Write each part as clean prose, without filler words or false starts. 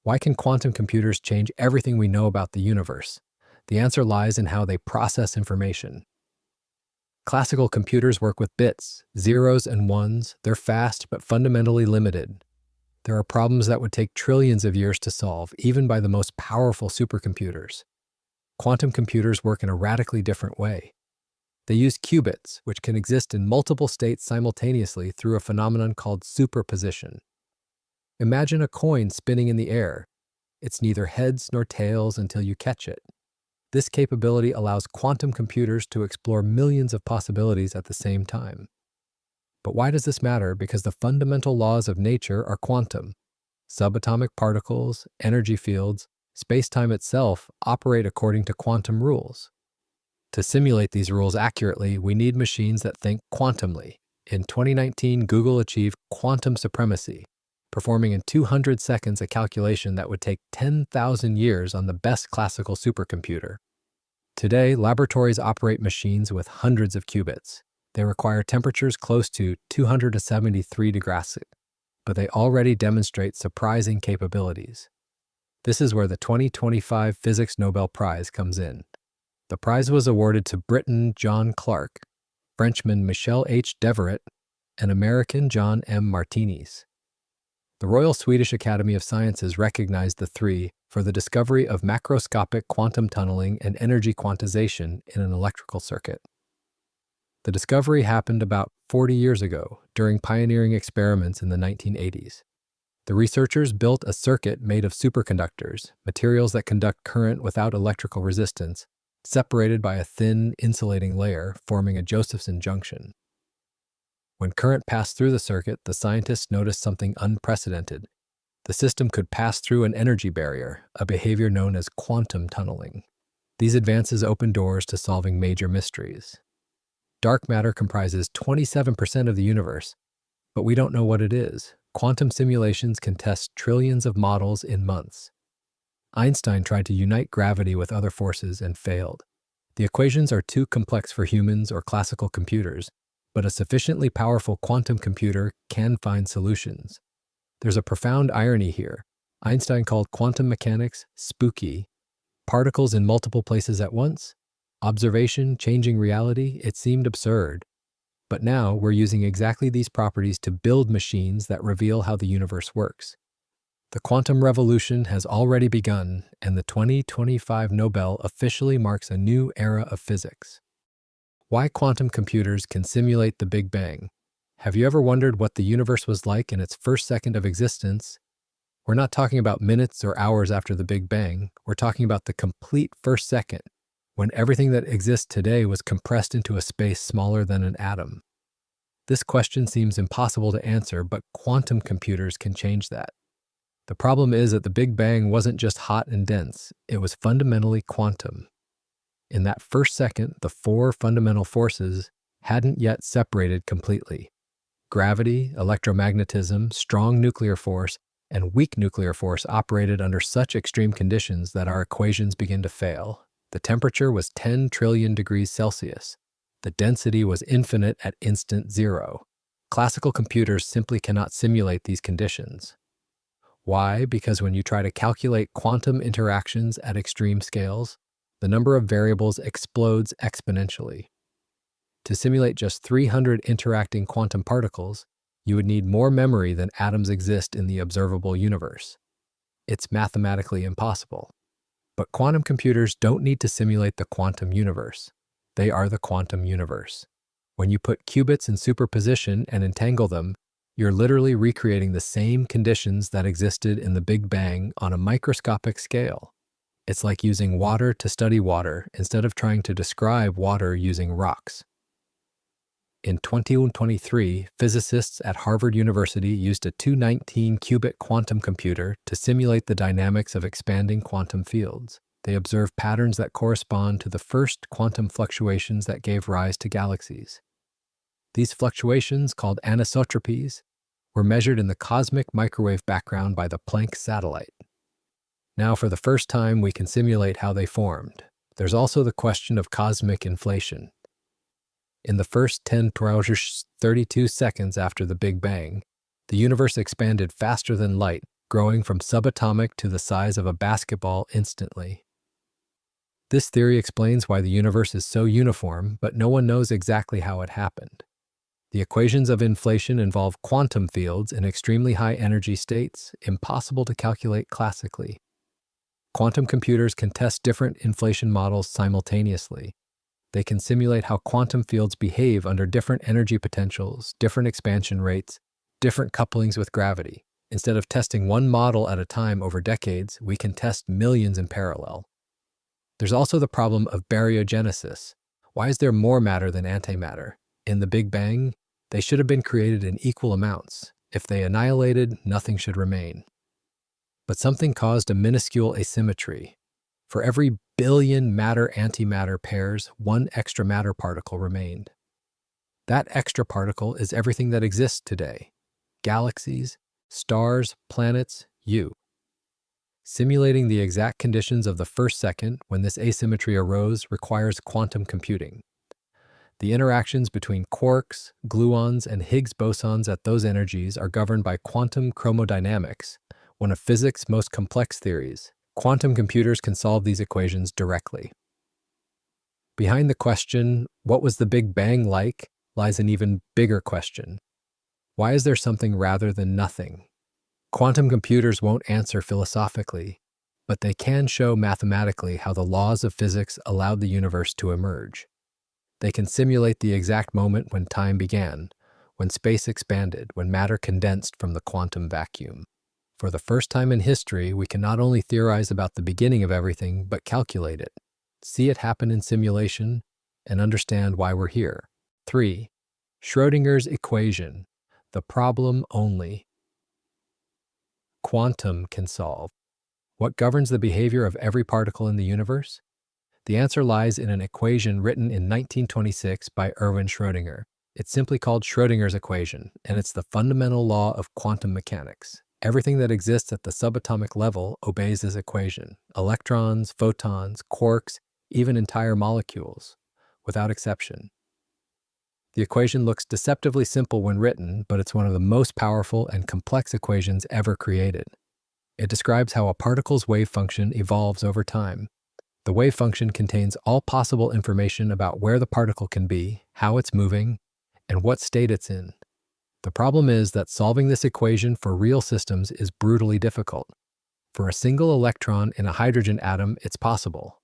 Why can quantum computers change everything we know about the universe? The answer lies in how they process information. Classical computers work with bits, zeros and ones. They're fast but fundamentally limited. There are problems that would take trillions of years to solve, even by the most powerful supercomputers. Quantum computers work in a radically different way. They use qubits, which can exist in multiple states simultaneously through a phenomenon called superposition. Imagine a coin spinning in the air. It's neither heads nor tails until you catch it. This capability allows quantum computers to explore millions of possibilities at the same time. But why does this matter? Because the fundamental laws of nature are quantum. Subatomic particles, energy fields, spacetime itself operate according to quantum rules. To simulate these rules accurately, we need machines that think quantumly. In 2019, Google achieved quantum supremacy, performing in 200 seconds a calculation that would take 10,000 years on the best classical supercomputer. Today, laboratories operate machines with hundreds of qubits. They require temperatures close to 273 degrees, but they already demonstrate surprising capabilities. This is where the 2025 Physics Nobel Prize comes in. The prize was awarded to Briton John Clarke, Frenchman Michel Devoret, and American John M. Martinis. The Royal Swedish Academy of Sciences recognized the three for the discovery of macroscopic quantum tunneling and energy quantization in an electrical circuit. The discovery happened about 40 years ago during pioneering experiments in the 1980s. The researchers built a circuit made of superconductors, materials that conduct current without electrical resistance, separated by a thin, insulating layer forming a Josephson junction. When current passed through the circuit, the scientists noticed something unprecedented. The system could pass through an energy barrier, a behavior known as quantum tunneling. These advances opened doors to solving major mysteries. Dark matter comprises 27% of the universe, but we don't know what it is. Quantum simulations can test trillions of models in months. Einstein tried to unite gravity with other forces and failed. The equations are too complex for humans or classical computers, but a sufficiently powerful quantum computer can find solutions. There's a profound irony here. Einstein called quantum mechanics spooky. Particles in multiple places at once? Observation changing reality? It seemed absurd. But now we're using exactly these properties to build machines that reveal how the universe works. The quantum revolution has already begun, and the 2025 Nobel officially marks a new era of physics. Why quantum computers can simulate the Big Bang? Have you ever wondered what the universe was like in its first second of existence? We're not talking about minutes or hours after the Big Bang. We're talking about the complete first second, when everything that exists today was compressed into a space smaller than an atom. This question seems impossible to answer, but quantum computers can change that. The problem is that the Big Bang wasn't just hot and dense, it was fundamentally quantum. In that first second, the four fundamental forces hadn't yet separated completely. Gravity, electromagnetism, strong nuclear force, and weak nuclear force operated under such extreme conditions that our equations begin to fail. The temperature was 10 trillion degrees Celsius. The density was infinite at instant zero. Classical computers simply cannot simulate these conditions. Why? Because when you try to calculate quantum interactions at extreme scales, the number of variables explodes exponentially. To simulate just 300 interacting quantum particles, you would need more memory than atoms exist in the observable universe. It's mathematically impossible. But quantum computers don't need to simulate the quantum universe. They are the quantum universe. When you put qubits in superposition and entangle them, you're literally recreating the same conditions that existed in the Big Bang on a microscopic scale. It's like using water to study water instead of trying to describe water using rocks. In 2023, physicists at Harvard University used a 219-qubit quantum computer to simulate the dynamics of expanding quantum fields. They observed patterns that correspond to the first quantum fluctuations that gave rise to galaxies. These fluctuations, called anisotropies, were measured in the cosmic microwave background by the Planck satellite. Now, for the first time, we can simulate how they formed. There's also the question of cosmic inflation. In the first 10^32 seconds after the Big Bang, the universe expanded faster than light, growing from subatomic to the size of a basketball instantly. This theory explains why the universe is so uniform, but no one knows exactly how it happened. The equations of inflation involve quantum fields in extremely high energy states, impossible to calculate classically. Quantum computers can test different inflation models simultaneously. They can simulate how quantum fields behave under different energy potentials, different expansion rates, different couplings with gravity. Instead of testing one model at a time over decades, we can test millions in parallel. There's also the problem of baryogenesis. Why is there more matter than antimatter? In the Big Bang, they should have been created in equal amounts. If they annihilated, nothing should remain. But something caused a minuscule asymmetry. For every billion matter-antimatter pairs, one extra matter particle remained. That extra particle is everything that exists today. Galaxies, stars, planets, you. Simulating the exact conditions of the first second when this asymmetry arose requires quantum computing. The interactions between quarks, gluons, and Higgs bosons at those energies are governed by quantum chromodynamics, one of physics' most complex theories. Quantum computers can solve these equations directly. Behind the question, what was the Big Bang like, lies an even bigger question. Why is there something rather than nothing? Quantum computers won't answer philosophically, but they can show mathematically how the laws of physics allowed the universe to emerge. They can simulate the exact moment when time began, when space expanded, when matter condensed from the quantum vacuum. For the first time in history, we can not only theorize about the beginning of everything, but calculate it, see it happen in simulation, and understand why we're here. 3. Schrödinger's equation, the problem only quantum can solve. What governs the behavior of every particle in the universe? The answer lies in an equation written in 1926 by Erwin Schrödinger. It's simply called Schrödinger's equation, and it's the fundamental law of quantum mechanics. Everything that exists at the subatomic level obeys this equation. Electrons, photons, quarks, even entire molecules, without exception. The equation looks deceptively simple when written, but it's one of the most powerful and complex equations ever created. It describes how a particle's wave function evolves over time. The wave function contains all possible information about where the particle can be, how it's moving, and what state it's in. The problem is that solving this equation for real systems is brutally difficult. For a single electron in a hydrogen atom, it's possible.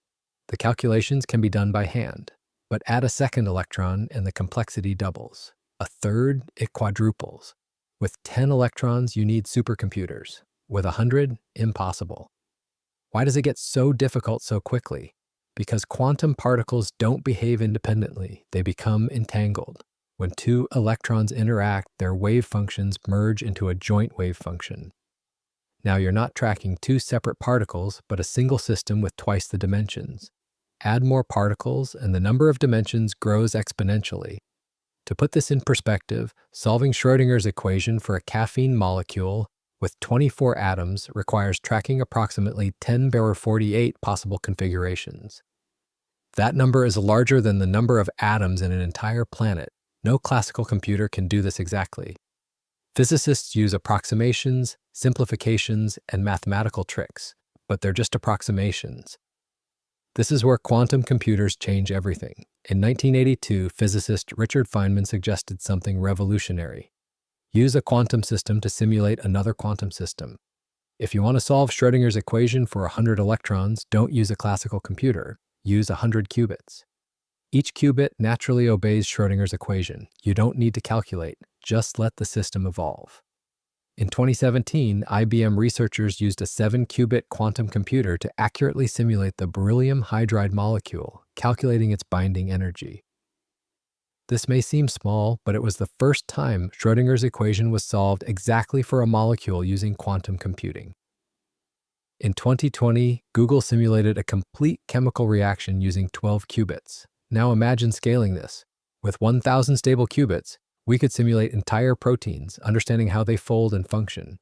The calculations can be done by hand. But add a second electron and the complexity doubles. A third, it quadruples. With 10 electrons, you need supercomputers. With 100, impossible. Why does it get so difficult so quickly? Because quantum particles don't behave independently. They become entangled. When two electrons interact, their wave functions merge into a joint wave function. Now you're not tracking two separate particles, but a single system with twice the dimensions. Add more particles, and the number of dimensions grows exponentially. To put this in perspective, solving Schrödinger's equation for a caffeine molecule with 24 atoms requires tracking approximately 10^48 possible configurations. That number is larger than the number of atoms in an entire planet. No classical computer can do this exactly. Physicists use approximations, simplifications, and mathematical tricks, but they're just approximations. This is where quantum computers change everything. In 1982, physicist Richard Feynman suggested something revolutionary. Use a quantum system to simulate another quantum system. If you want to solve Schrödinger's equation for 100 electrons, don't use a classical computer. Use 100 qubits. Each qubit naturally obeys Schrödinger's equation. You don't need to calculate. Just let the system evolve. In 2017, IBM researchers used a 7-qubit quantum computer to accurately simulate the beryllium hydride molecule, calculating its binding energy. This may seem small, but it was the first time Schrödinger's equation was solved exactly for a molecule using quantum computing. In 2020, Google simulated a complete chemical reaction using 12 qubits. Now imagine scaling this. With 1,000 stable qubits, we could simulate entire proteins, understanding how they fold and function.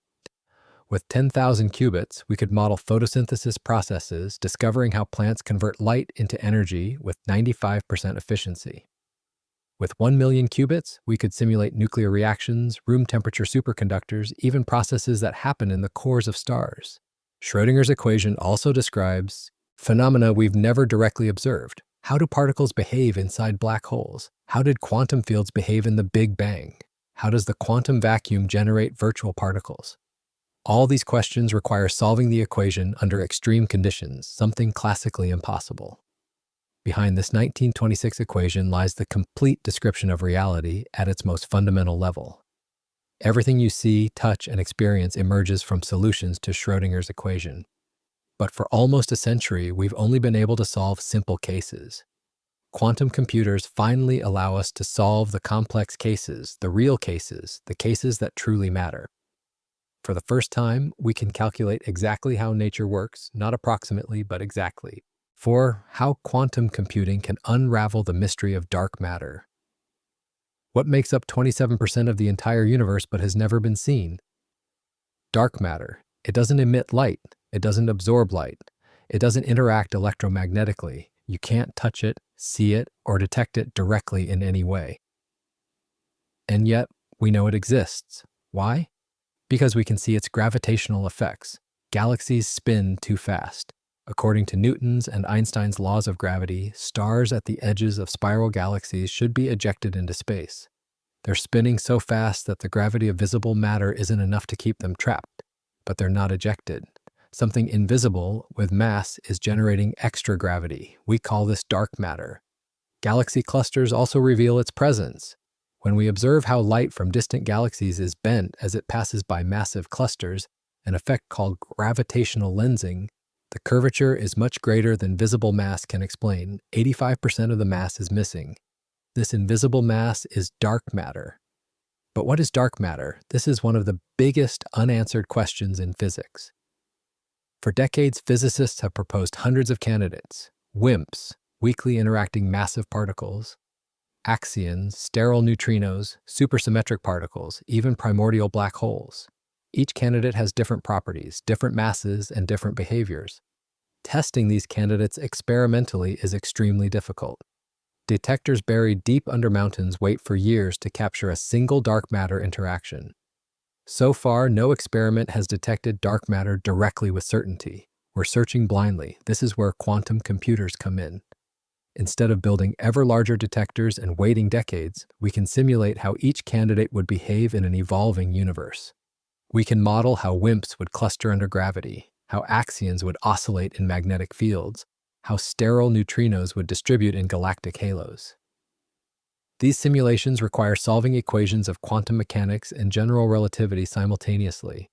With 10,000 qubits, we could model photosynthesis processes, discovering how plants convert light into energy with 95% efficiency. With 1 million qubits, we could simulate nuclear reactions, room temperature superconductors, even processes that happen in the cores of stars. Schrödinger's equation also describes phenomena we've never directly observed. How do particles behave inside black holes? How did quantum fields behave in the Big Bang? How does the quantum vacuum generate virtual particles? All these questions require solving the equation under extreme conditions, something classically impossible. Behind this 1926 equation lies the complete description of reality at its most fundamental level. Everything you see, touch, and experience emerges from solutions to Schrödinger's equation. But for almost a century, we've only been able to solve simple cases. Quantum computers finally allow us to solve the complex cases, the real cases, the cases that truly matter. For the first time, we can calculate exactly how nature works, not approximately, but exactly. For how quantum computing can unravel the mystery of dark matter. What makes up 27% of the entire universe but has never been seen? Dark matter. It doesn't emit light. It doesn't absorb light. It doesn't interact electromagnetically. You can't touch it, see it, or detect it directly in any way. And yet, we know it exists. Why? Because we can see its gravitational effects. Galaxies spin too fast. According to Newton's and Einstein's laws of gravity, stars at the edges of spiral galaxies should be ejected into space. They're spinning so fast that the gravity of visible matter isn't enough to keep them trapped, but they're not ejected. Something invisible with mass is generating extra gravity. We call this dark matter. Galaxy clusters also reveal its presence. When we observe how light from distant galaxies is bent as it passes by massive clusters, an effect called gravitational lensing, the curvature is much greater than visible mass can explain. 85% of the mass is missing. This invisible mass is dark matter. But what is dark matter? This is one of the biggest unanswered questions in physics. For decades, physicists have proposed hundreds of candidates: WIMPs, weakly interacting massive particles; axions, sterile neutrinos, supersymmetric particles, even primordial black holes. Each candidate has different properties, different masses, and different behaviors. Testing these candidates experimentally is extremely difficult. Detectors buried deep under mountains wait for years to capture a single dark matter interaction. So far, no experiment has detected dark matter directly with certainty. We're searching blindly. This is where quantum computers come in. Instead of building ever larger detectors and waiting decades, we can simulate how each candidate would behave in an evolving universe. We can model how WIMPs would cluster under gravity, how axions would oscillate in magnetic fields, how sterile neutrinos would distribute in galactic halos. These simulations require solving equations of quantum mechanics and general relativity simultaneously.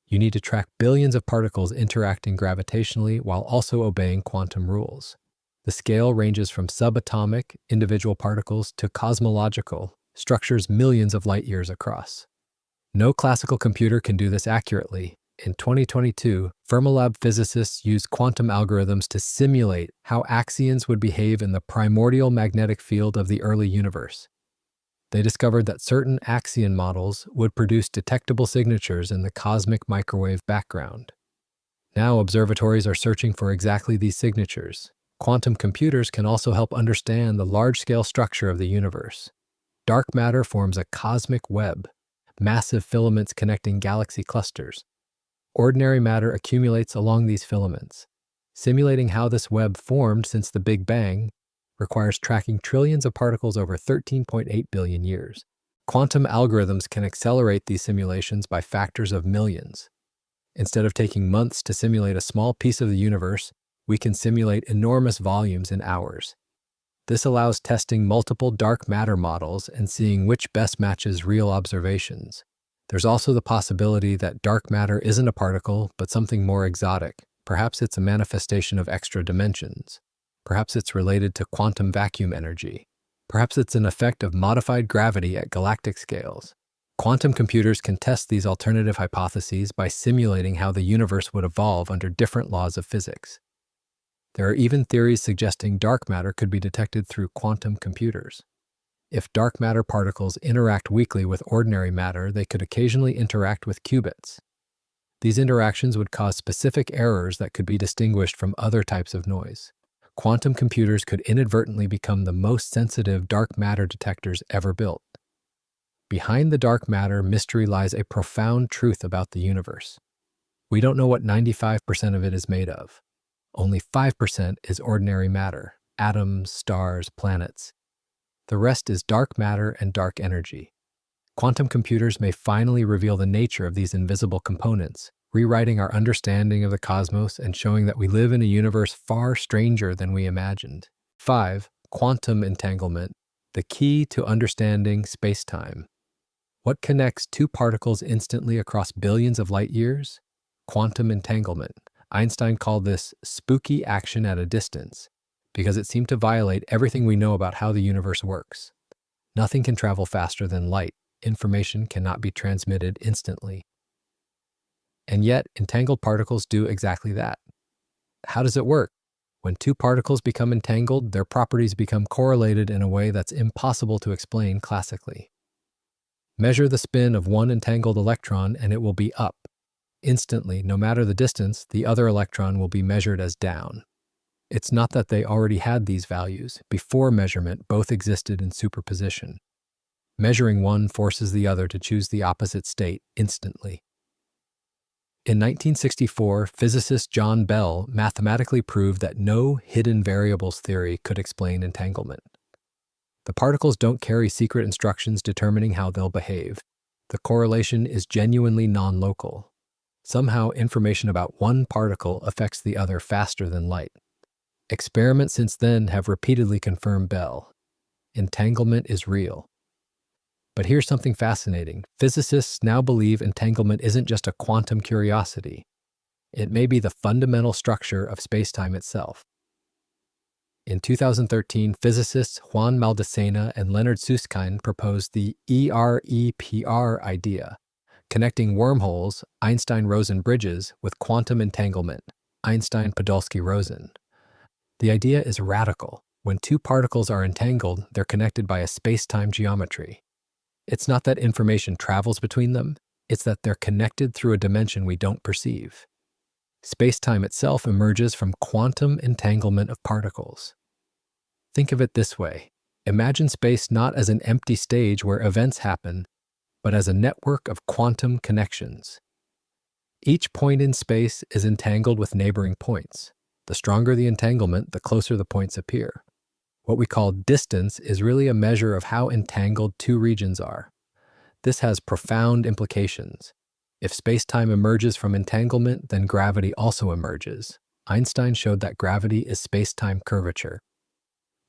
You need to track billions of particles interacting gravitationally while also obeying quantum rules. The scale ranges from subatomic, individual particles, to cosmological, structures millions of light years across. No classical computer can do this accurately. In 2022, Fermilab physicists used quantum algorithms to simulate how axions would behave in the primordial magnetic field of the early universe. They discovered that certain axion models would produce detectable signatures in the cosmic microwave background. Now observatories are searching for exactly these signatures. Quantum computers can also help understand the large-scale structure of the universe. Dark matter forms a cosmic web, massive filaments connecting galaxy clusters. Ordinary matter accumulates along these filaments. Simulating how this web formed since the Big Bang requires tracking trillions of particles over 13.8 billion years. Quantum algorithms can accelerate these simulations by factors of millions. Instead of taking months to simulate a small piece of the universe, we can simulate enormous volumes in hours. This allows testing multiple dark matter models and seeing which best matches real observations. There's also the possibility that dark matter isn't a particle, but something more exotic. Perhaps it's a manifestation of extra dimensions. Perhaps it's related to quantum vacuum energy. Perhaps it's an effect of modified gravity at galactic scales. Quantum computers can test these alternative hypotheses by simulating how the universe would evolve under different laws of physics. There are even theories suggesting dark matter could be detected through quantum computers. If dark matter particles interact weakly with ordinary matter, they could occasionally interact with qubits. These interactions would cause specific errors that could be distinguished from other types of noise. quantum computers could inadvertently become the most sensitive dark matter detectors ever built. Behind the dark matter mystery lies a profound truth about the universe. We don't know what 95% of it is made of. Only 5% is ordinary matter, atoms, stars, planets. The rest is dark matter and dark energy. Quantum computers may finally reveal the nature of these invisible components, rewriting our understanding of the cosmos and showing that we live in a universe far stranger than we imagined. 5. Quantum entanglement, the key to understanding spacetime. What connects two particles instantly across billions of light years? Quantum entanglement. Einstein called this spooky action at a distance because it seemed to violate everything we know about how the universe works. Nothing can travel faster than light. Information cannot be transmitted instantly. And yet, entangled particles do exactly that. How does it work? When two particles become entangled, their properties become correlated in a way that's impossible to explain classically. Measure the spin of one entangled electron and it will be up. Instantly, no matter the distance, the other electron will be measured as down. It's not that they already had these values. Before measurement, both existed in superposition. Measuring one forces the other to choose the opposite state instantly. In 1964, physicist John Bell mathematically proved that no hidden variables theory could explain entanglement. The particles don't carry secret instructions determining how they'll behave. The correlation is genuinely non-local. Somehow, information about one particle affects the other faster than light. Experiments since then have repeatedly confirmed Bell. Entanglement is real. But here's something fascinating. Physicists now believe entanglement isn't just a quantum curiosity. It may be the fundamental structure of spacetime itself. In 2013, physicists Juan Maldacena and Leonard Susskind proposed the EREPR idea, connecting wormholes, Einstein-Rosen bridges, with quantum entanglement, Einstein-Podolsky-Rosen. The idea is radical. When two particles are entangled, they're connected by a space-time geometry. It's not that information travels between them, it's that they're connected through a dimension we don't perceive. Space-time itself emerges from quantum entanglement of particles. Think of it this way. Imagine space not as an empty stage where events happen, but as a network of quantum connections. Each point in space is entangled with neighboring points. The stronger the entanglement, the closer the points appear. What we call distance is really a measure of how entangled two regions are. This has profound implications. If space-time emerges from entanglement, then gravity also emerges. Einstein showed that gravity is space-time curvature.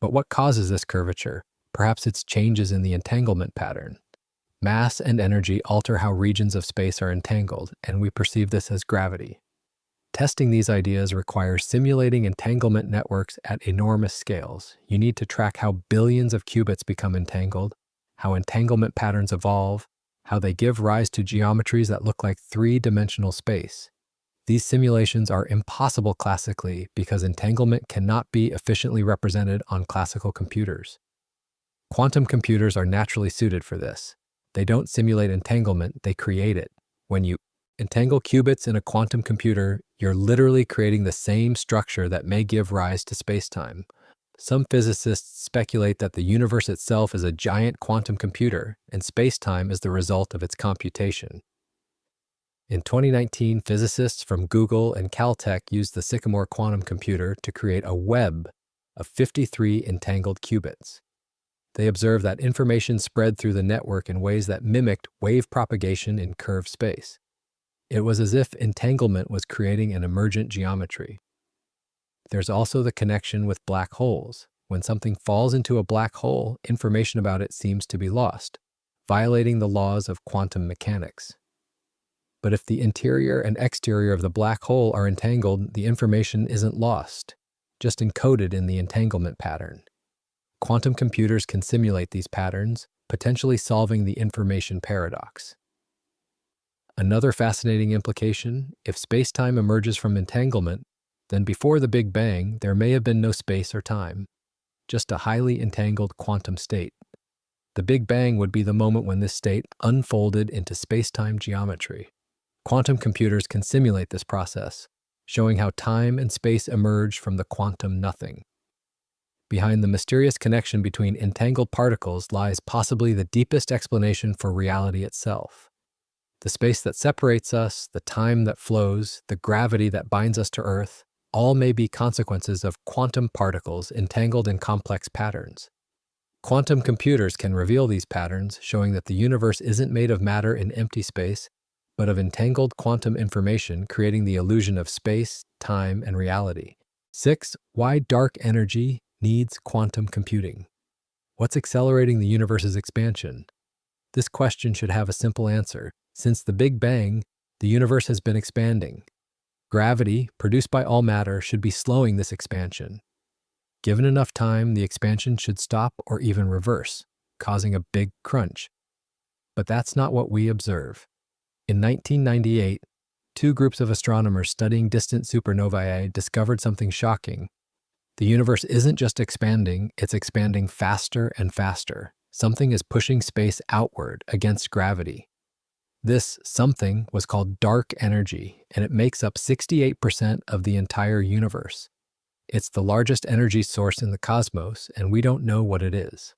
But what causes this curvature? Perhaps it's changes in the entanglement pattern. Mass and energy alter how regions of space are entangled, and we perceive this as gravity. Testing these ideas requires simulating entanglement networks at enormous scales. You need to track how billions of qubits become entangled, how entanglement patterns evolve, how they give rise to geometries that look like three-dimensional space. These simulations are impossible classically because entanglement cannot be efficiently represented on classical computers. Quantum computers are naturally suited for this. They don't simulate entanglement, they create it. When you entangle qubits in a quantum computer, you're literally creating the same structure that may give rise to spacetime. Some physicists speculate that the universe itself is a giant quantum computer, and spacetime is the result of its computation. In 2019, physicists from Google and Caltech used the Sycamore quantum computer to create a web of 53 entangled qubits. They observed that information spread through the network in ways that mimicked wave propagation in curved space. It was as if entanglement was creating an emergent geometry. There's also the connection with black holes. When something falls into a black hole, information about it seems to be lost, violating the laws of quantum mechanics. But if the interior and exterior of the black hole are entangled, the information isn't lost, just encoded in the entanglement pattern. Quantum computers can simulate these patterns, potentially solving the information paradox. Another fascinating implication, if spacetime emerges from entanglement, then before the Big Bang, there may have been no space or time, just a highly entangled quantum state. The Big Bang would be the moment when this state unfolded into spacetime geometry. Quantum computers can simulate this process, showing how time and space emerge from the quantum nothing. Behind the mysterious connection between entangled particles lies possibly the deepest explanation for reality itself. The space that separates us, the time that flows, the gravity that binds us to Earth, all may be consequences of quantum particles entangled in complex patterns. Quantum computers can reveal these patterns, showing that the universe isn't made of matter in empty space, but of entangled quantum information, creating the illusion of space, time, and reality. 6. Why dark energy needs quantum computing. What's accelerating the universe's expansion? This question should have a simple answer. Since the Big Bang, the universe has been expanding. Gravity, produced by all matter, should be slowing this expansion. Given enough time, the expansion should stop or even reverse, causing a big crunch. But that's not what we observe. In 1998, two groups of astronomers studying distant supernovae discovered something shocking. The universe isn't just expanding, it's expanding faster and faster. Something is pushing space outward against gravity. This something was called dark energy, and it makes up 68% of the entire universe. It's the largest energy source in the cosmos, and we don't know what it is.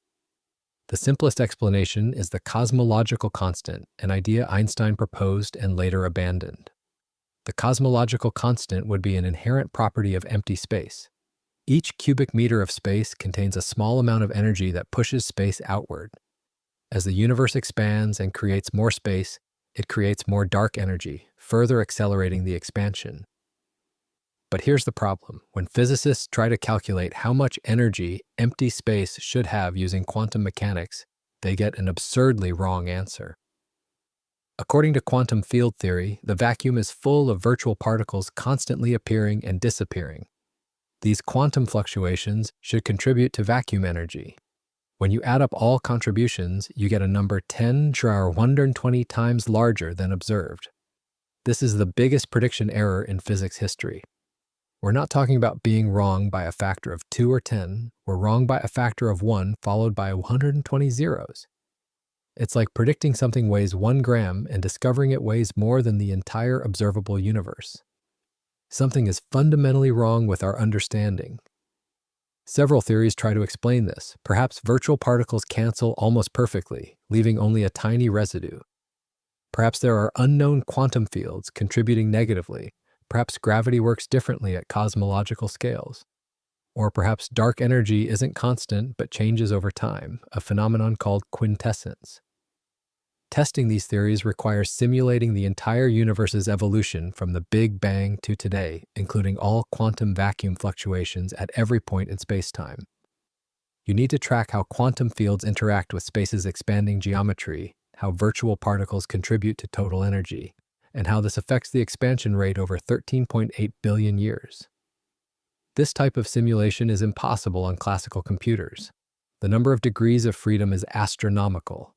The simplest explanation is the cosmological constant, an idea Einstein proposed and later abandoned. The cosmological constant would be an inherent property of empty space. Each cubic meter of space contains a small amount of energy that pushes space outward. As the universe expands and creates more space, it creates more dark energy, further accelerating the expansion. But here's the problem. When physicists try to calculate how much energy empty space should have using quantum mechanics, they get an absurdly wrong answer. According to quantum field theory, the vacuum is full of virtual particles constantly appearing and disappearing. These quantum fluctuations should contribute to vacuum energy. When you add up all contributions, you get a number 10 to the power 120 times larger than observed. This is the biggest prediction error in physics history. We're not talking about being wrong by a factor of 2 or 10. We're wrong by a factor of 1 followed by 120 zeros. It's like predicting something weighs 1 gram and discovering it weighs more than the entire observable universe. Something is fundamentally wrong with our understanding. Several theories try to explain this. Perhaps virtual particles cancel almost perfectly, leaving only a tiny residue. Perhaps there are unknown quantum fields contributing negatively. Perhaps gravity works differently at cosmological scales. Or perhaps dark energy isn't constant but changes over time, a phenomenon called quintessence. Testing these theories requires simulating the entire universe's evolution from the Big Bang to today, including all quantum vacuum fluctuations at every point in spacetime. You need to track how quantum fields interact with space's expanding geometry, how virtual particles contribute to total energy, and how this affects the expansion rate over 13.8 billion years. This type of simulation is impossible on classical computers. The number of degrees of freedom is astronomical.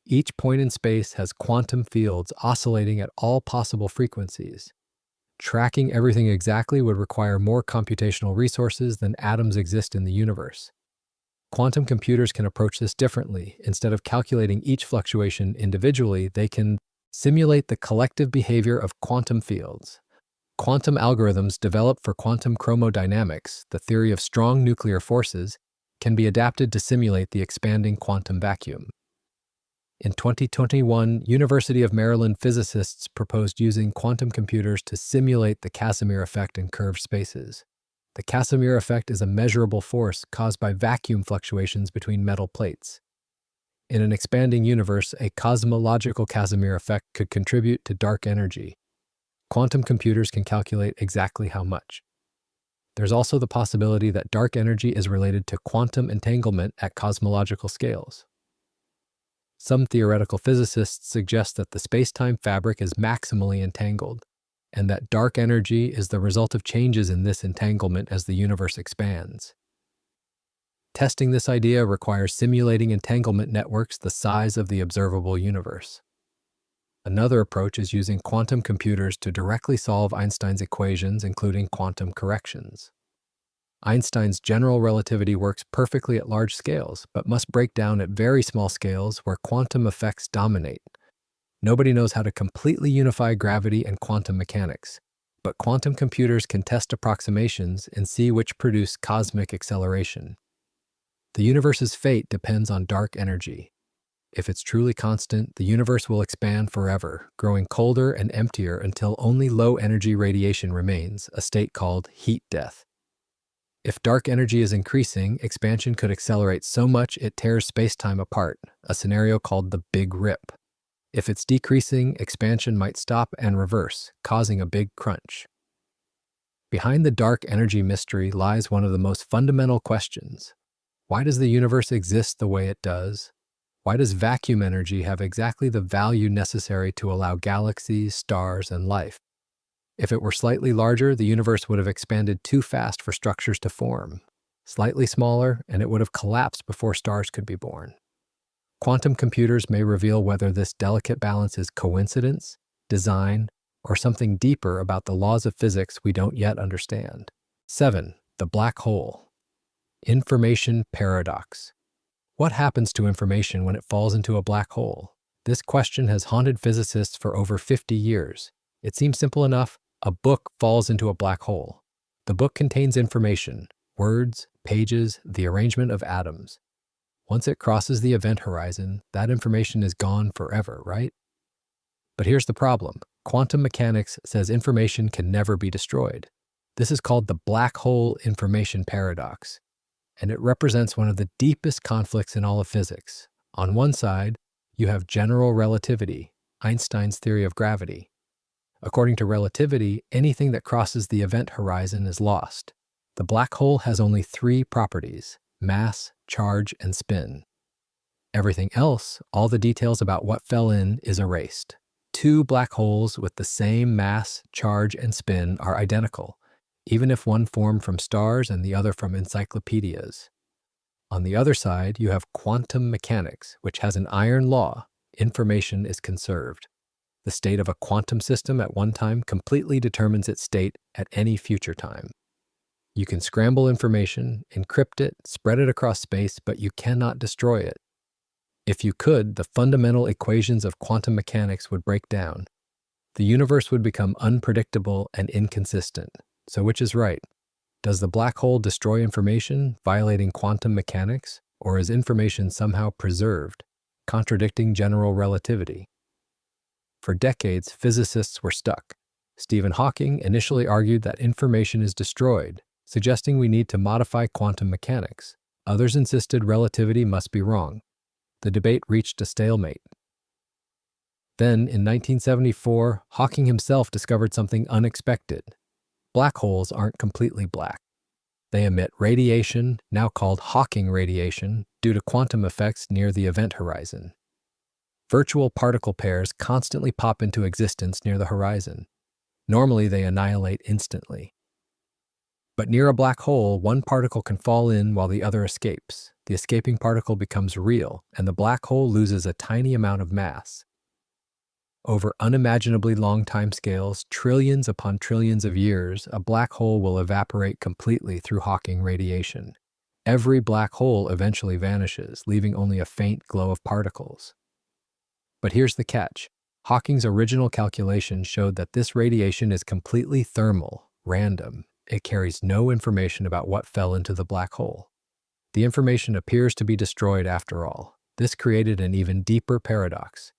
Each point in space has quantum fields oscillating at all possible frequencies. Tracking everything exactly would require more computational resources than atoms exist in the universe. Quantum computers can approach this differently. Instead of calculating each fluctuation individually, they can simulate the collective behavior of quantum fields. Quantum algorithms developed for quantum chromodynamics, the theory of strong nuclear forces, can be adapted to simulate the expanding quantum vacuum. In 2021, University of Maryland physicists proposed using quantum computers to simulate the Casimir effect in curved spaces. The Casimir effect is a measurable force caused by vacuum fluctuations between metal plates. In an expanding universe, a cosmological Casimir effect could contribute to dark energy. Quantum computers can calculate exactly how much. There's also the possibility that dark energy is related to quantum entanglement at cosmological scales. Some theoretical physicists suggest that the space-time fabric is maximally entangled, and that dark energy is the result of changes in this entanglement as the universe expands. Testing this idea requires simulating entanglement networks the size of the observable universe. Another approach is using quantum computers to directly solve Einstein's equations, including quantum corrections. Einstein's general relativity works perfectly at large scales, but must break down at very small scales where quantum effects dominate. Nobody knows how to completely unify gravity and quantum mechanics, but quantum computers can test approximations and see which produce cosmic acceleration. The universe's fate depends on dark energy. If it's truly constant, the universe will expand forever, growing colder and emptier until only low-energy radiation remains, a state called heat death. If dark energy is increasing, expansion could accelerate so much it tears spacetime apart, a scenario called the Big Rip. If it's decreasing, expansion might stop and reverse, causing a big crunch. Behind the dark energy mystery lies one of the most fundamental questions. Why does the universe exist the way it does? Why does vacuum energy have exactly the value necessary to allow galaxies, stars, and life? If it were slightly larger, the universe would have expanded too fast for structures to form. Slightly smaller, and it would have collapsed before stars could be born. Quantum computers may reveal whether this delicate balance is coincidence, design, or something deeper about the laws of physics we don't yet understand. 7. The black hole. Information paradox. What happens to information when it falls into a black hole? This question has haunted physicists for over 50 years. It seems simple enough. A book falls into a black hole. The book contains information, words, pages, the arrangement of atoms. Once it crosses the event horizon, that information is gone forever, right? But here's the problem. Quantum mechanics says information can never be destroyed. This is called the black hole information paradox, and it represents one of the deepest conflicts in all of physics. On one side, you have general relativity, Einstein's theory of gravity. According to relativity, anything that crosses the event horizon is lost. The black hole has only 3 properties: mass, charge, and spin. Everything else, all the details about what fell in, is erased. 2 black holes with the same mass, charge, and spin are identical, even if one formed from stars and the other from encyclopedias. On the other side, you have quantum mechanics, which has an iron law: information is conserved. The state of a quantum system at one time completely determines its state at any future time. You can scramble information, encrypt it, spread it across space, but you cannot destroy it. If you could, the fundamental equations of quantum mechanics would break down. The universe would become unpredictable and inconsistent. So which is right? Does the black hole destroy information, violating quantum mechanics, or is information somehow preserved, contradicting general relativity? For decades, physicists were stuck. Stephen Hawking initially argued that information is destroyed, suggesting we need to modify quantum mechanics. Others insisted relativity must be wrong. The debate reached a stalemate. Then, in 1974, Hawking himself discovered something unexpected. Black holes aren't completely black. They emit radiation, now called Hawking radiation, due to quantum effects near the event horizon. Virtual particle pairs constantly pop into existence near the horizon. Normally, they annihilate instantly. But near a black hole, one particle can fall in while the other escapes. The escaping particle becomes real, and the black hole loses a tiny amount of mass. Over unimaginably long timescales, trillions upon trillions of years, a black hole will evaporate completely through Hawking radiation. Every black hole eventually vanishes, leaving only a faint glow of particles. But here's the catch. Hawking's original calculation showed that this radiation is completely thermal, random. It carries no information about what fell into the black hole. The information appears to be destroyed after all. This created an even deeper paradox.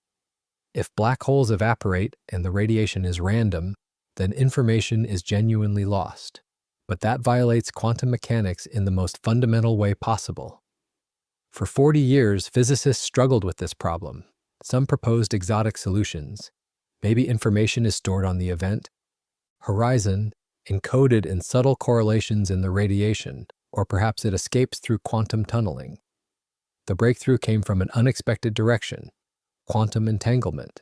If black holes evaporate and the radiation is random, then information is genuinely lost. But that violates quantum mechanics in the most fundamental way possible. For 40 years, physicists struggled with this problem. Some proposed exotic solutions. Maybe information is stored on the event horizon, encoded in subtle correlations in the radiation, or perhaps it escapes through quantum tunneling. The breakthrough came from an unexpected direction: quantum entanglement.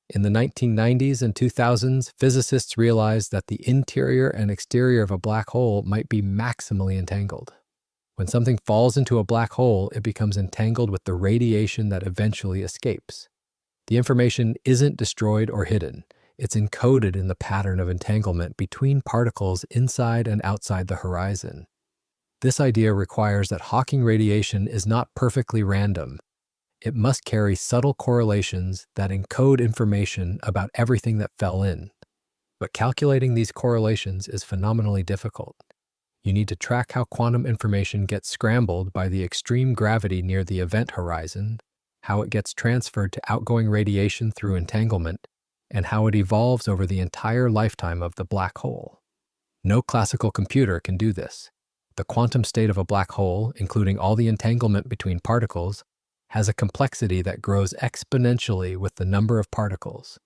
In the 1990s and 2000s, physicists realized that the interior and exterior of a black hole might be maximally entangled. When something falls into a black hole, it becomes entangled with the radiation that eventually escapes. The information isn't destroyed or hidden. It's encoded in the pattern of entanglement between particles inside and outside the horizon. This idea requires that Hawking radiation is not perfectly random. It must carry subtle correlations that encode information about everything that fell in. But calculating these correlations is phenomenally difficult. You need to track how quantum information gets scrambled by the extreme gravity near the event horizon, how it gets transferred to outgoing radiation through entanglement, and how it evolves over the entire lifetime of the black hole. No classical computer can do this. The quantum state of a black hole, including all the entanglement between particles, has a complexity that grows exponentially with the number of particles.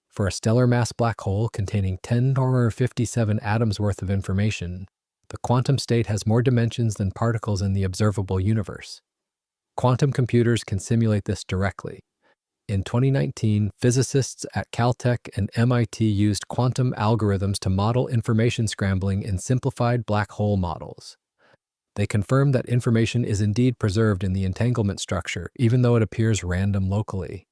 For a stellar mass black hole containing 10^57 atoms worth of information, the quantum state has more dimensions than particles in the observable universe. Quantum computers can simulate this directly. In 2019, physicists at Caltech and MIT used quantum algorithms to model information scrambling in simplified black hole models. They confirmed that information is indeed preserved in the entanglement structure, even though it appears random locally.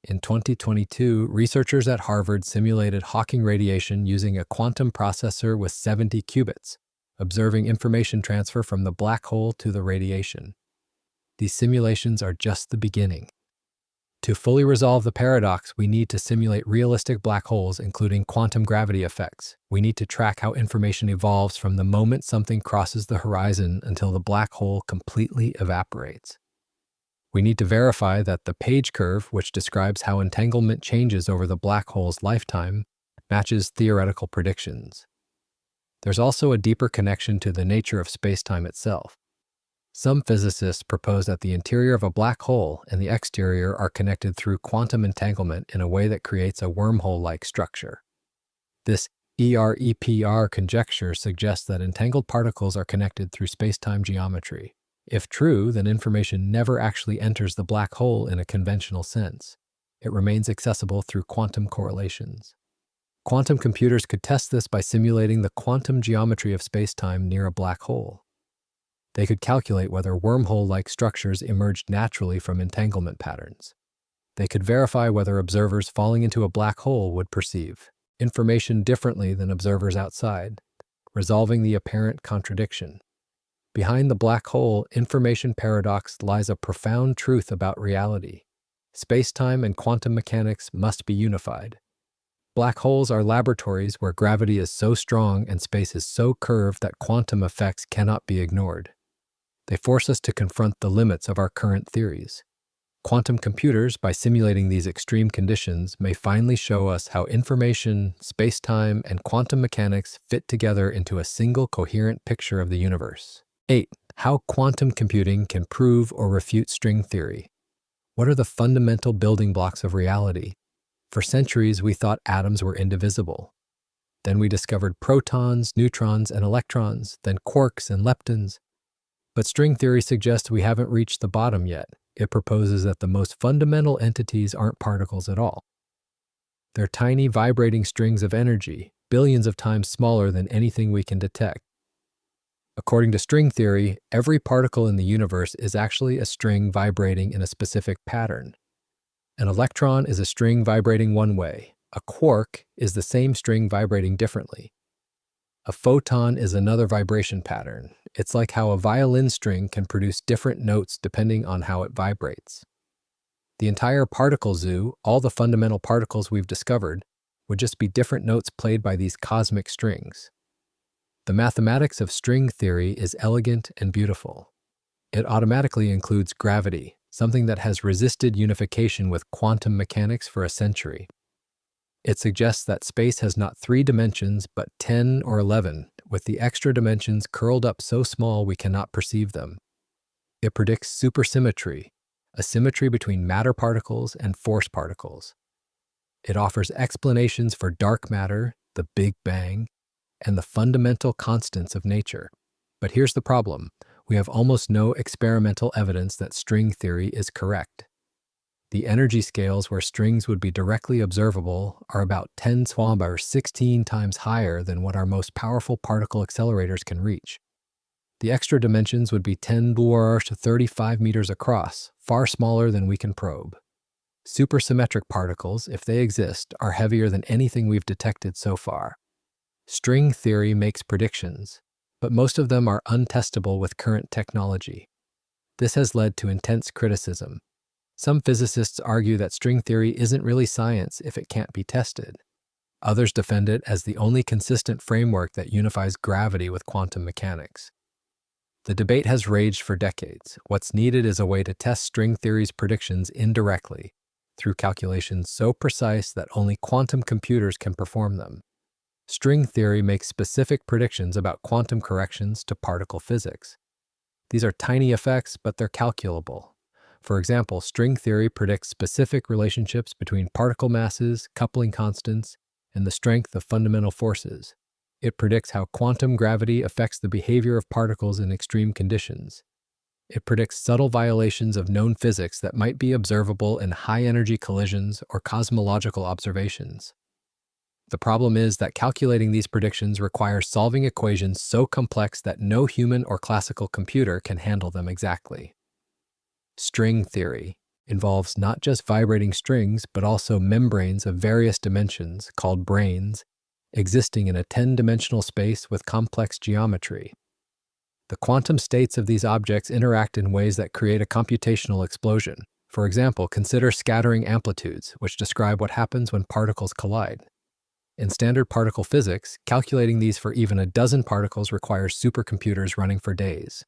In 2022, researchers at Harvard simulated Hawking radiation using a quantum processor with 70 qubits, observing information transfer from the black hole to the radiation. These simulations are just the beginning. To fully resolve the paradox, we need to simulate realistic black holes, including quantum gravity effects. We need to track how information evolves from the moment something crosses the horizon until the black hole completely evaporates. We need to verify that the page curve, which describes how entanglement changes over the black hole's lifetime, matches theoretical predictions. There's also a deeper connection to the nature of spacetime itself. Some physicists propose that the interior of a black hole and the exterior are connected through quantum entanglement in a way that creates a wormhole-like structure. This EREPR conjecture suggests that entangled particles are connected through spacetime geometry. If true, then information never actually enters the black hole in a conventional sense. It remains accessible through quantum correlations. Quantum computers could test this by simulating the quantum geometry of spacetime near a black hole. They could calculate whether wormhole-like structures emerged naturally from entanglement patterns. They could verify whether observers falling into a black hole would perceive information differently than observers outside, resolving the apparent contradiction. Behind the black hole information paradox lies a profound truth about reality. Spacetime and quantum mechanics must be unified. Black holes are laboratories where gravity is so strong and space is so curved that quantum effects cannot be ignored. They force us to confront the limits of our current theories. Quantum computers, by simulating these extreme conditions, may finally show us how information, spacetime, and quantum mechanics fit together into a single coherent picture of the universe. 8. How quantum computing can prove or refute string theory. What are the fundamental building blocks of reality? For centuries, we thought atoms were indivisible. Then we discovered protons, neutrons, and electrons, then quarks and leptons. But string theory suggests we haven't reached the bottom yet. It proposes that the most fundamental entities aren't particles at all. They're tiny vibrating strings of energy, billions of times smaller than anything we can detect. According to string theory, every particle in the universe is actually a string vibrating in a specific pattern. An electron is a string vibrating one way. A quark is the same string vibrating differently. A photon is another vibration pattern. It's like how a violin string can produce different notes depending on how it vibrates. The entire particle zoo, all the fundamental particles we've discovered, would just be different notes played by these cosmic strings. The mathematics of string theory is elegant and beautiful. It automatically includes gravity, something that has resisted unification with quantum mechanics for a century. It suggests that space has not 3 dimensions, but 10 or 11, with the extra dimensions curled up so small we cannot perceive them. It predicts supersymmetry, a symmetry between matter particles and force particles. It offers explanations for dark matter, the Big Bang, and the fundamental constants of nature. But here's the problem. We have almost no experimental evidence that string theory is correct. The energy scales where strings would be directly observable are about 10 or 16 times higher than what our most powerful particle accelerators can reach. The extra dimensions would be 10 to 35 meters across, far smaller than we can probe. Supersymmetric particles, if they exist, are heavier than anything we've detected so far. String theory makes predictions, but most of them are untestable with current technology. This has led to intense criticism. Some physicists argue that string theory isn't really science if it can't be tested. Others defend it as the only consistent framework that unifies gravity with quantum mechanics. The debate has raged for decades. What's needed is a way to test string theory's predictions indirectly, through calculations so precise that only quantum computers can perform them. String theory makes specific predictions about quantum corrections to particle physics. These are tiny effects, but they're calculable. For example, string theory predicts specific relationships between particle masses, coupling constants, and the strength of fundamental forces. It predicts how quantum gravity affects the behavior of particles in extreme conditions. It predicts subtle violations of known physics that might be observable in high-energy collisions or cosmological observations. The problem is that calculating these predictions requires solving equations so complex that no human or classical computer can handle them exactly. String theory involves not just vibrating strings, but also membranes of various dimensions, called branes, existing in a 10-dimensional space with complex geometry. The quantum states of these objects interact in ways that create a computational explosion. For example, consider scattering amplitudes, which describe what happens when particles collide. In standard particle physics, calculating these for even a dozen particles requires supercomputers running for days.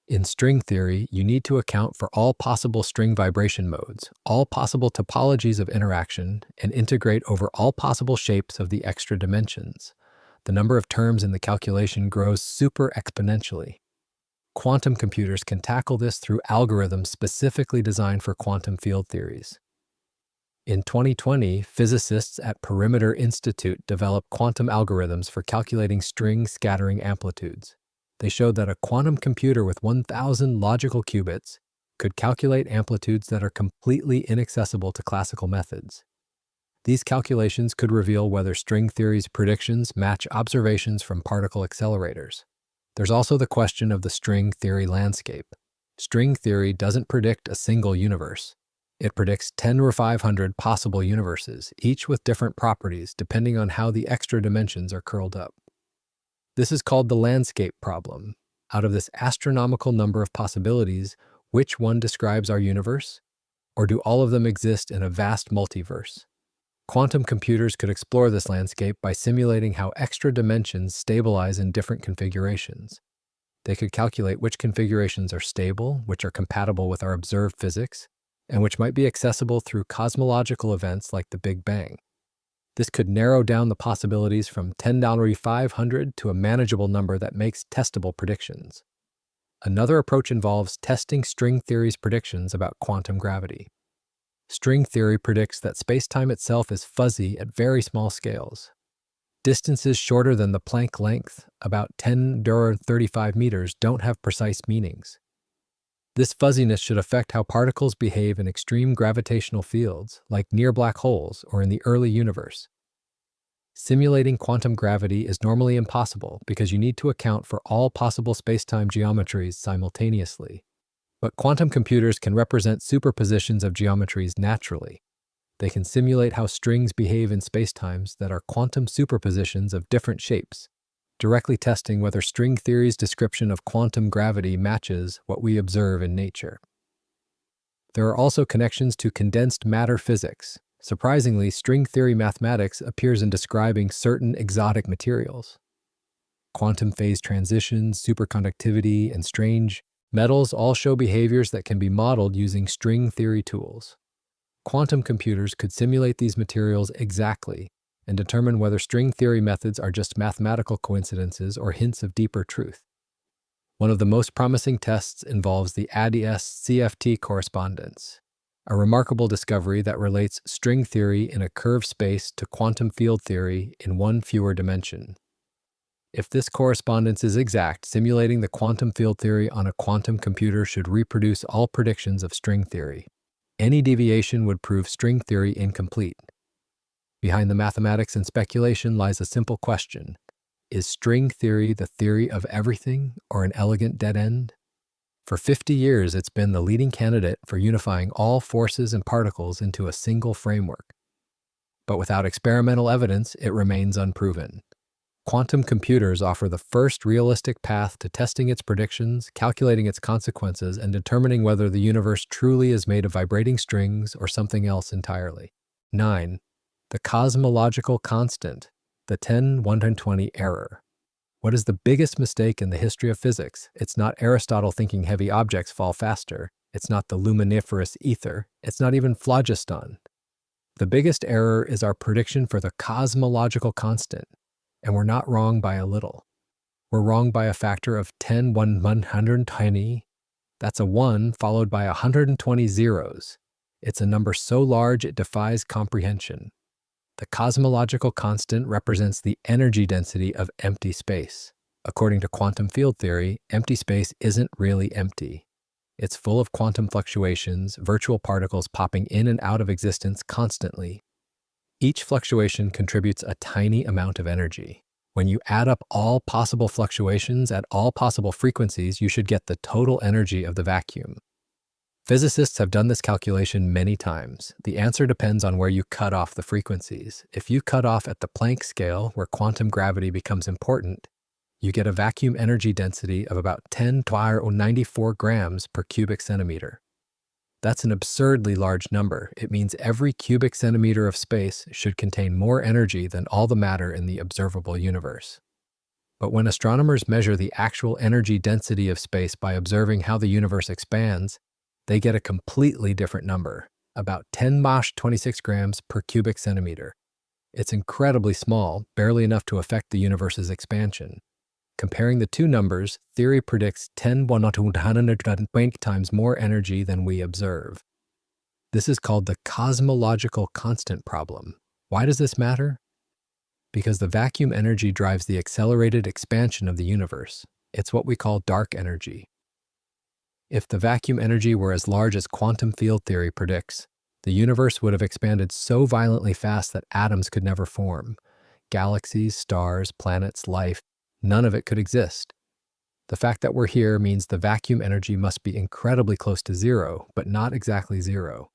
In string theory, you need to account for all possible string vibration modes, all possible topologies of interaction, and integrate over all possible shapes of the extra dimensions. The number of terms in the calculation grows super exponentially. Quantum computers can tackle this through algorithms specifically designed for quantum field theories. In 2020, physicists at Perimeter Institute developed quantum algorithms for calculating string scattering amplitudes. They showed that a quantum computer with 1,000 logical qubits could calculate amplitudes that are completely inaccessible to classical methods. These calculations could reveal whether string theory's predictions match observations from particle accelerators. There's also the question of the string theory landscape. String theory doesn't predict a single universe. It predicts 10 or 500 possible universes, each with different properties depending on how the extra dimensions are curled up. This is called the landscape problem. Out of this astronomical number of possibilities, which one describes our universe? Or do all of them exist in a vast multiverse? Quantum computers could explore this landscape by simulating how extra dimensions stabilize in different configurations. They could calculate which configurations are stable, which are compatible with our observed physics, and which might be accessible through cosmological events like the Big Bang. This could narrow down the possibilities from 10^500 to a manageable number that makes testable predictions. Another approach involves testing string theory's predictions about quantum gravity. String theory predicts that spacetime itself is fuzzy at very small scales. Distances shorter than the Planck length, about 10^35 meters, don't have precise meanings. This fuzziness should affect how particles behave in extreme gravitational fields, like near black holes or in the early universe. Simulating quantum gravity is normally impossible because you need to account for all possible spacetime geometries simultaneously. But quantum computers can represent superpositions of geometries naturally. They can simulate how strings behave in spacetimes that are quantum superpositions of different shapes, directly testing whether string theory's description of quantum gravity matches what we observe in nature. There are also connections to condensed matter physics. Surprisingly, string theory mathematics appears in describing certain exotic materials. Quantum phase transitions, superconductivity, and strange metals all show behaviors that can be modeled using string theory tools. Quantum computers could simulate these materials exactly and determine whether string theory methods are just mathematical coincidences or hints of deeper truth. One of the most promising tests involves the ADS-CFT correspondence, a remarkable discovery that relates string theory in a curved space to quantum field theory in one fewer dimension. If this correspondence is exact, simulating the quantum field theory on a quantum computer should reproduce all predictions of string theory. Any deviation would prove string theory incomplete. Behind the mathematics and speculation lies a simple question. Is string theory the theory of everything or an elegant dead end? For 50 years, it's been the leading candidate for unifying all forces and particles into a single framework. But without experimental evidence, it remains unproven. Quantum computers offer the first realistic path to testing its predictions, calculating its consequences, and determining whether the universe truly is made of vibrating strings or something else entirely. 9. The cosmological constant, the 10-120 error. What is the biggest mistake in the history of physics? It's not Aristotle thinking heavy objects fall faster. It's not the luminiferous ether. It's not even phlogiston. The biggest error is our prediction for the cosmological constant, and we're not wrong by a little. We're wrong by a factor of 10-120. That's a 1 followed by 120 zeros. It's a number so large it defies comprehension. The cosmological constant represents the energy density of empty space. According to quantum field theory, empty space isn't really empty. It's full of quantum fluctuations, virtual particles popping in and out of existence constantly. Each fluctuation contributes a tiny amount of energy. When you add up all possible fluctuations at all possible frequencies, you should get the total energy of the vacuum. Physicists have done this calculation many times. The answer depends on where you cut off the frequencies. If you cut off at the Planck scale, where quantum gravity becomes important, you get a vacuum energy density of about 10^94 grams per cubic centimeter. That's an absurdly large number. It means every cubic centimeter of space should contain more energy than all the matter in the observable universe. But when astronomers measure the actual energy density of space by observing how the universe expands, they get a completely different number, about 10^26 grams per cubic centimeter. It's incredibly small, barely enough to affect the universe's expansion. Comparing the two numbers, theory predicts 10^120 times more energy than we observe. This is called the cosmological constant problem. Why does this matter? Because the vacuum energy drives the accelerated expansion of the universe. It's what we call dark energy. If the vacuum energy were as large as quantum field theory predicts, the universe would have expanded so violently fast that atoms could never form. Galaxies, stars, planets, life, none of it could exist. The fact that we're here means the vacuum energy must be incredibly close to zero, but not exactly zero.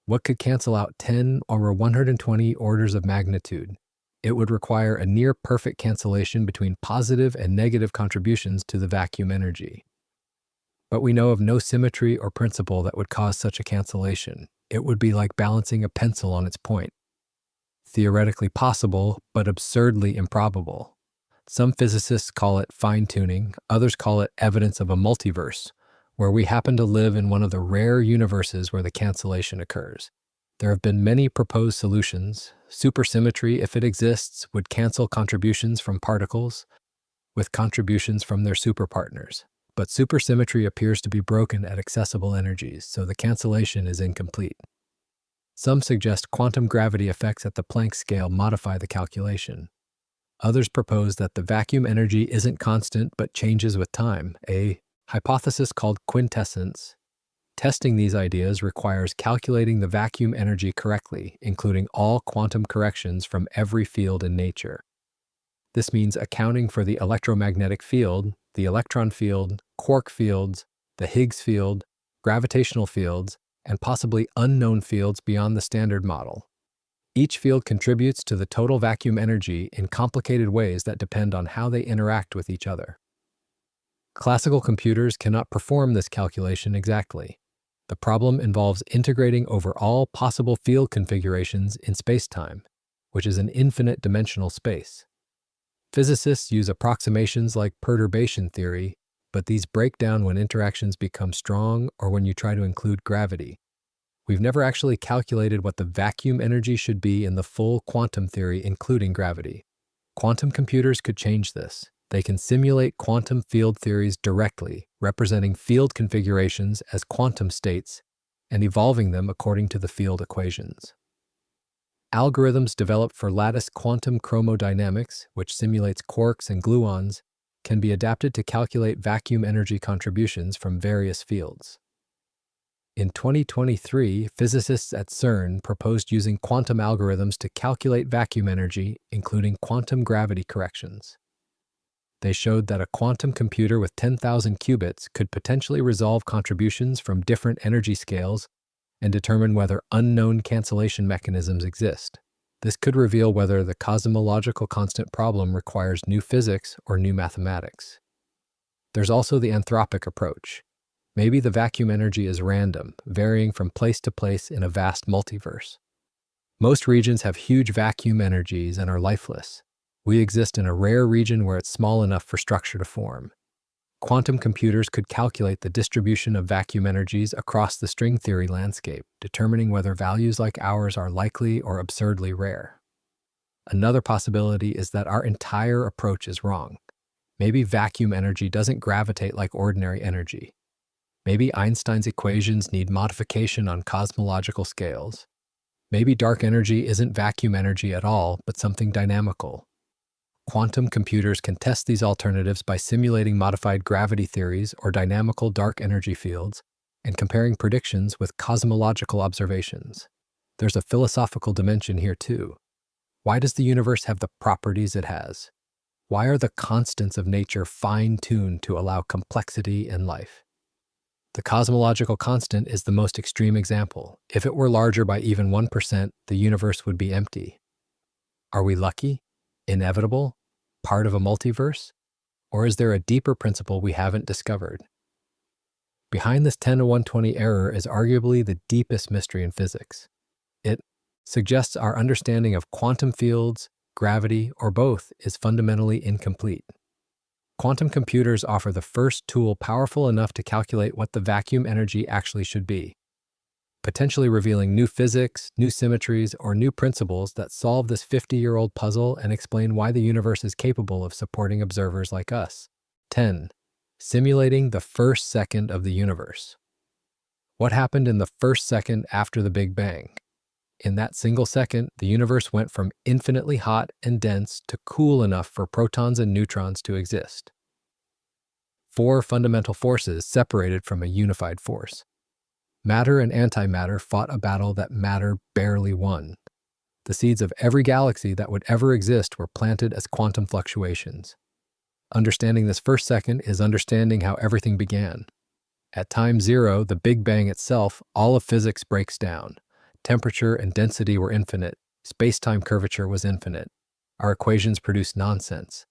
What could cancel out 10 over 120 orders of magnitude? It would require a near-perfect cancellation between positive and negative contributions to the vacuum energy. But we know of no symmetry or principle that would cause such a cancellation. It would be like balancing a pencil on its point. Theoretically possible, but absurdly improbable. Some physicists call it fine-tuning, others call it evidence of a multiverse, where we happen to live in one of the rare universes where the cancellation occurs. There have been many proposed solutions. Supersymmetry, if it exists, would cancel contributions from particles with contributions from their superpartners. But supersymmetry appears to be broken at accessible energies, so the cancellation is incomplete. Some suggest quantum gravity effects at the Planck scale modify the calculation. Others propose that the vacuum energy isn't constant but changes with time, a hypothesis called quintessence. Testing these ideas requires calculating the vacuum energy correctly, including all quantum corrections from every field in nature. This means accounting for the electromagnetic field, the electron field, quark fields, the Higgs field, gravitational fields, and possibly unknown fields beyond the standard model. Each field contributes to the total vacuum energy in complicated ways that depend on how they interact with each other. Classical computers cannot perform this calculation exactly. The problem involves integrating over all possible field configurations in spacetime, which is an infinite dimensional space. Physicists use approximations like perturbation theory, but these break down when interactions become strong or when you try to include gravity. We've never actually calculated what the vacuum energy should be in the full quantum theory, including gravity. Quantum computers could change this. They can simulate quantum field theories directly, representing field configurations as quantum states and evolving them according to the field equations. Algorithms developed for lattice quantum chromodynamics, which simulates quarks and gluons, can be adapted to calculate vacuum energy contributions from various fields. In 2023, physicists at CERN proposed using quantum algorithms to calculate vacuum energy, including quantum gravity corrections. They showed that a quantum computer with 10,000 qubits could potentially resolve contributions from different energy scales and determine whether unknown cancellation mechanisms exist. This could reveal whether the cosmological constant problem requires new physics or new mathematics. There's also the anthropic approach. Maybe the vacuum energy is random, varying from place to place in a vast multiverse. Most regions have huge vacuum energies and are lifeless. We exist in a rare region where it's small enough for structure to form. Quantum computers could calculate the distribution of vacuum energies across the string theory landscape, determining whether values like ours are likely or absurdly rare. Another possibility is that our entire approach is wrong. Maybe vacuum energy doesn't gravitate like ordinary energy. Maybe Einstein's equations need modification on cosmological scales. Maybe dark energy isn't vacuum energy at all, but something dynamical. Quantum computers can test these alternatives by simulating modified gravity theories or dynamical dark energy fields and comparing predictions with cosmological observations. There's a philosophical dimension here too. Why does the universe have the properties it has? Why are the constants of nature fine-tuned to allow complexity in life? The cosmological constant is the most extreme example. If it were larger by even 1%, the universe would be empty. Are we lucky? Inevitable? Part of a multiverse? Or is there a deeper principle we haven't discovered? Behind this 10 to 120 error is arguably the deepest mystery in physics. It suggests our understanding of quantum fields, gravity, or both is fundamentally incomplete. Quantum computers offer the first tool powerful enough to calculate what the vacuum energy actually should be, potentially revealing new physics, new symmetries, or new principles that solve this 50-year-old puzzle and explain why the universe is capable of supporting observers like us. 10. Simulating the first second of the universe. What happened in the first second after the Big Bang? In that single second, the universe went from infinitely hot and dense to cool enough for protons and neutrons to exist. 4 fundamental forces separated from a unified force. Matter and antimatter fought a battle that matter barely won. The seeds of every galaxy that would ever exist were planted as quantum fluctuations. Understanding this first second is understanding how everything began. At time zero, the Big Bang itself, all of physics breaks down. Temperature and density were infinite. Space-time curvature was infinite. Our equations produced nonsense.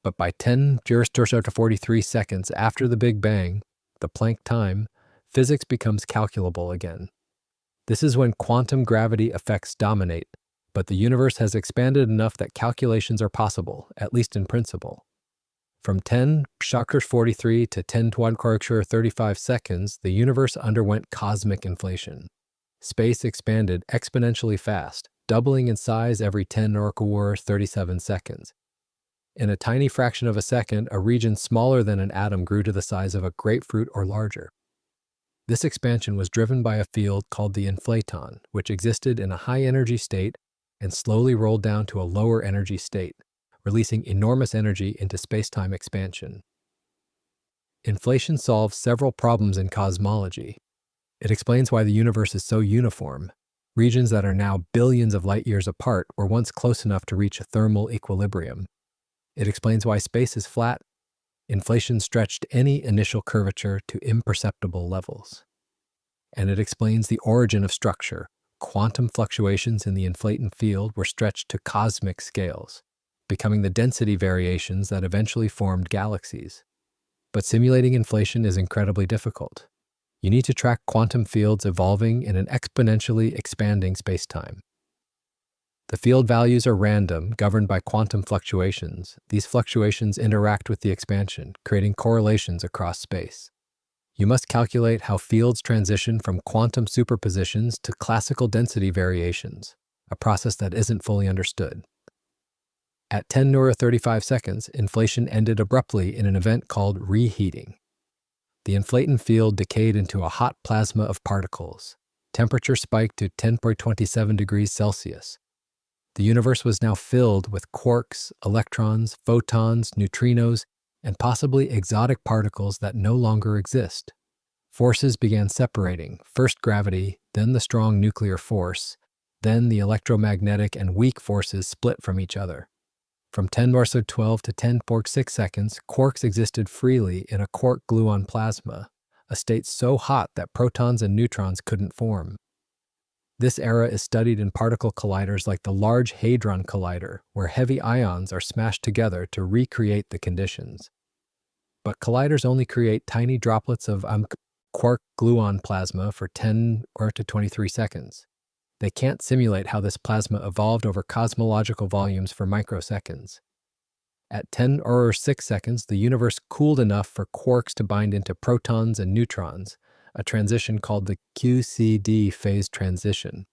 But by 10 to 43 seconds after the Big Bang, the Planck time, physics becomes calculable again. This is when quantum gravity effects dominate, but the universe has expanded enough that calculations are possible, at least in principle. From 10 to 43 to 10 to 35 seconds, the universe underwent cosmic inflation. Space expanded exponentially fast, doubling in size every 10 to 37 seconds. In a tiny fraction of a second, a region smaller than an atom grew to the size of a grapefruit or larger. This expansion was driven by a field called the inflaton, which existed in a high-energy state and slowly rolled down to a lower-energy state, releasing enormous energy into space-time expansion. Inflation solves several problems in cosmology. It explains why the universe is so uniform. Regions that are now billions of light years apart were once close enough to reach a thermal equilibrium. It explains why space is flat. Inflation stretched any initial curvature to imperceptible levels. And it explains the origin of structure. Quantum fluctuations in the inflaton field were stretched to cosmic scales, becoming the density variations that eventually formed galaxies. But simulating inflation is incredibly difficult. You need to track quantum fields evolving in an exponentially expanding spacetime. The field values are random, governed by quantum fluctuations. These fluctuations interact with the expansion, creating correlations across space. You must calculate how fields transition from quantum superpositions to classical density variations, a process that isn't fully understood. At 10 to 35 seconds, inflation ended abruptly in an event called reheating. The inflaton field decayed into a hot plasma of particles. Temperature spiked to 10.27 degrees Celsius. The universe was now filled with quarks, electrons, photons, neutrinos, and possibly exotic particles that no longer exist. Forces began separating, first gravity, then the strong nuclear force, then the electromagnetic and weak forces split from each other. From 10^12 to 10.6 seconds, quarks existed freely in a quark-gluon plasma, a state so hot that protons and neutrons couldn't form. This era is studied in particle colliders like the Large Hadron Collider, where heavy ions are smashed together to recreate the conditions. But colliders only create tiny droplets of quark-gluon plasma for 10 to 23 seconds. They can't simulate how this plasma evolved over cosmological volumes for microseconds. At 10 or 6 seconds, the universe cooled enough for quarks to bind into protons and neutrons, a transition called the QCD phase transition.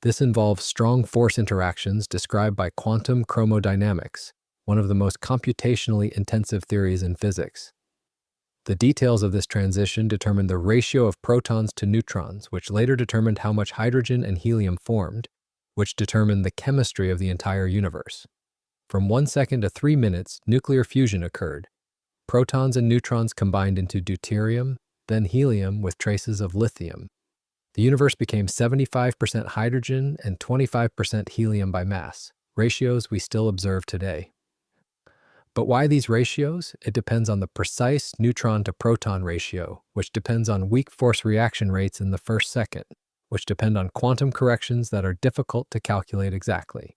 This involves strong force interactions described by quantum chromodynamics, one of the most computationally intensive theories in physics. The details of this transition determined the ratio of protons to neutrons, which later determined how much hydrogen and helium formed, which determined the chemistry of the entire universe. From 1 second to 3 minutes, nuclear fusion occurred. Protons and neutrons combined into deuterium, then helium with traces of lithium. The universe became 75% hydrogen and 25% helium by mass, ratios we still observe today. But why these ratios? It depends on the precise neutron-to-proton ratio, which depends on weak force reaction rates in the first second, which depend on quantum corrections that are difficult to calculate exactly.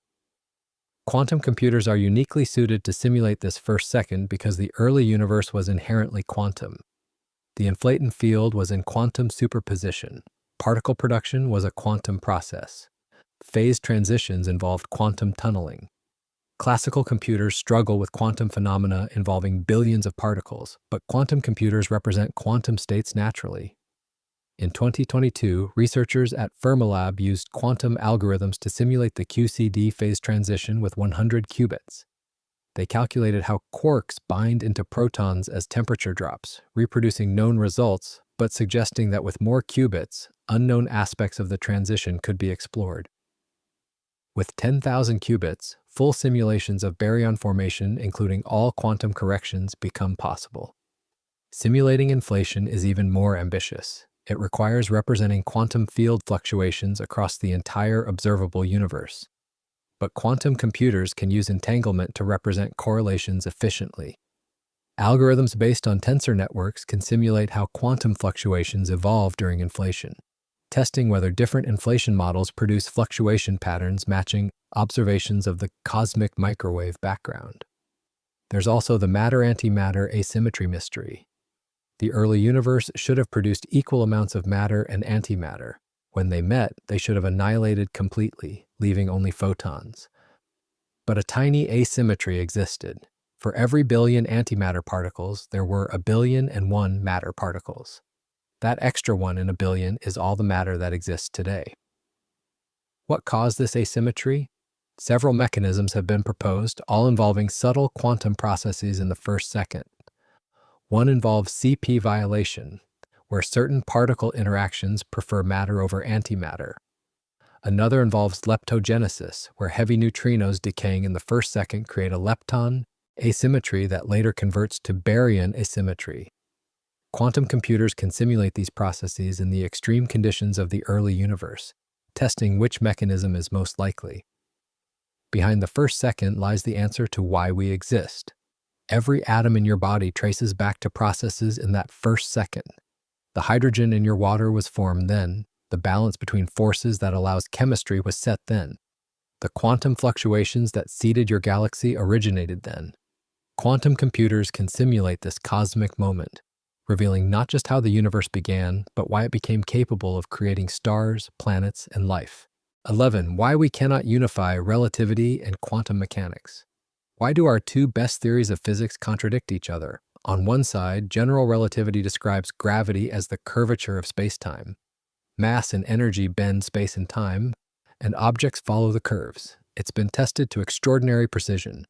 Quantum computers are uniquely suited to simulate this first second because the early universe was inherently quantum. The inflaton field was in quantum superposition. Particle production was a quantum process. Phase transitions involved quantum tunneling. Classical computers struggle with quantum phenomena involving billions of particles, but quantum computers represent quantum states naturally. In 2022, researchers at Fermilab used quantum algorithms to simulate the QCD phase transition with 100 qubits. They calculated how quarks bind into protons as temperature drops, reproducing known results, but suggesting that with more qubits, unknown aspects of the transition could be explored. With 10,000 qubits, full simulations of baryon formation, including all quantum corrections, become possible. Simulating inflation is even more ambitious. It requires representing quantum field fluctuations across the entire observable universe. But quantum computers can use entanglement to represent correlations efficiently. Algorithms based on tensor networks can simulate how quantum fluctuations evolve during inflation, testing whether different inflation models produce fluctuation patterns matching observations of the cosmic microwave background. There's also the matter-antimatter asymmetry mystery. The early universe should have produced equal amounts of matter and antimatter. When they met, they should have annihilated completely, leaving only photons. But a tiny asymmetry existed. For every billion antimatter particles, there were 1,000,000,001 matter particles. That extra one in a billion is all the matter that exists today. What caused this asymmetry? Several mechanisms have been proposed, all involving subtle quantum processes in the first second. One involves CP violation, where certain particle interactions prefer matter over antimatter. Another involves leptogenesis, where heavy neutrinos decaying in the first second create a lepton asymmetry that later converts to baryon asymmetry. Quantum computers can simulate these processes in the extreme conditions of the early universe, testing which mechanism is most likely. Behind the first second lies the answer to why we exist. Every atom in your body traces back to processes in that first second. The hydrogen in your water was formed then. The balance between forces that allows chemistry was set then. The quantum fluctuations that seeded your galaxy originated then. Quantum computers can simulate this cosmic moment, revealing not just how the universe began, but why it became capable of creating stars, planets, and life. 11. Why we cannot unify relativity and quantum mechanics. Why do our two best theories of physics contradict each other? On one side, general relativity describes gravity as the curvature of spacetime. Mass and energy bend space and time, and objects follow the curves. It's been tested to extraordinary precision.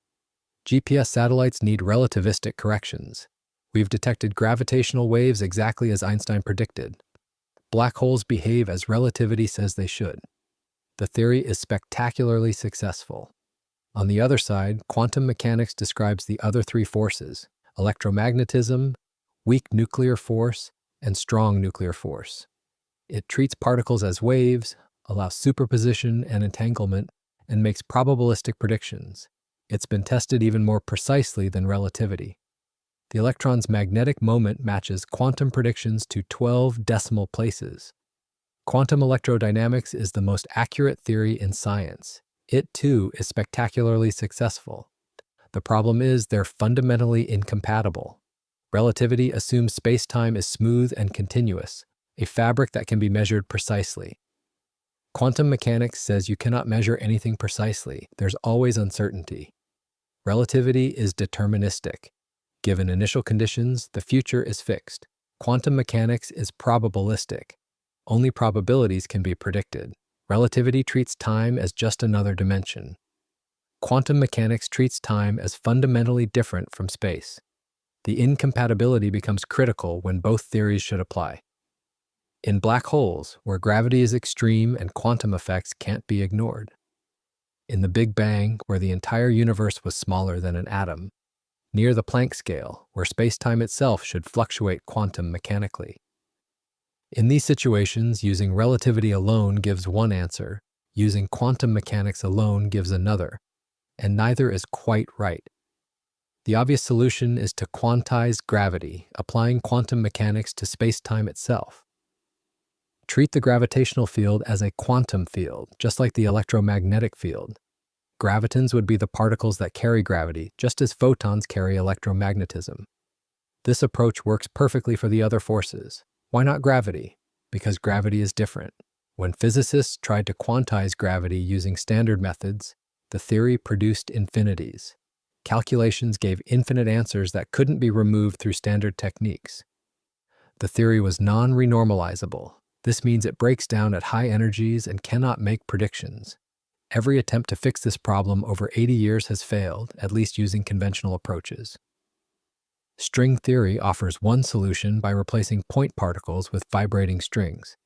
GPS satellites need relativistic corrections. We've detected gravitational waves exactly as Einstein predicted. Black holes behave as relativity says they should. The theory is spectacularly successful. On the other side, quantum mechanics describes the other three forces: electromagnetism, weak nuclear force, and strong nuclear force. It treats particles as waves, allows superposition and entanglement, and makes probabilistic predictions. It's been tested even more precisely than relativity. The electron's magnetic moment matches quantum predictions to 12 decimal places. Quantum electrodynamics is the most accurate theory in science. It, too, is spectacularly successful. The problem is they're fundamentally incompatible. Relativity assumes space-time is smooth and continuous, a fabric that can be measured precisely. Quantum mechanics says you cannot measure anything precisely. There's always uncertainty. Relativity is deterministic. Given initial conditions, the future is fixed. Quantum mechanics is probabilistic. Only probabilities can be predicted. Relativity treats time as just another dimension. Quantum mechanics treats time as fundamentally different from space. The incompatibility becomes critical when both theories should apply. In black holes, where gravity is extreme and quantum effects can't be ignored. In the Big Bang, where the entire universe was smaller than an atom. Near the Planck scale, where space-time itself should fluctuate quantum mechanically. In these situations, using relativity alone gives one answer, using quantum mechanics alone gives another, and neither is quite right. The obvious solution is to quantize gravity, applying quantum mechanics to space-time itself. Treat the gravitational field as a quantum field, just like the electromagnetic field. Gravitons would be the particles that carry gravity, just as photons carry electromagnetism. This approach works perfectly for the other forces. Why not gravity? Because gravity is different. When physicists tried to quantize gravity using standard methods, the theory produced infinities. Calculations gave infinite answers that couldn't be removed through standard techniques. The theory was non-renormalizable. This means it breaks down at high energies and cannot make predictions. Every attempt to fix this problem over 80 years has failed, at least using conventional approaches. String theory offers one solution by replacing point particles with vibrating strings.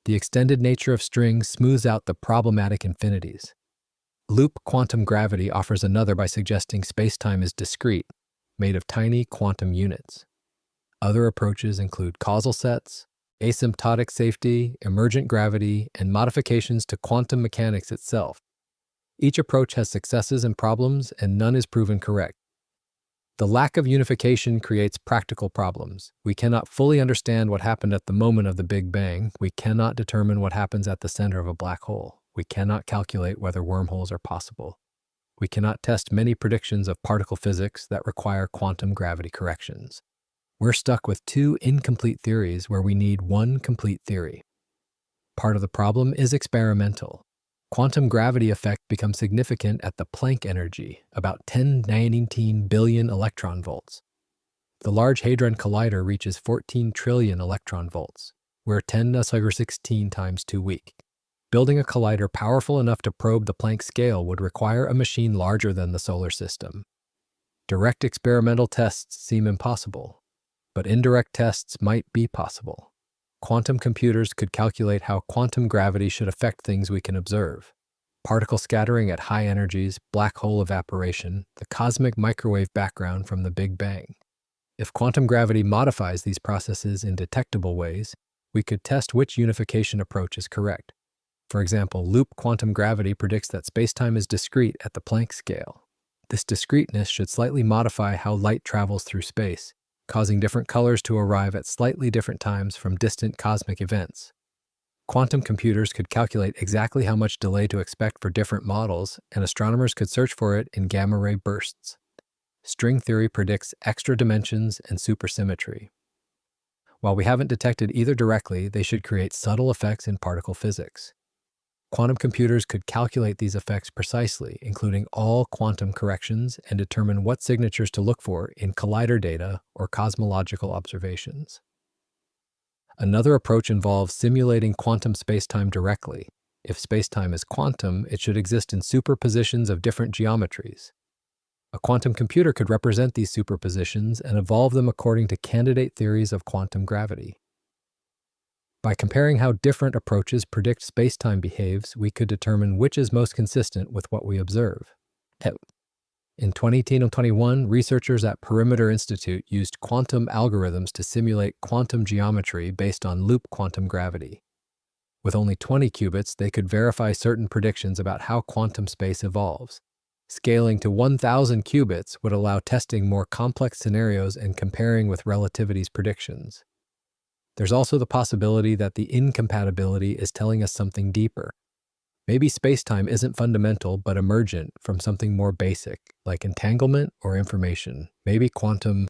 The extended nature of strings smooths out the problematic infinities. Loop quantum gravity offers another by suggesting spacetime is discrete, made of tiny quantum units. Other approaches include causal sets, asymptotic safety, emergent gravity, and modifications to quantum mechanics itself. Each approach has successes and problems, and none is proven correct. The lack of unification creates practical problems. We cannot fully understand what happened at the moment of the Big Bang. We cannot determine what happens at the center of a black hole. We cannot calculate whether wormholes are possible. We cannot test many predictions of particle physics that require quantum gravity corrections. We're stuck with two incomplete theories where we need one complete theory. Part of the problem is experimental. Quantum gravity effect becomes significant at the Planck energy, about 10^19 billion electron volts. The Large Hadron Collider reaches 14 trillion electron volts. We're 10^16 times too weak. Building a collider powerful enough to probe the Planck scale would require a machine larger than the solar system. Direct experimental tests seem impossible, but indirect tests might be possible. Quantum computers could calculate how quantum gravity should affect things we can observe. Particle scattering at high energies, black hole evaporation, the cosmic microwave background from the Big Bang. If quantum gravity modifies these processes in detectable ways, we could test which unification approach is correct. For example, loop quantum gravity predicts that spacetime is discrete at the Planck scale. This discreteness should slightly modify how light travels through space, causing different colors to arrive at slightly different times from distant cosmic events. Quantum computers could calculate exactly how much delay to expect for different models, and astronomers could search for it in gamma-ray bursts. String theory predicts extra dimensions and supersymmetry. While we haven't detected either directly, they should create subtle effects in particle physics. Quantum computers could calculate these effects precisely, including all quantum corrections, and determine what signatures to look for in collider data or cosmological observations. Another approach involves simulating quantum spacetime directly. If spacetime is quantum, it should exist in superpositions of different geometries. A quantum computer could represent these superpositions and evolve them according to candidate theories of quantum gravity. By comparing how different approaches predict spacetime behaves, we could determine which is most consistent with what we observe. In 2018 and 2021, researchers at Perimeter Institute used quantum algorithms to simulate quantum geometry based on loop quantum gravity. With only 20 qubits, they could verify certain predictions about how quantum space evolves. Scaling to 1,000 qubits would allow testing more complex scenarios and comparing with relativity's predictions. There's also the possibility that the incompatibility is telling us something deeper. Maybe spacetime isn't fundamental but emergent from something more basic, like entanglement or information. Maybe quantum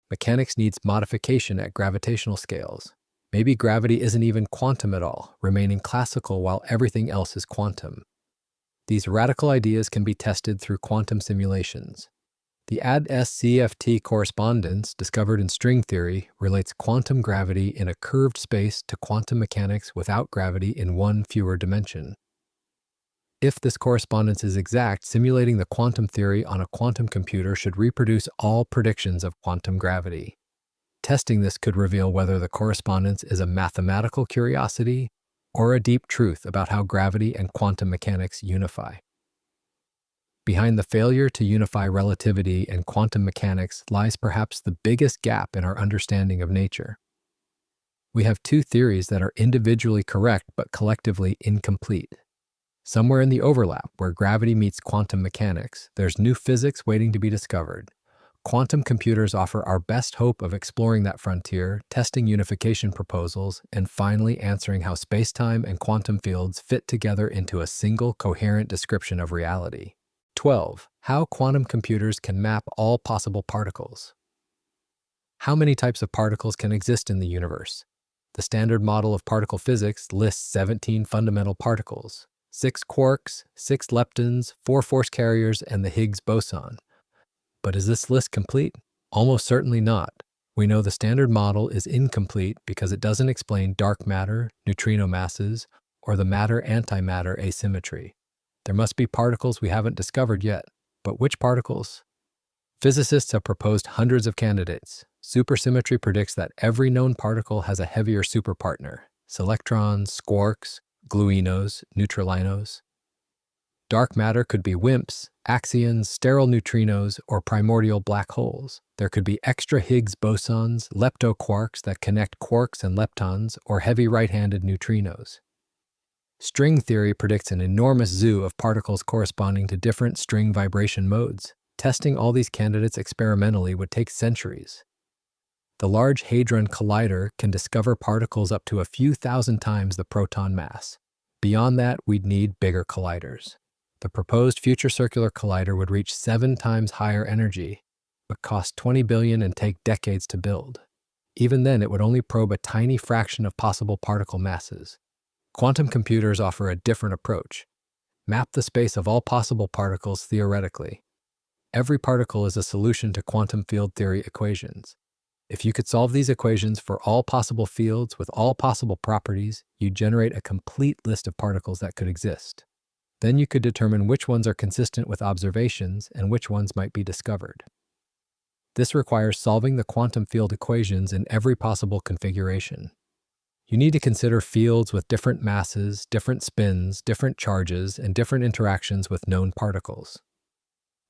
mechanics needs modification at gravitational scales. Maybe gravity isn't even quantum at all, remaining classical while everything else is quantum. These radical ideas can be tested through quantum simulations. The AD-SCFT correspondence, discovered in string theory, relates quantum gravity in a curved space to quantum mechanics without gravity in one fewer dimension. If this correspondence is exact, simulating the quantum theory on a quantum computer should reproduce all predictions of quantum gravity. Testing this could reveal whether the correspondence is a mathematical curiosity or a deep truth about how gravity and quantum mechanics unify. Behind the failure to unify relativity and quantum mechanics lies perhaps the biggest gap in our understanding of nature. We have two theories that are individually correct but collectively incomplete. Somewhere in the overlap where gravity meets quantum mechanics, there's new physics waiting to be discovered. Quantum computers offer our best hope of exploring that frontier, testing unification proposals, and finally answering how spacetime and quantum fields fit together into a single coherent description of reality. 12. How quantum computers can map all possible particles. How many types of particles can exist in the universe? The standard model of particle physics lists 17 fundamental particles, 6 quarks, 6 leptons, 4 force carriers, and the Higgs boson. But is this list complete? Almost certainly not. We know the standard model is incomplete because it doesn't explain dark matter, neutrino masses, or the matter-antimatter asymmetry. There must be particles we haven't discovered yet. But which particles? Physicists have proposed hundreds of candidates. Supersymmetry predicts that every known particle has a heavier superpartner: selectrons, quarks, gluinos, neutralinos. Dark matter could be WIMPs, axions, sterile neutrinos, or primordial black holes. There could be extra Higgs bosons, leptoquarks that connect quarks and leptons, or heavy right-handed neutrinos. String theory predicts an enormous zoo of particles corresponding to different string vibration modes. Testing all these candidates experimentally would take centuries. The Large Hadron Collider can discover particles up to a few thousand times the proton mass. Beyond that, we'd need bigger colliders. The proposed Future Circular Collider would reach 7 times higher energy, but cost $20 billion and take decades to build. Even then, it would only probe a tiny fraction of possible particle masses. Quantum computers offer a different approach. Map the space of all possible particles theoretically. Every particle is a solution to quantum field theory equations. If you could solve these equations for all possible fields with all possible properties, you'd generate a complete list of particles that could exist. Then you could determine which ones are consistent with observations and which ones might be discovered. This requires solving the quantum field equations in every possible configuration. You need to consider fields with different masses, different spins, different charges, and different interactions with known particles.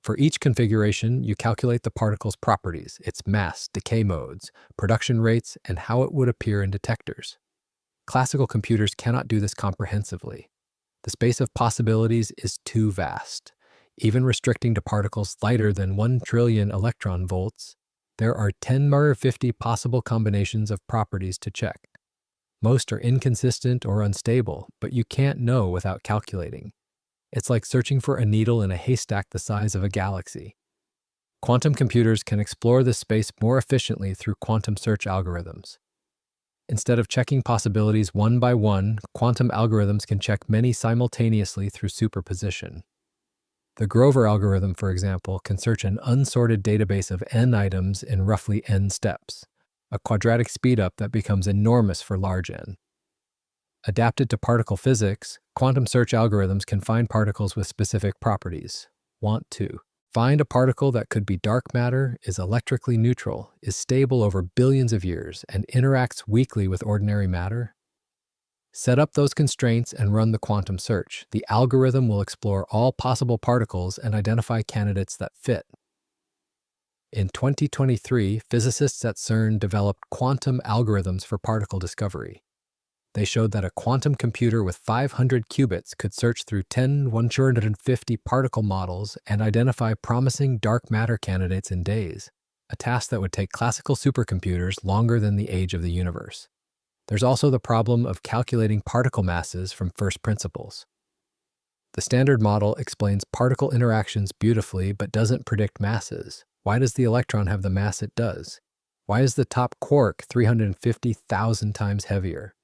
For each configuration, you calculate the particle's properties, its mass, decay modes, production rates, and how it would appear in detectors. Classical computers cannot do this comprehensively. The space of possibilities is too vast. Even restricting to particles lighter than 1 trillion electron volts, there are 10⁻50 possible combinations of properties to check. Most are inconsistent or unstable, but you can't know without calculating. It's like searching for a needle in a haystack the size of a galaxy. Quantum computers can explore this space more efficiently through quantum search algorithms. Instead of checking possibilities one by one, quantum algorithms can check many simultaneously through superposition. The Grover algorithm, for example, can search an unsorted database of n items in roughly n steps, a quadratic speedup that becomes enormous for large n. Adapted to particle physics, quantum search algorithms can find particles with specific properties. Want to find a particle that could be dark matter, is electrically neutral, is stable over billions of years, and interacts weakly with ordinary matter? Set up those constraints and run the quantum search. The algorithm will explore all possible particles and identify candidates that fit. In 2023, physicists at CERN developed quantum algorithms for particle discovery. They showed that a quantum computer with 500 qubits could search through 10^150 particle models and identify promising dark matter candidates in days, a task that would take classical supercomputers longer than the age of the universe. There's also the problem of calculating particle masses from first principles. The standard model explains particle interactions beautifully but doesn't predict masses. Why does the electron have the mass it does? Why is the top quark 350,000 times heavier?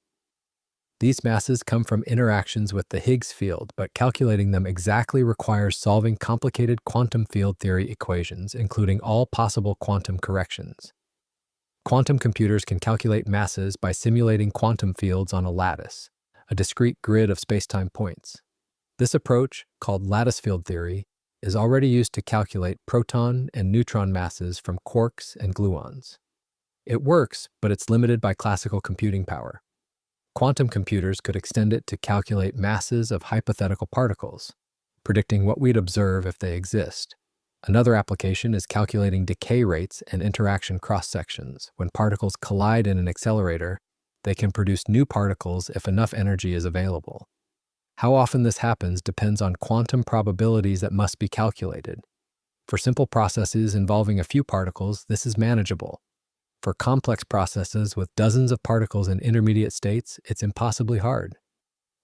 These masses come from interactions with the Higgs field, but calculating them exactly requires solving complicated quantum field theory equations, including all possible quantum corrections. Quantum computers can calculate masses by simulating quantum fields on a lattice, a discrete grid of spacetime points. This approach, called lattice field theory, is already used to calculate proton and neutron masses from quarks and gluons. It works, but it's limited by classical computing power. Quantum computers could extend it to calculate masses of hypothetical particles, predicting what we'd observe if they exist. Another application is calculating decay rates and interaction cross-sections. When particles collide in an accelerator, they can produce new particles if enough energy is available. How often this happens depends on quantum probabilities that must be calculated. For simple processes involving a few particles, this is manageable. For complex processes with dozens of particles in intermediate states, it's impossibly hard.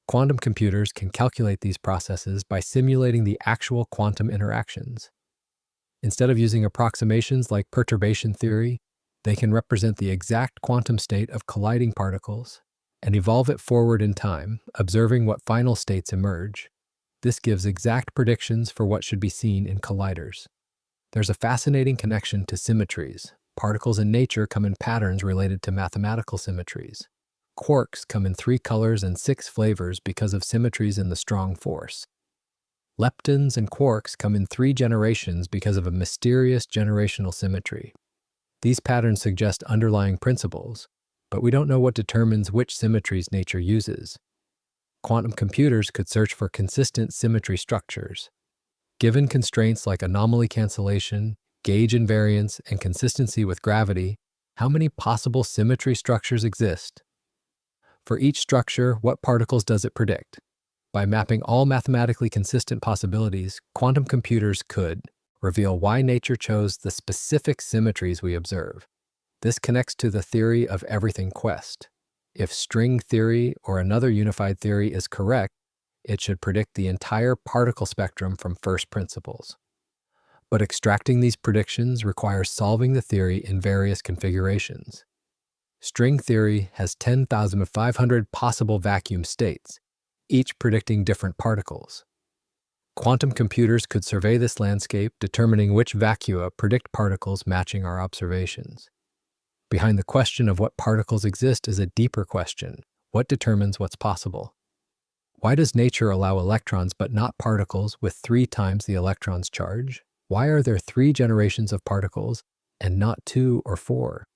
Quantum computers can calculate these processes by simulating the actual quantum interactions. Instead of using approximations like perturbation theory, they can represent the exact quantum state of colliding particles and evolve it forward in time, observing what final states emerge. This gives exact predictions for what should be seen in colliders. There's a fascinating connection to symmetries. Particles in nature come in patterns related to mathematical symmetries. Quarks come in 3 colors and 6 flavors because of symmetries in the strong force. Leptons and quarks come in 3 generations because of a mysterious generational symmetry. These patterns suggest underlying principles, but we don't know what determines which symmetries nature uses. Quantum computers could search for consistent symmetry structures. Given constraints like anomaly cancellation, gauge invariance, and consistency with gravity, how many possible symmetry structures exist? For each structure, what particles does it predict? By mapping all mathematically consistent possibilities, quantum computers could reveal why nature chose the specific symmetries we observe. This connects to the theory of everything quest. If string theory or another unified theory is correct, it should predict the entire particle spectrum from first principles. But extracting these predictions requires solving the theory in various configurations. String theory has 10,500 possible vacuum states, each predicting different particles. Quantum computers could survey this landscape, determining which vacua predict particles matching our observations. Behind the question of what particles exist is a deeper question: what determines what's possible? Why does nature allow electrons but not particles with 3 times the electron's charge? Why are there 3 generations of particles and not 2 or 4?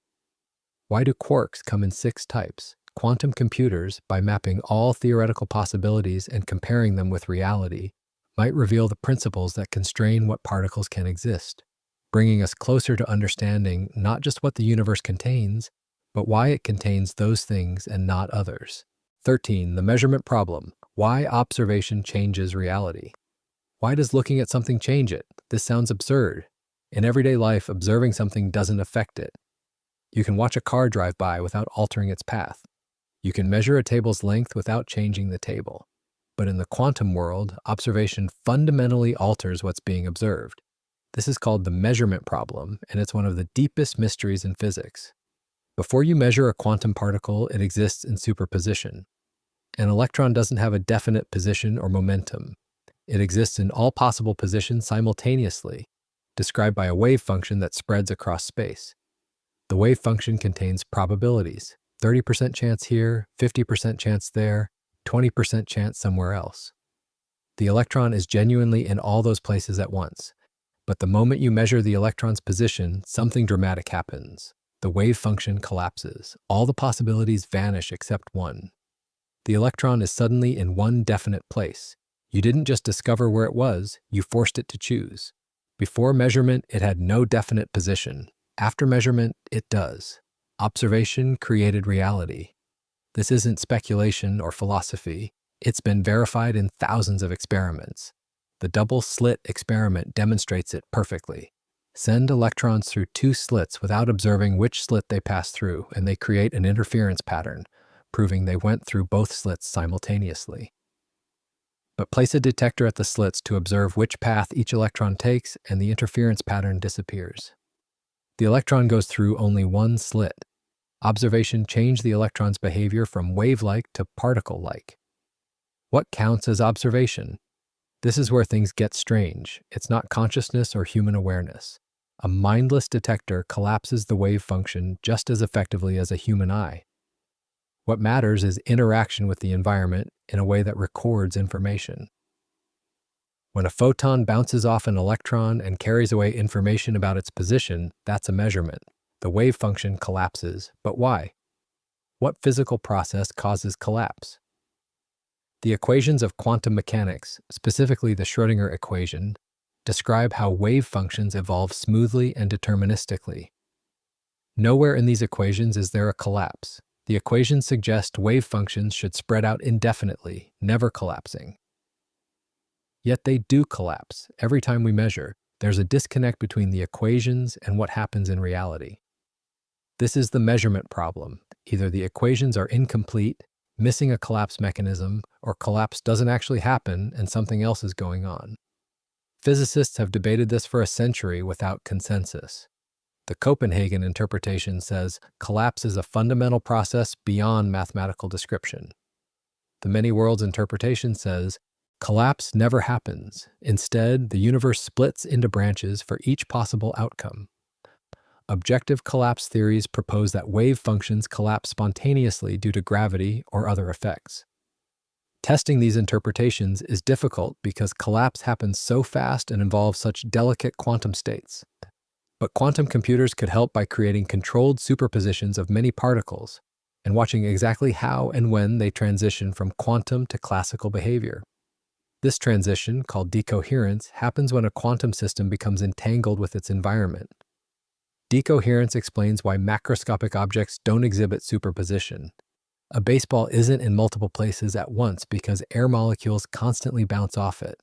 Why do quarks come in 6 types? Quantum computers, by mapping all theoretical possibilities and comparing them with reality, might reveal the principles that constrain what particles can exist, bringing us closer to understanding not just what the universe contains, but why it contains those things and not others. 13. The measurement problem. Why observation changes reality. Why does looking at something change it? This sounds absurd. In everyday life, observing something doesn't affect it. You can watch a car drive by without altering its path. You can measure a table's length without changing the table. But in the quantum world, observation fundamentally alters what's being observed. This is called the measurement problem, and it's one of the deepest mysteries in physics. Before you measure a quantum particle, it exists in superposition. An electron doesn't have a definite position or momentum. It exists in all possible positions simultaneously, described by a wave function that spreads across space. The wave function contains probabilities: 30% chance here, 50% chance there, 20% chance somewhere else. The electron is genuinely in all those places at once. But the moment you measure the electron's position, something dramatic happens. The wave function collapses. All the possibilities vanish except one. The electron is suddenly in one definite place. You didn't just discover where it was, you forced it to choose. Before measurement, it had no definite position. After measurement, it does. Observation created reality. This isn't speculation or philosophy. It's been verified in thousands of experiments. The double-slit experiment demonstrates it perfectly. Send electrons through 2 slits without observing which slit they pass through, and they create an interference pattern, proving they went through both slits simultaneously. But place a detector at the slits to observe which path each electron takes, and the interference pattern disappears. The electron goes through only one slit. Observation changed the electron's behavior from wave-like to particle-like. What counts as observation? This is where things get strange. It's not consciousness or human awareness. A mindless detector collapses the wave function just as effectively as a human eye. What matters is interaction with the environment in a way that records information. When a photon bounces off an electron and carries away information about its position, that's a measurement. The wave function collapses, but why? What physical process causes collapse? The equations of quantum mechanics, specifically the Schrödinger equation, describe how wave functions evolve smoothly and deterministically. Nowhere in these equations is there a collapse. The equations suggest wave functions should spread out indefinitely, never collapsing. Yet they do collapse. Every time we measure, there's a disconnect between the equations and what happens in reality. This is the measurement problem. Either the equations are incomplete, missing a collapse mechanism, or collapse doesn't actually happen and something else is going on. Physicists have debated this for a century without consensus. The Copenhagen interpretation says collapse is a fundamental process beyond mathematical description. The many worlds interpretation says collapse never happens. Instead, the universe splits into branches for each possible outcome. Objective collapse theories propose that wave functions collapse spontaneously due to gravity or other effects. Testing these interpretations is difficult because collapse happens so fast and involves such delicate quantum states. But quantum computers could help by creating controlled superpositions of many particles and watching exactly how and when they transition from quantum to classical behavior. This transition, called decoherence, happens when a quantum system becomes entangled with its environment. Decoherence explains why macroscopic objects don't exhibit superposition. A baseball isn't in multiple places at once because air molecules constantly bounce off it,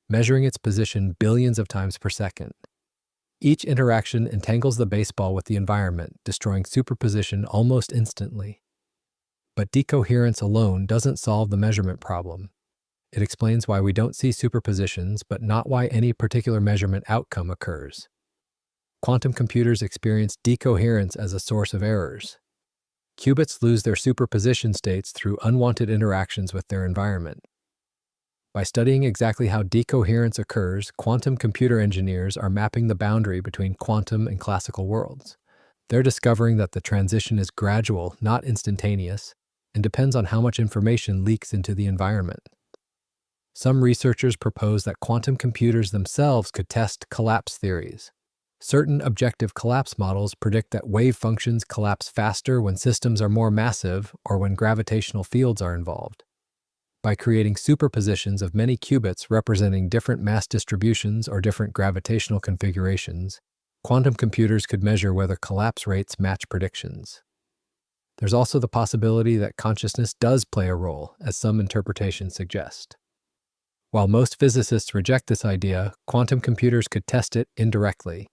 measuring its position billions of times per second. Each interaction entangles the baseball with the environment, destroying superposition almost instantly. But decoherence alone doesn't solve the measurement problem. It explains why we don't see superpositions, but not why any particular measurement outcome occurs. Quantum computers experience decoherence as a source of errors. Qubits lose their superposition states through unwanted interactions with their environment. By studying exactly how decoherence occurs, quantum computer engineers are mapping the boundary between quantum and classical worlds. They're discovering that the transition is gradual, not instantaneous, and depends on how much information leaks into the environment. Some researchers propose that quantum computers themselves could test collapse theories. Certain objective collapse models predict that wave functions collapse faster when systems are more massive or when gravitational fields are involved. By creating superpositions of many qubits representing different mass distributions or different gravitational configurations, quantum computers could measure whether collapse rates match predictions. There's also the possibility that consciousness does play a role, as some interpretations suggest. While most physicists reject this idea, quantum computers could test it indirectly.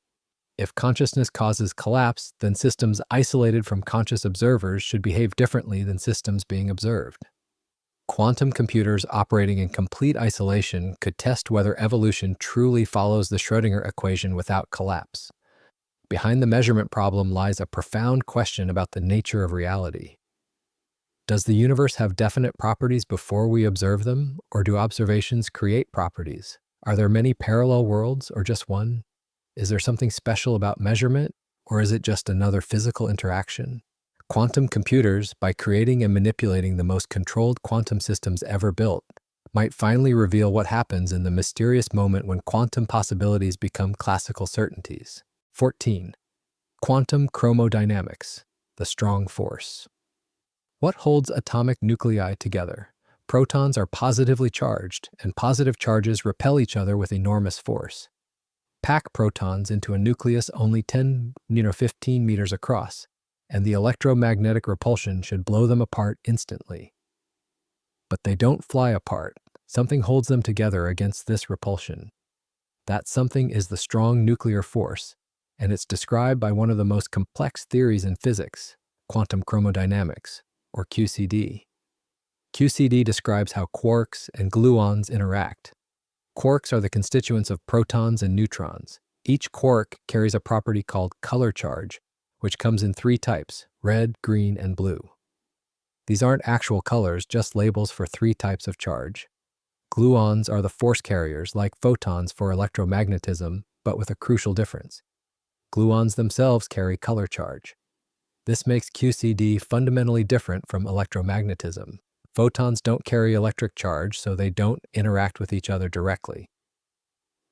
If consciousness causes collapse, then systems isolated from conscious observers should behave differently than systems being observed. Quantum computers operating in complete isolation could test whether evolution truly follows the Schrödinger equation without collapse. Behind the measurement problem lies a profound question about the nature of reality. Does the universe have definite properties before we observe them, or do observations create properties? Are there many parallel worlds, or just one? Is there something special about measurement, or is it just another physical interaction? Quantum computers, by creating and manipulating the most controlled quantum systems ever built, might finally reveal what happens in the mysterious moment when quantum possibilities become classical certainties. 14. Quantum chromodynamics, the strong force. What holds atomic nuclei together? Protons are positively charged, and positive charges repel each other with enormous force. Pack protons into a nucleus only 10-15 meters across, and the electromagnetic repulsion should blow them apart instantly. But they don't fly apart. Something holds them together against this repulsion. That something is the strong nuclear force, and it's described by one of the most complex theories in physics, quantum chromodynamics, or QCD. QCD describes how quarks and gluons interact. Quarks are the constituents of protons and neutrons, Each quark carries a property called color charge, which comes in three types: red, green, and blue. These aren't actual colors, just labels for three types of charge. Gluons are the force carriers, like photons for electromagnetism, but with a crucial difference. Gluons themselves carry color charge. This makes QCD fundamentally different from electromagnetism. Photons don't carry electric charge, so they don't interact with each other directly.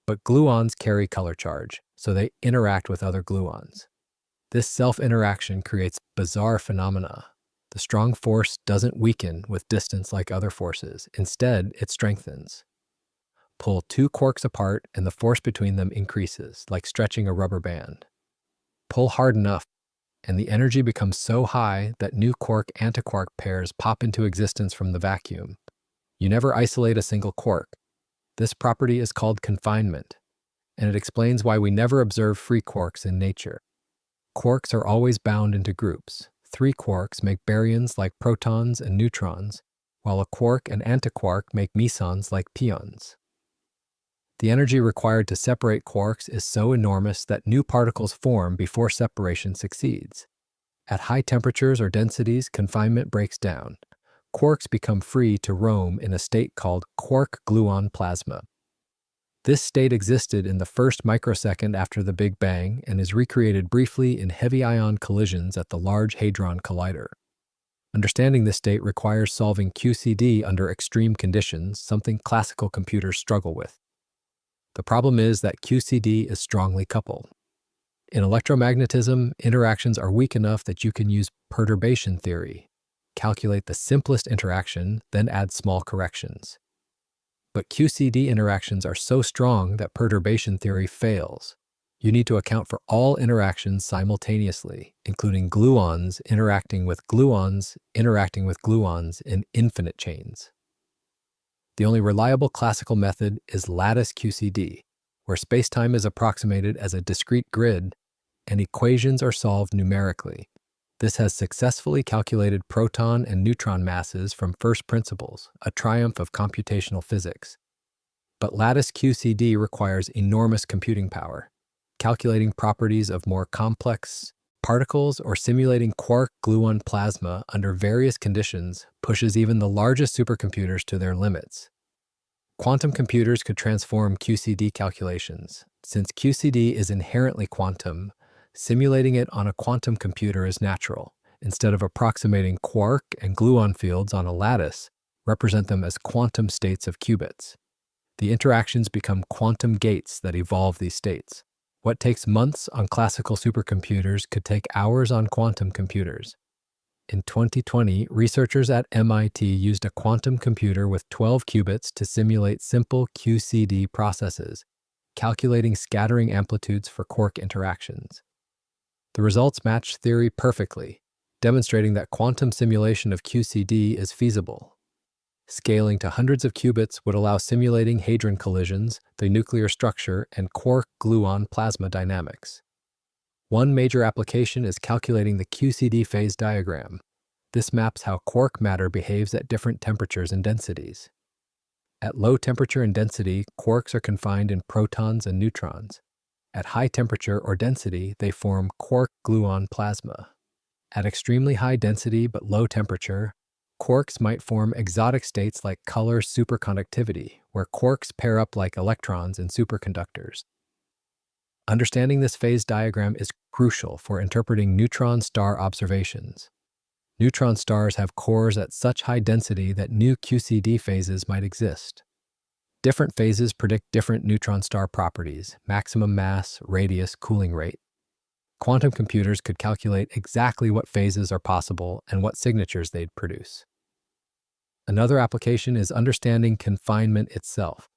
But gluons carry color charge, so they interact with other gluons. This self-interaction creates bizarre phenomena. The strong force doesn't weaken with distance like other forces. Instead, it strengthens. Pull two quarks apart and the force between them increases, like stretching a rubber band. Pull hard enough, and the energy becomes so high that new quark-antiquark pairs pop into existence from the vacuum. You never isolate a single quark. This property is called confinement, and it explains why we never observe free quarks in nature. Quarks are always bound into groups. Three quarks make baryons like protons and neutrons, while a quark and antiquark make mesons like pions. The energy required to separate quarks is so enormous that new particles form before separation succeeds. At high temperatures or densities, confinement breaks down. Quarks become free to roam in a state called quark-gluon plasma. This state existed in the first microsecond after the Big Bang and is recreated briefly in heavy ion collisions at the Large Hadron Collider. Understanding this state requires solving QCD under extreme conditions, something classical computers struggle with. The problem is that QCD is strongly coupled. In electromagnetism, interactions are weak enough that you can use perturbation theory. Calculate the simplest interaction, then add small corrections. But QCD interactions are so strong that perturbation theory fails. You need to account for all interactions simultaneously, including gluons interacting with gluons in infinite chains. The only reliable classical method is lattice QCD, where spacetime is approximated as a discrete grid and equations are solved numerically. This has successfully calculated proton and neutron masses from first principles, a triumph of computational physics. But lattice QCD requires enormous computing power. Calculating properties of more complex particles or simulating quark-gluon plasma under various conditions pushes even the largest supercomputers to their limits. Quantum computers could transform QCD calculations. Since QCD is inherently quantum, simulating it on a quantum computer is natural. Instead of approximating quark and gluon fields on a lattice, represent them as quantum states of qubits. The interactions become quantum gates that evolve these states. What takes months on classical supercomputers could take hours on quantum computers. In 2020, researchers at MIT used a quantum computer with 12 qubits to simulate simple QCD processes, calculating scattering amplitudes for quark interactions. The results matched theory perfectly, demonstrating that quantum simulation of QCD is feasible. Scaling to hundreds of qubits would allow simulating hadron collisions, the nuclear structure, and quark-gluon plasma dynamics. One major application is calculating the QCD phase diagram. This maps how quark matter behaves at different temperatures and densities. At low temperature and density, quarks are confined in protons and neutrons. At high temperature or density, they form quark-gluon plasma. At extremely high density but low temperature, quarks might form exotic states like color superconductivity, where quarks pair up like electrons in superconductors. Understanding this phase diagram is crucial for interpreting neutron star observations. Neutron stars have cores at such high density that new QCD phases might exist. Different phases predict different neutron star properties: maximum mass, radius, cooling rate. Quantum computers could calculate exactly what phases are possible and what signatures they'd produce. Another application is understanding confinement itself.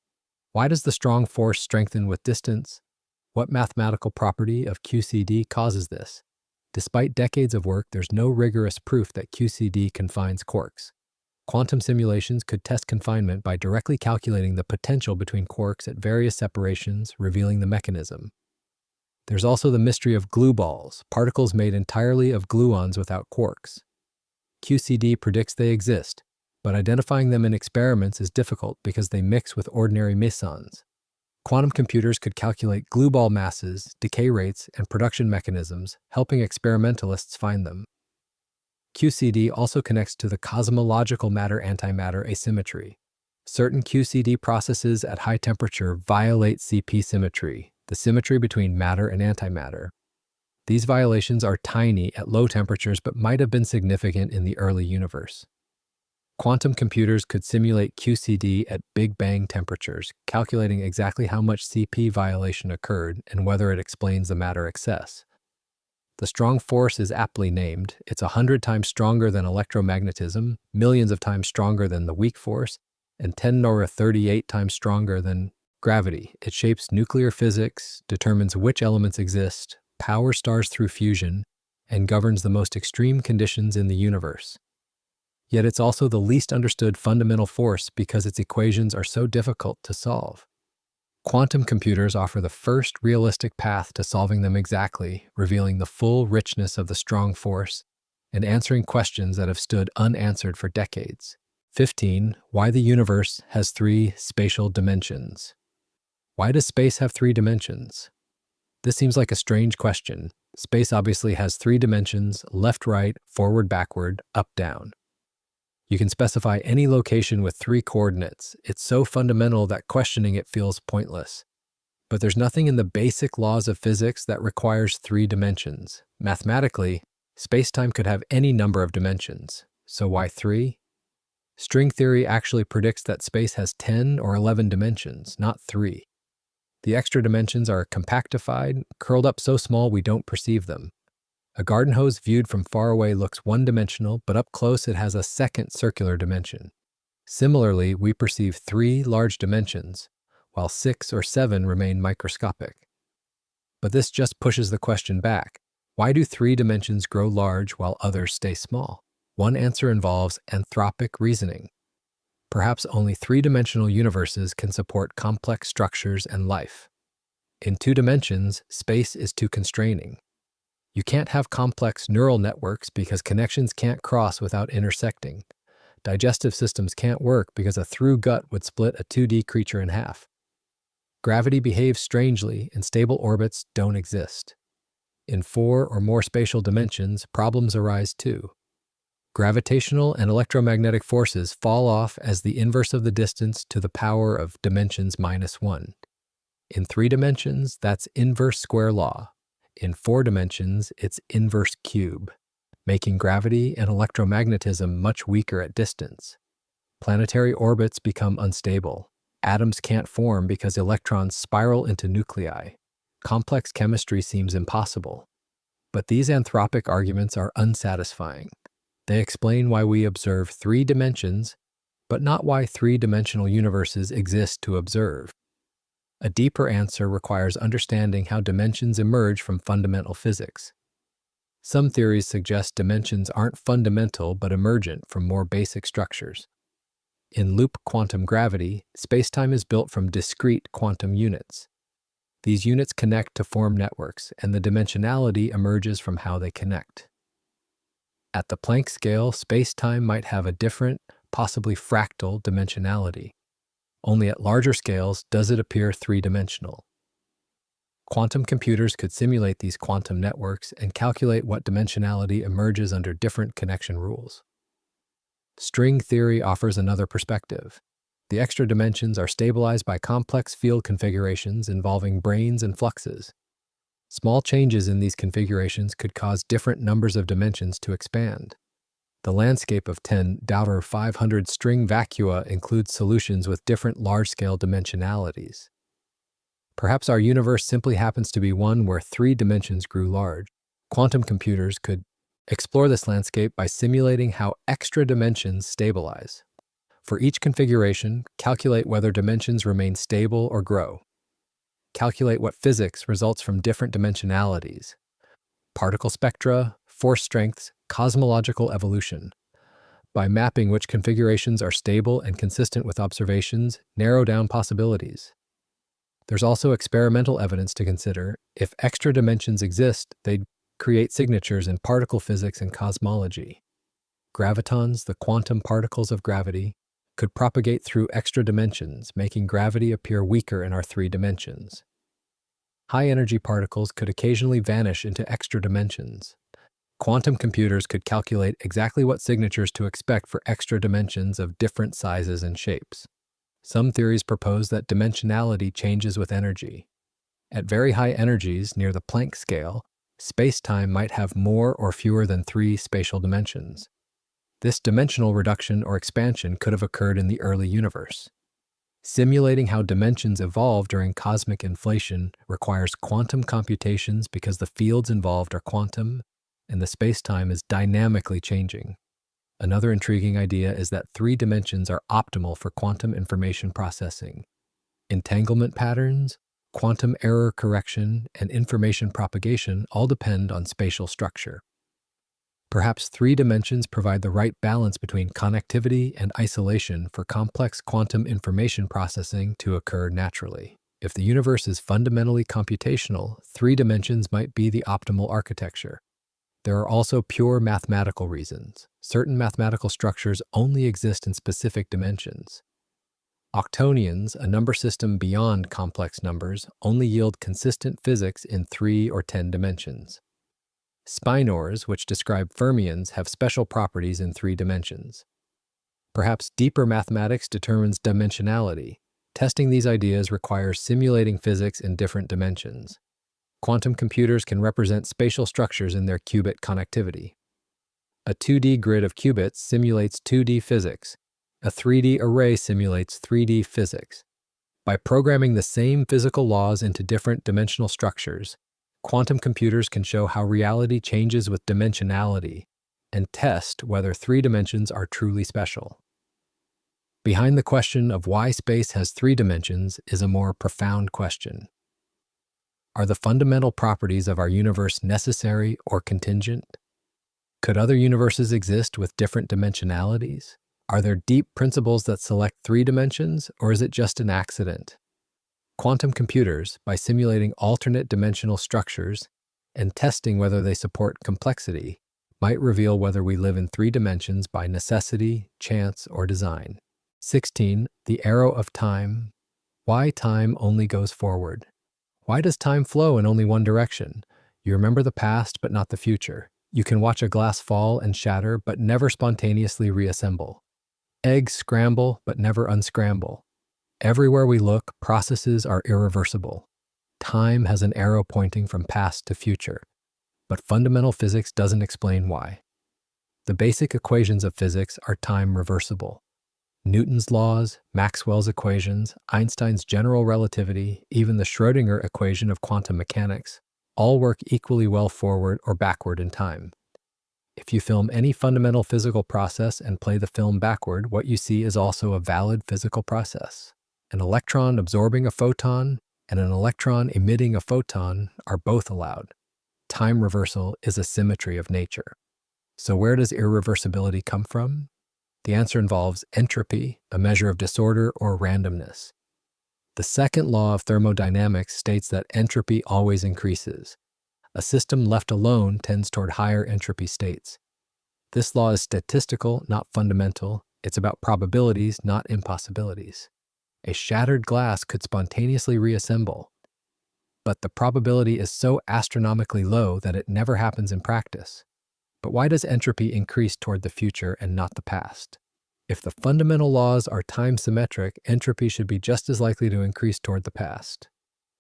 Why does the strong force strengthen with distance? What mathematical property of QCD causes this? Despite decades of work, there's no rigorous proof that QCD confines quarks. Quantum simulations could test confinement by directly calculating the potential between quarks at various separations, revealing the mechanism. There's also the mystery of glue balls, particles made entirely of gluons without quarks. QCD predicts they exist, but identifying them in experiments is difficult because they mix with ordinary mesons. Quantum computers could calculate glue ball masses, decay rates, and production mechanisms, helping experimentalists find them. QCD also connects to the cosmological matter-antimatter asymmetry. Certain QCD processes at high temperature violate CP symmetry, the symmetry between matter and antimatter. These violations are tiny at low temperatures but might have been significant in the early universe. Quantum computers could simulate QCD at Big Bang temperatures, calculating exactly how much CP violation occurred and whether it explains the matter excess. The strong force is aptly named. It's 100 times stronger than electromagnetism, millions of times stronger than the weak force, and 10⁻38 times stronger than gravity. It shapes nuclear physics, determines which elements exist, powers stars through fusion, and governs the most extreme conditions in the universe. Yet it's also the least understood fundamental force because its equations are so difficult to solve. Quantum computers offer the first realistic path to solving them exactly, revealing the full richness of the strong force and answering questions that have stood unanswered for decades. 15. Why the universe has 3 spatial dimensions. Why does space have 3 dimensions? This seems like a strange question. Space obviously has 3 dimensions: left, right, forward, backward, up, down. You can specify any location with 3 coordinates. It's so fundamental that questioning it feels pointless. But there's nothing in the basic laws of physics that requires 3 dimensions. Mathematically, spacetime could have any number of dimensions. So why 3? String theory actually predicts that space has 10 or 11 dimensions, not 3. The extra dimensions are compactified, curled up so small we don't perceive them. A garden hose viewed from far away looks one-dimensional, but up close it has a second circular dimension. Similarly, we perceive 3 large dimensions, while 6 or 7 remain microscopic. But this just pushes the question back. Why do 3 dimensions grow large while others stay small? One answer involves anthropic reasoning. Perhaps only 3-dimensional universes can support complex structures and life. In 2 dimensions, space is too constraining. You can't have complex neural networks because connections can't cross without intersecting. Digestive systems can't work because a through gut would split a 2D creature in half. Gravity behaves strangely and stable orbits don't exist. In 4 or more spatial dimensions, problems arise too. Gravitational and electromagnetic forces fall off as the inverse of the distance to the power of dimensions -1. In 3 dimensions, that's inverse square law. In 4 dimensions, it's inverse cube, making gravity and electromagnetism much weaker at distance. Planetary orbits become unstable. Atoms can't form because electrons spiral into nuclei. Complex chemistry seems impossible. But these anthropic arguments are unsatisfying. They explain why we observe 3 dimensions, but not why 3-dimensional universes exist to observe. A deeper answer requires understanding how dimensions emerge from fundamental physics. Some theories suggest dimensions aren't fundamental but emergent from more basic structures. In loop quantum gravity, spacetime is built from discrete quantum units. These units connect to form networks, and the dimensionality emerges from how they connect. At the Planck scale, spacetime might have a different, possibly fractal dimensionality. Only at larger scales does it appear 3-dimensional. Quantum computers could simulate these quantum networks and calculate what dimensionality emerges under different connection rules. String theory offers another perspective. The extra dimensions are stabilized by complex field configurations involving branes and fluxes. Small changes in these configurations could cause different numbers of dimensions to expand. The landscape of 10⁵ string vacua includes solutions with different large-scale dimensionalities. Perhaps our universe simply happens to be one where 3 dimensions grew large. Quantum computers could explore this landscape by simulating how extra dimensions stabilize. For each configuration, calculate whether dimensions remain stable or grow. Calculate what physics results from different dimensionalities. Particle spectra, force strengths, cosmological evolution. By mapping which configurations are stable and consistent with observations, narrow down possibilities. There's also experimental evidence to consider. If extra dimensions exist, they'd create signatures in particle physics and cosmology. Gravitons, the quantum particles of gravity, could propagate through extra dimensions, making gravity appear weaker in our 3 dimensions. High-energy particles could occasionally vanish into extra dimensions. Quantum computers could calculate exactly what signatures to expect for extra dimensions of different sizes and shapes. Some theories propose that dimensionality changes with energy. At very high energies, near the Planck scale, spacetime might have more or fewer than 3 spatial dimensions. This dimensional reduction or expansion could have occurred in the early universe. Simulating how dimensions evolve during cosmic inflation requires quantum computations because the fields involved are quantum and the spacetime is dynamically changing. Another intriguing idea is that 3 dimensions are optimal for quantum information processing. Entanglement patterns, quantum error correction, and information propagation all depend on spatial structure. Perhaps 3 dimensions provide the right balance between connectivity and isolation for complex quantum information processing to occur naturally. If the universe is fundamentally computational, 3 dimensions might be the optimal architecture. There are also pure mathematical reasons. Certain mathematical structures only exist in specific dimensions. Octonions, a number system beyond complex numbers, only yield consistent physics in 3 or 10 dimensions. Spinors, which describe fermions, have special properties in 3 dimensions. Perhaps deeper mathematics determines dimensionality. Testing these ideas requires simulating physics in different dimensions. Quantum computers can represent spatial structures in their qubit connectivity. A 2D grid of qubits simulates 2D physics. A 3D array simulates 3D physics. By programming the same physical laws into different dimensional structures, quantum computers can show how reality changes with dimensionality and test whether 3 dimensions are truly special. Behind the question of why space has 3 dimensions is a more profound question. Are the fundamental properties of our universe necessary or contingent? Could other universes exist with different dimensionalities? Are there deep principles that select 3 dimensions, or is it just an accident? Quantum computers, by simulating alternate dimensional structures and testing whether they support complexity, might reveal whether we live in 3 dimensions by necessity, chance, or design. 16. The arrow of time. Why time only goes forward? Why does time flow in only one direction? You remember the past, but not the future. You can watch a glass fall and shatter, but never spontaneously reassemble. Eggs scramble, but never unscramble. Everywhere we look, processes are irreversible. Time has an arrow pointing from past to future, but fundamental physics doesn't explain why. The basic equations of physics are time reversible. Newton's laws, Maxwell's equations, Einstein's general relativity, even the Schrödinger equation of quantum mechanics, all work equally well forward or backward in time. If you film any fundamental physical process and play the film backward, what you see is also a valid physical process. An electron absorbing a photon and an electron emitting a photon are both allowed. Time reversal is a symmetry of nature. So where does irreversibility come from? The answer involves entropy, a measure of disorder or randomness. The second law of thermodynamics states that entropy always increases. A system left alone tends toward higher entropy states. This law is statistical, not fundamental. It's about probabilities, not impossibilities. A shattered glass could spontaneously reassemble, but the probability is so astronomically low that it never happens in practice. But why does entropy increase toward the future and not the past? If the fundamental laws are time-symmetric, entropy should be just as likely to increase toward the past.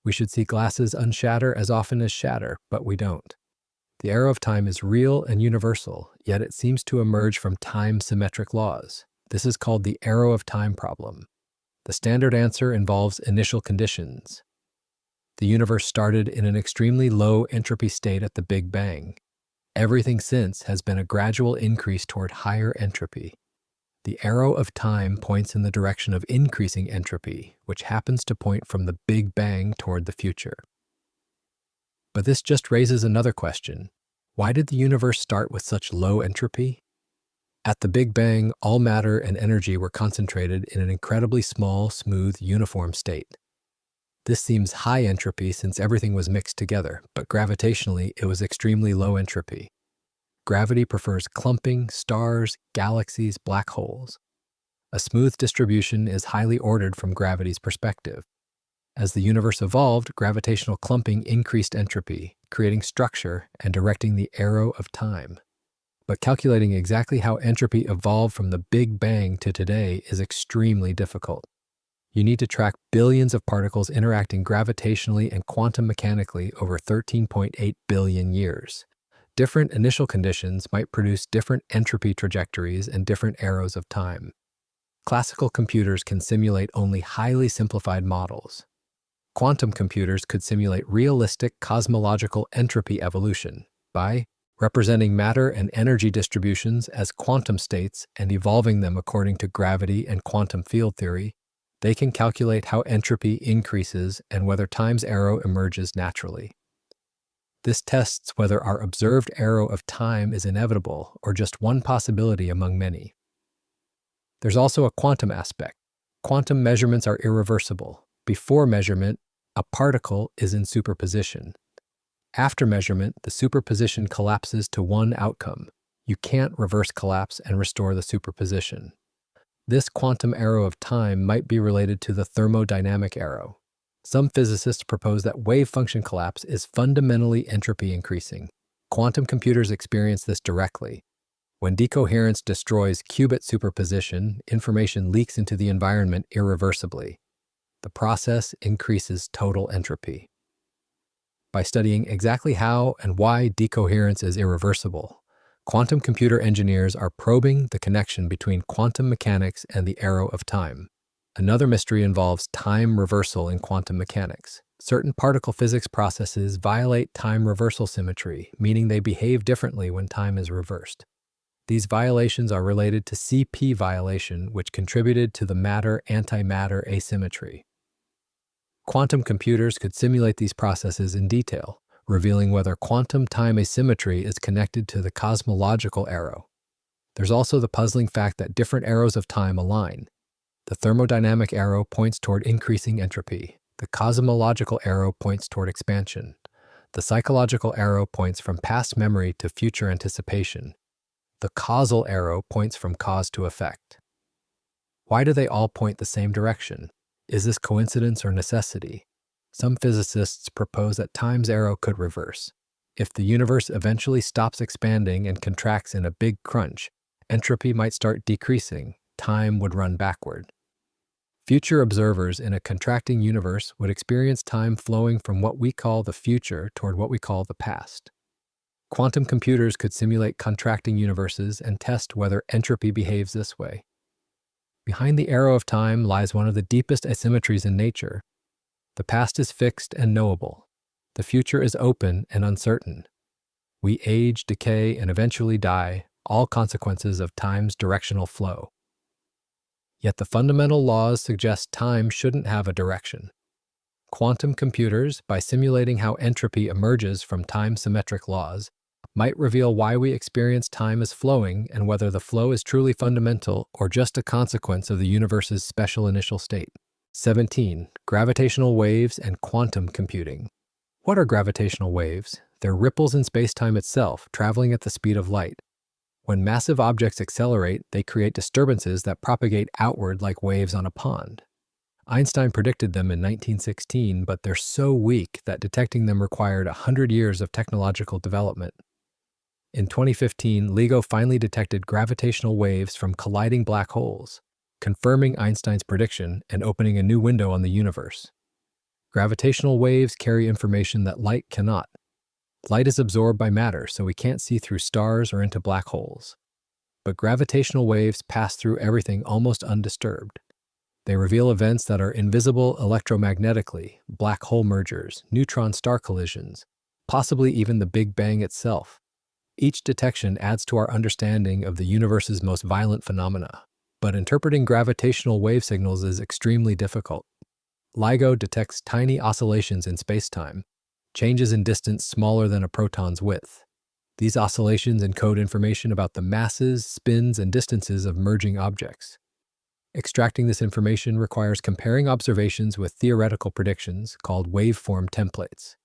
We should see glasses unshatter as often as shatter, but we don't. The arrow of time is real and universal, yet it seems to emerge from time-symmetric laws. This is called the arrow of time problem. The standard answer involves initial conditions. The universe started in an extremely low entropy state at the Big Bang. Everything since has been a gradual increase toward higher entropy. The arrow of time points in the direction of increasing entropy, which happens to point from the Big Bang toward the future. But this just raises another question. Why did the universe start with such low entropy? At the Big Bang, all matter and energy were concentrated in an incredibly small, smooth, uniform state. This seems high entropy since everything was mixed together, but gravitationally it was extremely low entropy. Gravity prefers clumping, stars, galaxies, black holes. A smooth distribution is highly ordered from gravity's perspective. As the universe evolved, gravitational clumping increased entropy, creating structure and directing the arrow of time. But calculating exactly how entropy evolved from the Big Bang to today is extremely difficult. You need to track billions of particles interacting gravitationally and quantum mechanically over 13.8 billion years. Different initial conditions might produce different entropy trajectories and different arrows of time. Classical computers can simulate only highly simplified models. Quantum computers could simulate realistic cosmological entropy evolution by representing matter and energy distributions as quantum states and evolving them according to gravity and quantum field theory. They can calculate how entropy increases and whether time's arrow emerges naturally. This tests whether our observed arrow of time is inevitable or just one possibility among many. There's also a quantum aspect. Quantum measurements are irreversible. Before measurement, a particle is in superposition. After measurement, the superposition collapses to one outcome. You can't reverse collapse and restore the superposition. This quantum arrow of time might be related to the thermodynamic arrow. Some physicists propose that wave function collapse is fundamentally entropy increasing. Quantum computers experience this directly. When decoherence destroys qubit superposition, information leaks into the environment irreversibly. The process increases total entropy. By studying exactly how and why decoherence is irreversible, quantum computer engineers are probing the connection between quantum mechanics and the arrow of time. Another mystery involves time reversal in quantum mechanics. Certain particle physics processes violate time reversal symmetry, meaning they behave differently when time is reversed. These violations are related to CP violation, which contributed to the matter-antimatter asymmetry. Quantum computers could simulate these processes in detail, revealing whether quantum time asymmetry is connected to the cosmological arrow. There's also the puzzling fact that different arrows of time align. The thermodynamic arrow points toward increasing entropy. The cosmological arrow points toward expansion. The psychological arrow points from past memory to future anticipation. The causal arrow points from cause to effect. Why do they all point the same direction? Is this coincidence or necessity? Some physicists propose that time's arrow could reverse. If the universe eventually stops expanding and contracts in a big crunch, entropy might start decreasing. Time would run backward. Future observers in a contracting universe would experience time flowing from what we call the future toward what we call the past. Quantum computers could simulate contracting universes and test whether entropy behaves this way. Behind the arrow of time lies one of the deepest asymmetries in nature. The past is fixed and knowable. The future is open and uncertain. We age, decay, and eventually die, all consequences of time's directional flow. Yet the fundamental laws suggest time shouldn't have a direction. Quantum computers, by simulating how entropy emerges from time-symmetric laws, might reveal why we experience time as flowing and whether the flow is truly fundamental or just a consequence of the universe's special initial state. 17. Gravitational waves and quantum computing. What are gravitational waves? They're ripples in spacetime itself, traveling at the speed of light. When massive objects accelerate, they create disturbances that propagate outward like waves on a pond. Einstein predicted them in 1916, but they're so weak that detecting them required 100 years of technological development. In 2015, LIGO finally detected gravitational waves from colliding black holes, confirming Einstein's prediction and opening a new window on the universe. Gravitational waves carry information that light cannot. Light is absorbed by matter, so we can't see through stars or into black holes. But gravitational waves pass through everything almost undisturbed. They reveal events that are invisible electromagnetically, black hole mergers, neutron-star collisions, possibly even the Big Bang itself. Each detection adds to our understanding of the universe's most violent phenomena, but interpreting gravitational wave signals is extremely difficult. LIGO detects tiny oscillations in spacetime, changes in distance smaller than a proton's width. These oscillations encode information about the masses, spins, and distances of merging objects. Extracting this information requires comparing observations with theoretical predictions called waveform templates.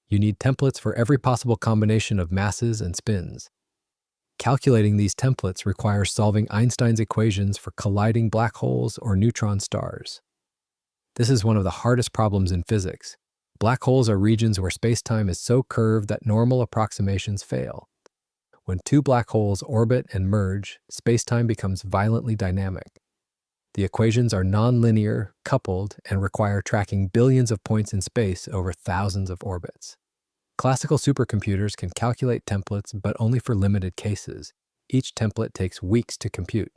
You need templates for every possible combination of masses and spins. Calculating these templates requires solving Einstein's equations for colliding black holes or neutron stars. This is one of the hardest problems in physics. Black holes are regions where spacetime is so curved that normal approximations fail. When two black holes orbit and merge, spacetime becomes violently dynamic. The equations are nonlinear, coupled, and require tracking billions of points in space over thousands of orbits. Classical supercomputers can calculate templates, but only for limited cases. Each template takes weeks to compute.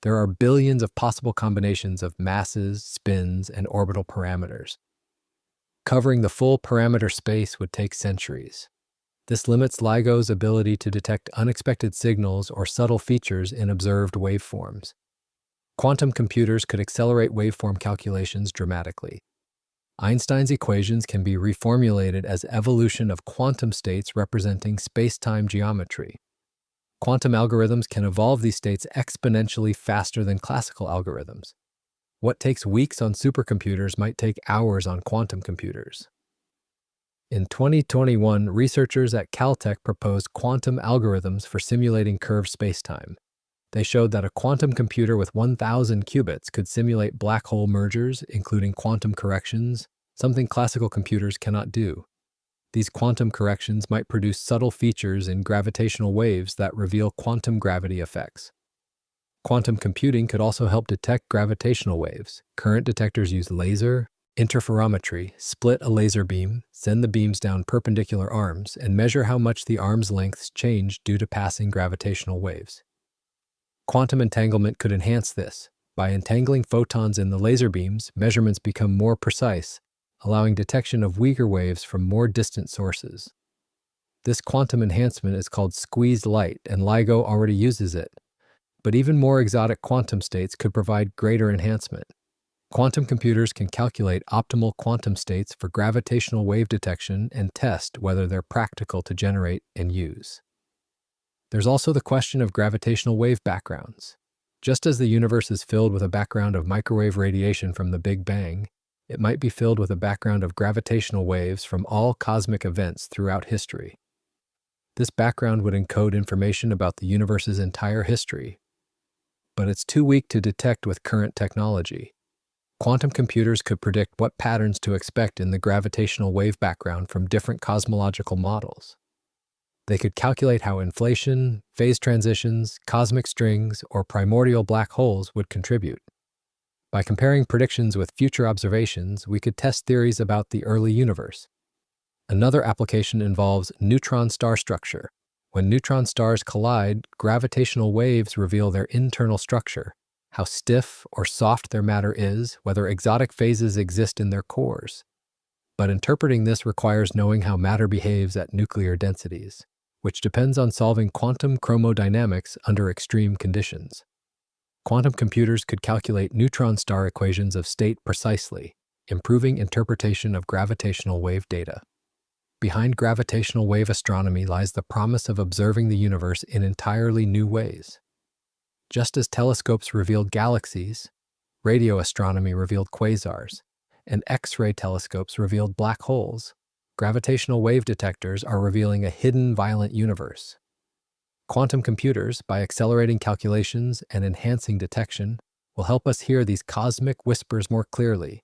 There are billions of possible combinations of masses, spins, and orbital parameters. Covering the full parameter space would take centuries. This limits LIGO's ability to detect unexpected signals or subtle features in observed waveforms. Quantum computers could accelerate waveform calculations dramatically. Einstein's equations can be reformulated as evolution of quantum states representing space-time geometry. Quantum algorithms can evolve these states exponentially faster than classical algorithms. What takes weeks on supercomputers might take hours on quantum computers. In 2021, researchers at Caltech proposed quantum algorithms for simulating curved spacetime. They showed that a quantum computer with 1,000 qubits could simulate black hole mergers, including quantum corrections, something classical computers cannot do. These quantum corrections might produce subtle features in gravitational waves that reveal quantum gravity effects. Quantum computing could also help detect gravitational waves. Current detectors use laser, interferometry, split a laser beam, send the beams down perpendicular arms, and measure how much the arm's lengths change due to passing gravitational waves. Quantum entanglement could enhance this. By entangling photons in the laser beams, measurements become more precise, allowing detection of weaker waves from more distant sources. This quantum enhancement is called squeezed light, and LIGO already uses it. But even more exotic quantum states could provide greater enhancement. Quantum computers can calculate optimal quantum states for gravitational wave detection and test whether they're practical to generate and use. There's also the question of gravitational wave backgrounds. Just as the universe is filled with a background of microwave radiation from the Big Bang, it might be filled with a background of gravitational waves from all cosmic events throughout history. This background would encode information about the universe's entire history, but it's too weak to detect with current technology. Quantum computers could predict what patterns to expect in the gravitational wave background from different cosmological models. They could calculate how inflation, phase transitions, cosmic strings, or primordial black holes would contribute. By comparing predictions with future observations, we could test theories about the early universe. Another application involves neutron star structure. When neutron stars collide, gravitational waves reveal their internal structure, how stiff or soft their matter is, whether exotic phases exist in their cores. But interpreting this requires knowing how matter behaves at nuclear densities, which depends on solving quantum chromodynamics under extreme conditions. Quantum computers could calculate neutron star equations of state precisely, improving interpretation of gravitational wave data. Behind gravitational wave astronomy lies the promise of observing the universe in entirely new ways. Just as telescopes revealed galaxies, radio astronomy revealed quasars, and X-ray telescopes revealed black holes, gravitational wave detectors are revealing a hidden violent universe. Quantum computers, by accelerating calculations and enhancing detection, will help us hear these cosmic whispers more clearly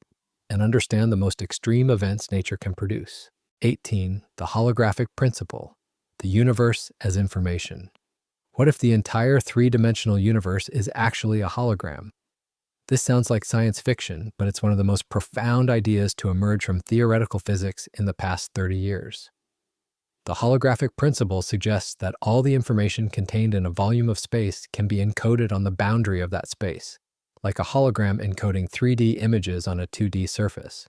and understand the most extreme events nature can produce. 18. The holographic principle, the universe as information. What if the entire three-dimensional universe is actually a hologram? This sounds like science fiction, but it's one of the most profound ideas to emerge from theoretical physics in the past 30 years. The holographic principle suggests that all the information contained in a volume of space can be encoded on the boundary of that space, like a hologram encoding 3D images on a 2D surface.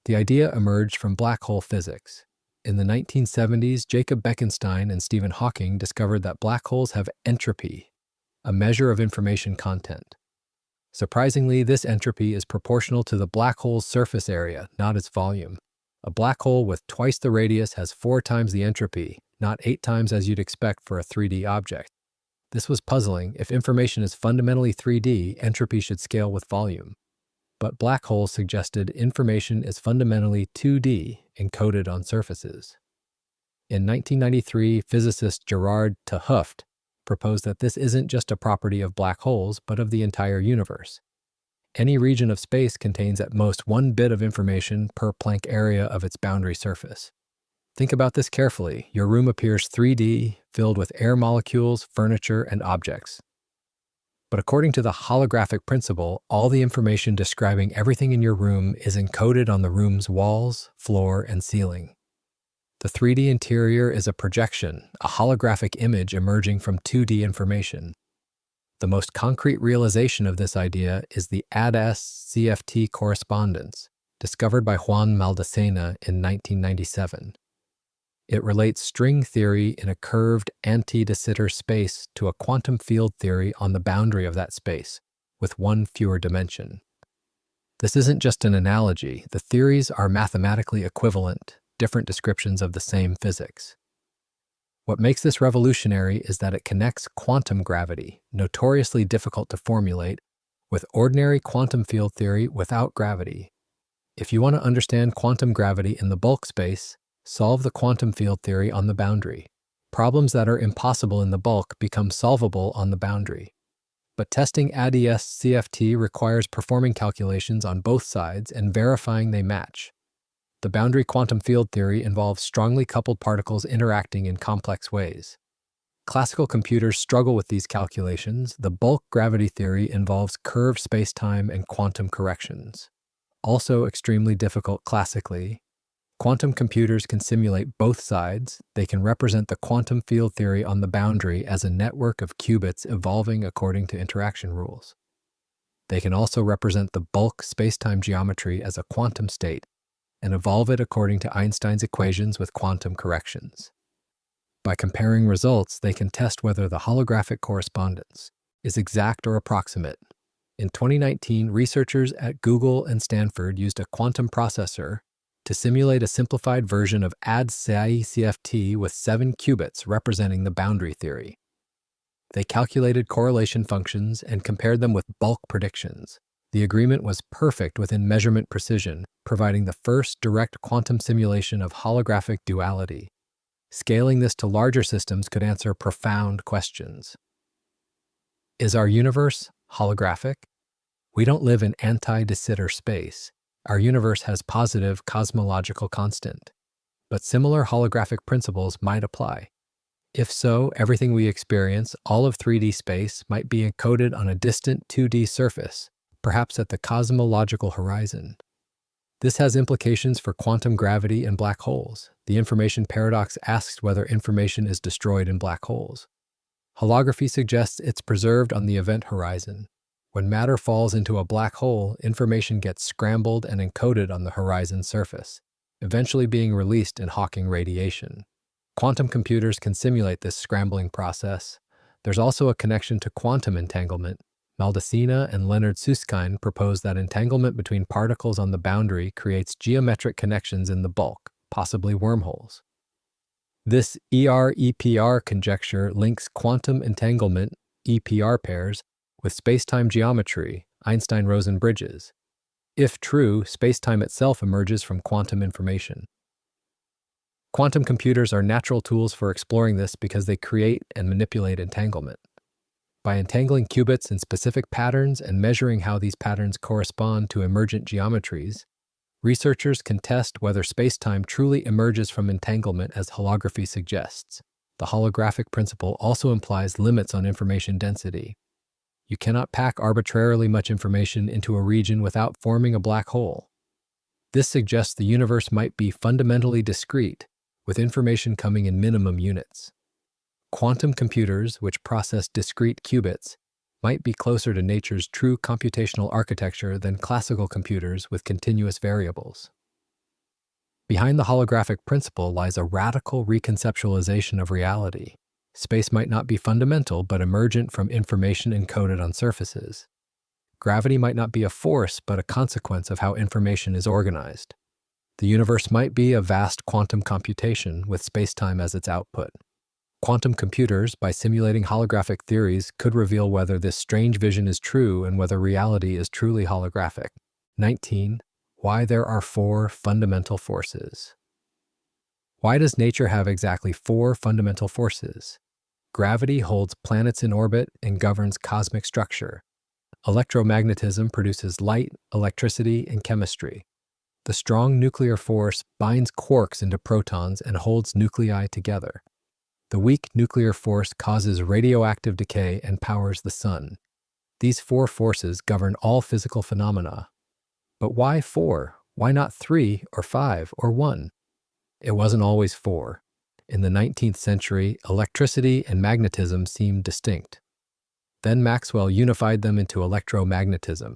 The idea emerged from black hole physics. In the 1970s, Jacob Bekenstein and Stephen Hawking discovered that black holes have entropy, a measure of information content. Surprisingly, this entropy is proportional to the black hole's surface area, not its volume. A black hole with twice the radius has 4 times the entropy, not 8 times as you'd expect for a 3D object. This was puzzling. If information is fundamentally 3D, entropy should scale with volume. But black holes suggested information is fundamentally 2D, encoded on surfaces. In 1993, physicist Gerard 't Hooft propose that this isn't just a property of black holes, but of the entire universe. Any region of space contains at most 1 bit of information per Planck area of its boundary surface. Think about this carefully. Your room appears 3D, filled with air molecules, furniture, and objects. But according to the holographic principle, all the information describing everything in your room is encoded on the room's walls, floor, and ceiling. The 3D interior is a projection, a holographic image emerging from 2D information. The most concrete realization of this idea is the ADS-CFT correspondence, discovered by Juan Maldacena in 1997. It relates string theory in a curved anti-de Sitter space to a quantum field theory on the boundary of that space, with 1 fewer dimension. This isn't just an analogy. The theories are mathematically equivalent, different descriptions of the same physics. What makes this revolutionary is that it connects quantum gravity, notoriously difficult to formulate, with ordinary quantum field theory without gravity. If you want to understand quantum gravity in the bulk space, solve the quantum field theory on the boundary. Problems that are impossible in the bulk become solvable on the boundary. But testing ADS-CFT requires performing calculations on both sides and verifying they match. The boundary quantum field theory involves strongly coupled particles interacting in complex ways. Classical computers struggle with these calculations. The bulk gravity theory involves curved spacetime and quantum corrections. Also extremely difficult classically, quantum computers can simulate both sides. They can represent the quantum field theory on the boundary as a network of qubits evolving according to interaction rules. They can also represent the bulk spacetime geometry as a quantum state and evolve it according to Einstein's equations with quantum corrections. By comparing results, they can test whether the holographic correspondence is exact or approximate. In 2019, researchers at Google and Stanford used a quantum processor to simulate a simplified version of ADS-CFT with 7 qubits representing the boundary theory. They calculated correlation functions and compared them with bulk predictions. The agreement was perfect within measurement precision, providing the first direct quantum simulation of holographic duality. Scaling this to larger systems could answer profound questions. Is our universe holographic? We don't live in anti-de Sitter space. Our universe has positive cosmological constant, but similar holographic principles might apply. If so, everything we experience, all of 3D space, might be encoded on a distant 2D surface, perhaps at the cosmological horizon. This has implications for quantum gravity and black holes. The information paradox asks whether information is destroyed in black holes. Holography suggests it's preserved on the event horizon. When matter falls into a black hole, information gets scrambled and encoded on the horizon surface, eventually being released in Hawking radiation. Quantum computers can simulate this scrambling process. There's also a connection to quantum entanglement. Maldacena and Leonard Susskind propose that entanglement between particles on the boundary creates geometric connections in the bulk, possibly wormholes. This ER-EPR conjecture links quantum entanglement, EPR pairs, with spacetime geometry, Einstein-Rosen bridges. If true, spacetime itself emerges from quantum information. Quantum computers are natural tools for exploring this because they create and manipulate entanglement. By entangling qubits in specific patterns and measuring how these patterns correspond to emergent geometries, researchers can test whether spacetime truly emerges from entanglement as holography suggests. The holographic principle also implies limits on information density. You cannot pack arbitrarily much information into a region without forming a black hole. This suggests the universe might be fundamentally discrete, with information coming in minimum units. Quantum computers, which process discrete qubits, might be closer to nature's true computational architecture than classical computers with continuous variables. Behind the holographic principle lies a radical reconceptualization of reality. Space might not be fundamental, but emergent from information encoded on surfaces. Gravity might not be a force, but a consequence of how information is organized. The universe might be a vast quantum computation with spacetime as its output. Quantum computers, by simulating holographic theories, could reveal whether this strange vision is true and whether reality is truly holographic. 19. Why there are 4 fundamental forces. Why does nature have exactly 4 fundamental forces? Gravity holds planets in orbit and governs cosmic structure. Electromagnetism produces light, electricity, and chemistry. The strong nuclear force binds quarks into protons and holds nuclei together. The weak nuclear force causes radioactive decay and powers the sun. These four forces govern all physical phenomena. But why four? Why not 3 or 5 or 1? It wasn't always 4. In the 19th century, electricity and magnetism seemed distinct. Then Maxwell unified them into electromagnetism.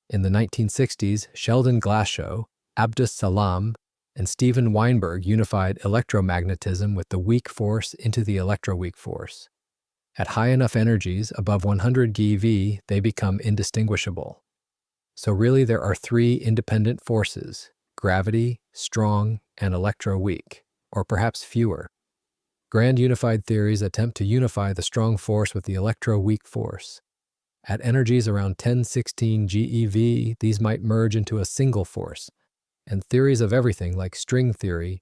In the 1960s, Sheldon Glashow, Abdus Salam, and Steven Weinberg unified electromagnetism with the weak force into the electroweak force. At high enough energies, above 100 GeV, they become indistinguishable. So really there are 3 independent forces: gravity, strong, and electroweak, or perhaps fewer. Grand unified theories attempt to unify the strong force with the electroweak force. At energies around 1016 GeV, these might merge into a single force, and theories of everything like string theory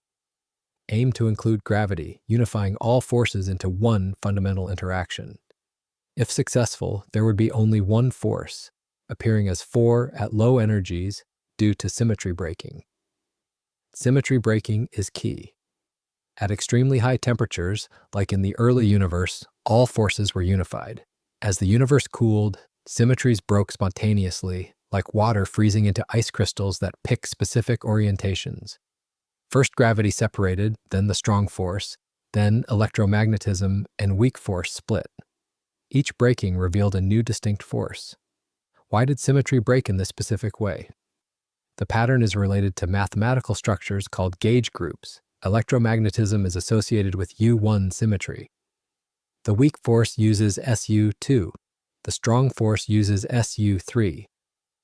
aim to include gravity, unifying all forces into one fundamental interaction. If successful, there would be only one force, appearing as 4 at low energies due to symmetry breaking. Symmetry breaking is key. At extremely high temperatures, like in the early universe, all forces were unified. As the universe cooled, symmetries broke spontaneously, like water freezing into ice crystals that pick specific orientations. First gravity separated, then the strong force, then electromagnetism and weak force split. Each breaking revealed a new distinct force. Why did symmetry break in this specific way? The pattern is related to mathematical structures called gauge groups. Electromagnetism is associated with U1 symmetry. The weak force uses SU2. The strong force uses SU3.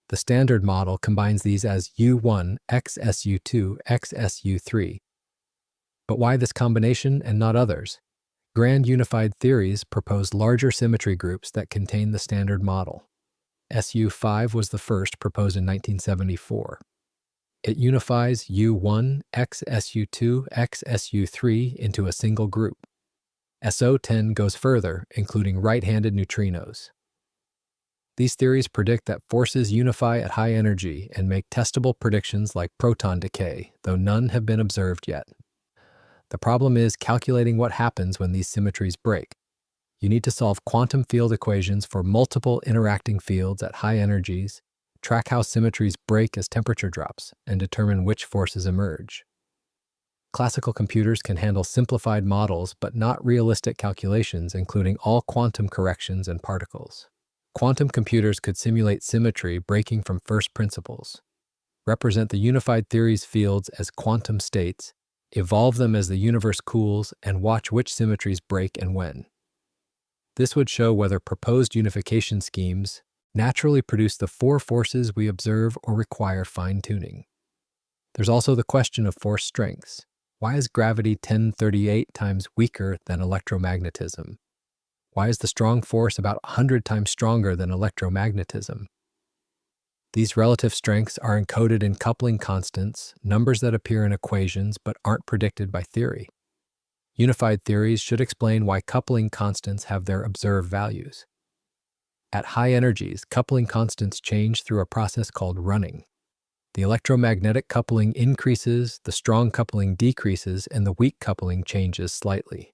The standard model combines these as U1 x SU2 x SU3. But why this combination and not others? Grand unified theories propose larger symmetry groups that contain the standard model. SU5 was the first, proposed in 1974. It unifies U1 x SU2 x SU3 into a single group. SO10 goes further, including right-handed neutrinos. These theories predict that forces unify at high energy and make testable predictions like proton decay, though none have been observed yet. The problem is calculating what happens when these symmetries break. You need to solve quantum field equations for multiple interacting fields at high energies, track how symmetries break as temperature drops, and determine which forces emerge. Classical computers can handle simplified models, but not realistic calculations, including all quantum corrections and particles. Quantum computers could simulate symmetry breaking from first principles, represent the unified theory's fields as quantum states, evolve them as the universe cools, and watch which symmetries break and when. This would show whether proposed unification schemes naturally produce the 4 forces we observe or require fine-tuning. There's also the question of force strengths. Why is gravity 1038 times weaker than electromagnetism? Why is the strong force about 100 times stronger than electromagnetism? These relative strengths are encoded in coupling constants, numbers that appear in equations but aren't predicted by theory. Unified theories should explain why coupling constants have their observed values. At high energies, coupling constants change through a process called running. The electromagnetic coupling increases, the strong coupling decreases, and the weak coupling changes slightly.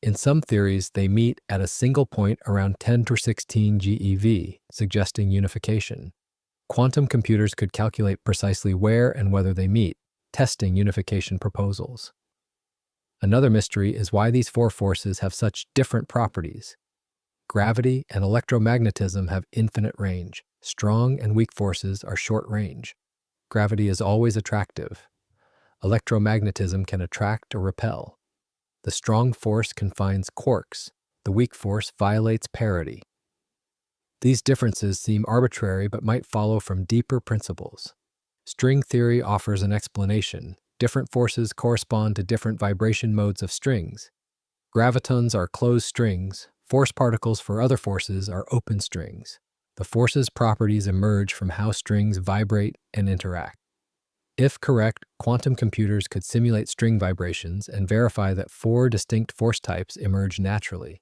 In some theories, they meet at a single point around 10^16 GeV, suggesting unification. Quantum computers could calculate precisely where and whether they meet, testing unification proposals. Another mystery is why these 4 forces have such different properties. Gravity and electromagnetism have infinite range. Strong and weak forces are short range. Gravity is always attractive. Electromagnetism can attract or repel. The strong force confines quarks. The weak force violates parity. These differences seem arbitrary but might follow from deeper principles. String theory offers an explanation. Different forces correspond to different vibration modes of strings. Gravitons are closed strings. Force particles for other forces are open strings. The force's properties emerge from how strings vibrate and interact. If correct, quantum computers could simulate string vibrations and verify that 4 distinct force types emerge naturally.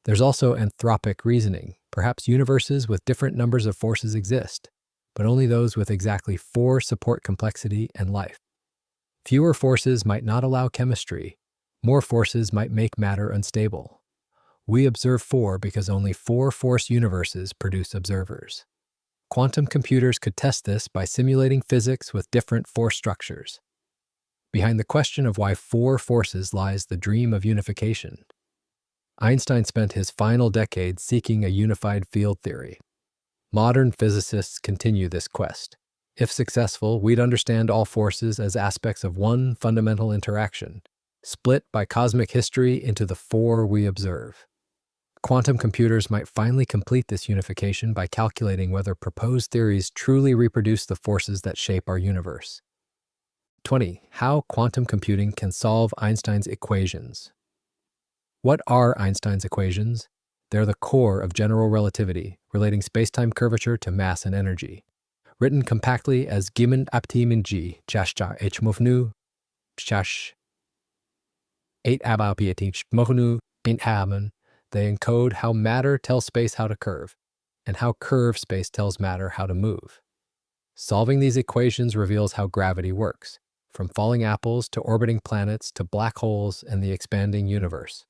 There's also anthropic reasoning. Perhaps universes with different numbers of forces exist, but only those with exactly 4 support complexity and life. Fewer forces might not allow chemistry. More forces might make matter unstable. We observe 4 because only 4 force universes produce observers. Quantum computers could test this by simulating physics with different force structures. Behind the question of why 4 forces lies the dream of unification. Einstein spent his final decade seeking a unified field theory. Modern physicists continue this quest. If successful, we'd understand all forces as aspects of one fundamental interaction, split by cosmic history into the 4 we observe. Quantum computers might finally complete this unification by calculating whether proposed theories truly reproduce the forces that shape our universe. 20. How quantum computing can solve Einstein's equations. What are Einstein's equations? They're the core of general relativity, relating spacetime curvature to mass and energy. Written compactly as Gimen Aptimin G, Chashcha H Mofnu, Chash 8 Abapiatich Mofnu, in Haman. They encode how matter tells space how to curve, and how curved space tells matter how to move. Solving these equations reveals how gravity works, from falling apples to orbiting planets to black holes and the expanding universe.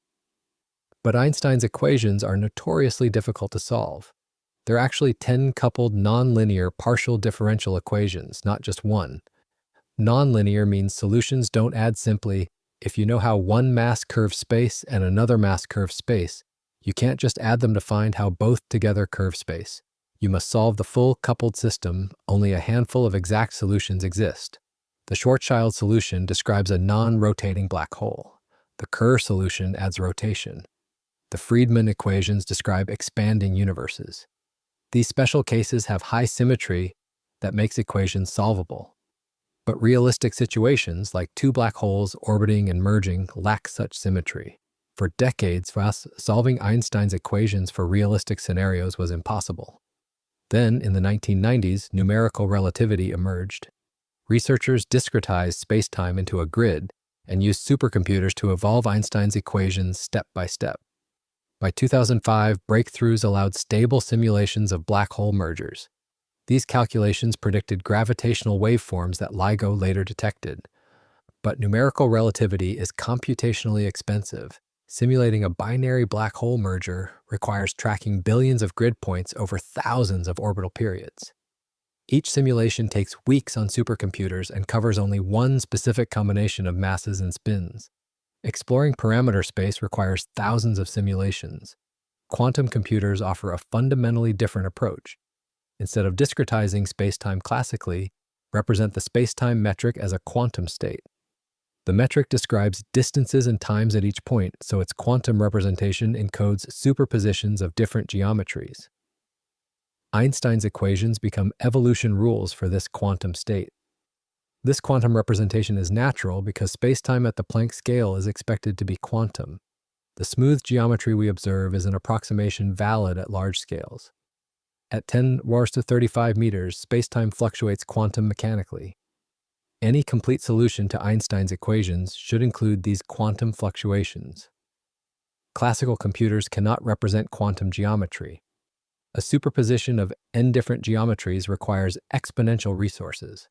But Einstein's equations are notoriously difficult to solve. They're actually 10 coupled nonlinear partial differential equations, not just one. Nonlinear means solutions don't add simply. If you know how one mass curves space and another mass curves space, you can't just add them to find how both together curve space. You must solve the full coupled system. Only a handful of exact solutions exist. The Schwarzschild solution describes a non-rotating black hole. The Kerr solution adds rotation. The Friedmann equations describe expanding universes. These special cases have high symmetry that makes equations solvable. But realistic situations, like 2 black holes orbiting and merging, lack such symmetry. For decades, solving Einstein's equations for realistic scenarios was impossible. Then, in the 1990s, numerical relativity emerged. Researchers discretized spacetime into a grid and used supercomputers to evolve Einstein's equations step by step. By 2005, breakthroughs allowed stable simulations of black hole mergers. These calculations predicted gravitational waveforms that LIGO later detected. But numerical relativity is computationally expensive. Simulating a binary black hole merger requires tracking billions of grid points over thousands of orbital periods. Each simulation takes weeks on supercomputers and covers only one specific combination of masses and spins. Exploring parameter space requires thousands of simulations. Quantum computers offer a fundamentally different approach. Instead of discretizing spacetime classically, represent the spacetime metric as a quantum state. The metric describes distances and times at each point, so its quantum representation encodes superpositions of different geometries. Einstein's equations become evolution rules for this quantum state. This quantum representation is natural because spacetime at the Planck scale is expected to be quantum. The smooth geometry we observe is an approximation valid at large scales. At 10 raised to 35 meters, spacetime fluctuates quantum mechanically. Any complete solution to Einstein's equations should include these quantum fluctuations. Classical computers cannot represent quantum geometry. A superposition of n different geometries requires exponential resources.